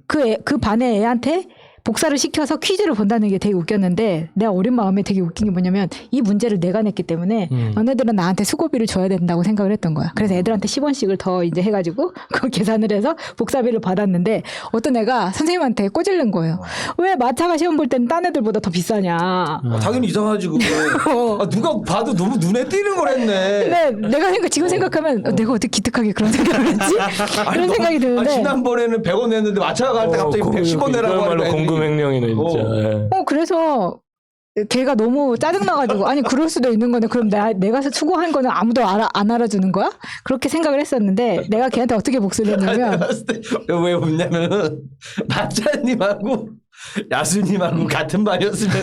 그 반의 애한테 복사를 시켜서 퀴즈를 본다는 게 되게 웃겼는데 내가 어린 마음에 되게 웃긴 게 뭐냐면 이 문제를 내가 냈기 때문에 너네들은 나한테 수고비를 줘야 된다고 생각을 했던 거야. 그래서 애들한테 10원씩을 더 이제 해가지고 그 계산을 해서 복사비를 받았는데 어떤 애가 선생님한테 꼬질른 거예요. 왜 마차가 시험 볼 때는 딴 애들보다 더 비싸냐. 당연히 이상하지 그거. 누가 봐도 너무 눈에 띄는 걸 했네. 근데 내가 지금 생각하면 내가 어떻게 기특하게 그런 생각을 했지? 그런 생각이 드는데. 지난번에는 100원 냈는데 마차가 갈 때 갑자기 110원 내라고 하니까 공금횡령이네 진짜. 그래서 걔가 너무 짜증나가지고 아니 그럴 수도 있는 건데 그럼 내가 수고한 거는 아무도 안 알아주는 거야? 그렇게 생각을 했었는데 내가 걔한테 어떻게 복수를 했냐면 왜 웃냐면은 마차님하고 야수님하고 같은 반이었으면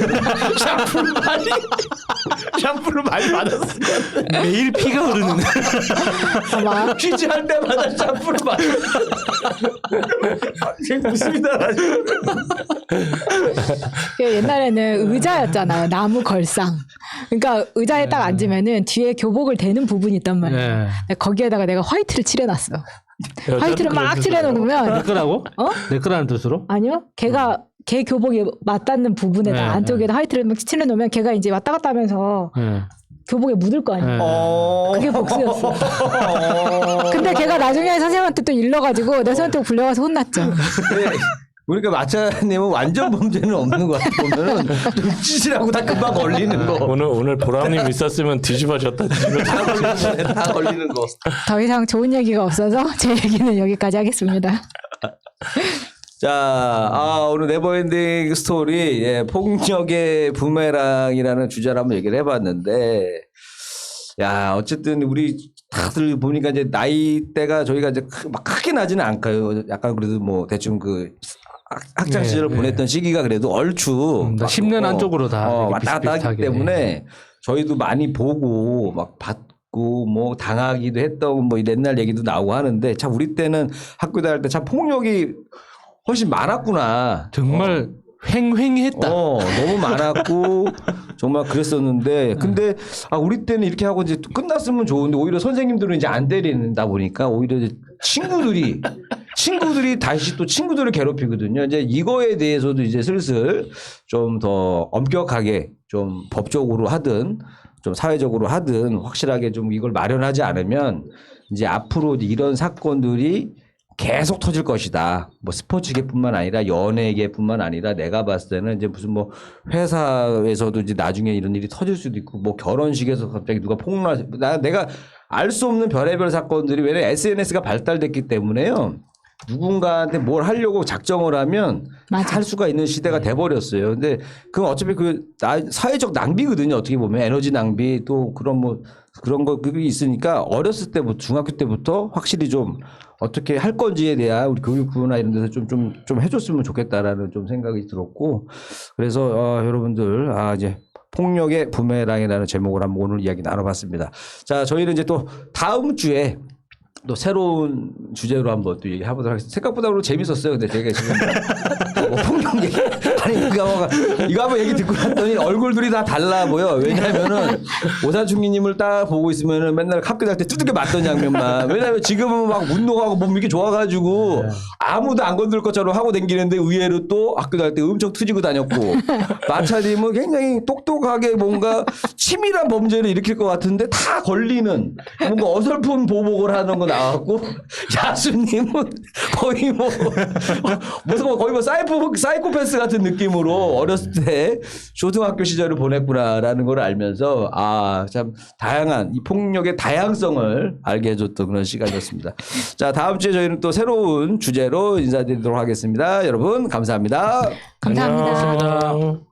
샴푸를 많이 받았을 것 같아. 매일 피가 흐르는. 아마 퀴즈 할 때마다 샴푸를 많이 웃습니다. 옛날에는 의자였잖아요. 나무 걸상. 그러니까 의자에 딱 앉으면은 뒤에 교복을 대는 부분이 있단 말이에요. 거기에다가 내가 화이트를 칠해놨어. 화이트를 막 칠해놓으면 내 거라고? 내 거라는 뜻으로? 아니요. 걔 교복에 맞닿는 부분에다 안쪽에다 화이트를 막 칠해놓으면 걔가 이제 왔다 갔다 하면서 교복에 묻을 거 아니에요. 그게 복수였어. 근데 걔가 나중에 선생님한테 또 일러가지고 내 선생님한테 불려가서 혼났죠. 그러니까 마차님은 완전 범죄는 없는 것 같아. 보면은 눈짓이라고 다 금방 걸리는 거. 오늘 보람님 있었으면 뒤집어졌다. 다 걸리는 거. 더 이상 좋은 얘기가 없어서 제 얘기는 여기까지 하겠습니다. 자, 오늘 네버엔딩 스토리, 예, 폭력의 부메랑이라는 주제를 한번 얘기를 해봤는데, 야, 어쨌든 우리 다들 보니까 이제 나이대가 저희가 이제 막 크게 나지는 않고요. 약간 그래도 뭐 대충 그 학창 시절을 보냈던 시기가 그래도 얼추 10년 안쪽으로 다 왔다 갔다 하기 비슷비슷하게. 때문에 저희도 많이 보고 막 받고 뭐 당하기도 했던 뭐 옛날 얘기도 나오고 하는데 참 우리 때는 학교 다닐 때 참 폭력이 훨씬 많았구나. 정말 횡횡했다. 너무 많았고 정말 그랬었는데 근데 우리 때는 이렇게 하고 이제 또 끝났으면 좋은데 오히려 선생님들은 이제 안 때린다 보니까 오히려 이제 친구들이 다시 또 친구들을 괴롭히거든요. 이제 이거에 대해서도 이제 슬슬 좀 더 엄격하게 좀 법적으로 하든 좀 사회적으로 하든 확실하게 좀 이걸 마련하지 않으면 이제 앞으로 이런 사건들이 계속 터질 것이다. 뭐 스포츠계뿐만 아니라 연예계뿐만 아니라 내가 봤을 때는 이제 무슨 뭐 회사에서도 이제 나중에 이런 일이 터질 수도 있고 뭐 결혼식에서 갑자기 누가 내가 알 수 없는 별의별 사건들이 왜냐면 SNS가 발달됐기 때문에요. 누군가한테 뭘 하려고 작정을 하면 맞아. 할 수가 있는 시대가 돼버렸어요. 근데 그건 어차피 사회적 낭비거든요. 어떻게 보면 에너지 낭비 또 그런 뭐 그런 거 그게 있으니까 어렸을 때부터 중학교 때부터 확실히 좀 어떻게 할 건지에 대한 우리 교육부나 이런 데서 좀 해줬으면 좋겠다라는 좀 생각이 들었고 그래서 여러분들 이제 폭력의 부메랑이라는 제목을 한번 오늘 이야기 나눠봤습니다. 자, 저희는 이제 또 다음 주에 또 새로운 주제로 한번 또 얘기해보도록 하겠습니다. 생각보다 오늘 재밌었어요. 근데 되게 지금 뭐 폭력 얘기 아니 이거 한번 얘기 듣고 났더니 얼굴들이 다 달라 보여. 왜냐하면은 오사충기님을 딱 보고 있으면은 맨날 학교 다닐 때 두들겨 맞던 장면만. 왜냐하면 지금은 막 운동하고 몸 이렇게 좋아가지고 아무도 안 건들 것처럼 하고 다니는데 의외로 또 학교 다닐 때 엄청 투지고 다녔고 마차님은 굉장히 똑똑하게 뭔가 치밀한 범죄를 일으킬 것 같은데 다 걸리는 뭔가 어설픈 보복을 하는 거 나왔고 야수님은 거의 뭐 무슨 거의 뭐 사이코패스 같은 느낌으로 어렸을 때 초등학교 시절을 보냈구나라는 걸 알면서 참 다양한 이 폭력의 다양성을 알게 해줬던 그런 시간이었습니다. 자, 다음 주에 저희는 또 새로운 주제로 인사드리도록 하겠습니다. 여러분 감사합니다. 감사합니다. 안녕.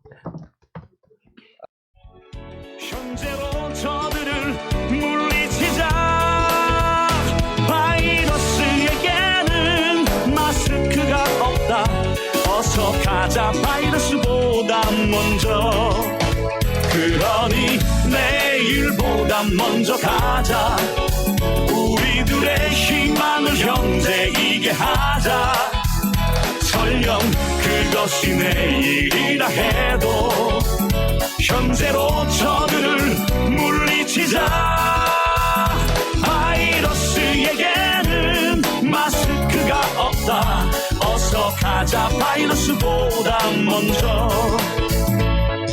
현재로 저들을 물리치자. 바이러스에게는 마스크가 없다. 어서 가자 바이러스보다 먼저. 그러니 내일보다 먼저 가자. 우리들의 희망을 형제이게 하자. 설령 그것이 내일이라 해도 현재로 저들을 물리치자. 바이러스에게는 마스크가 없다. 어서 가자 바이러스보다 먼저.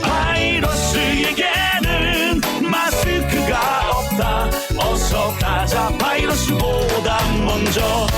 바이러스에게는 마스크가 없다. 어서 가자 바이러스보다 먼저.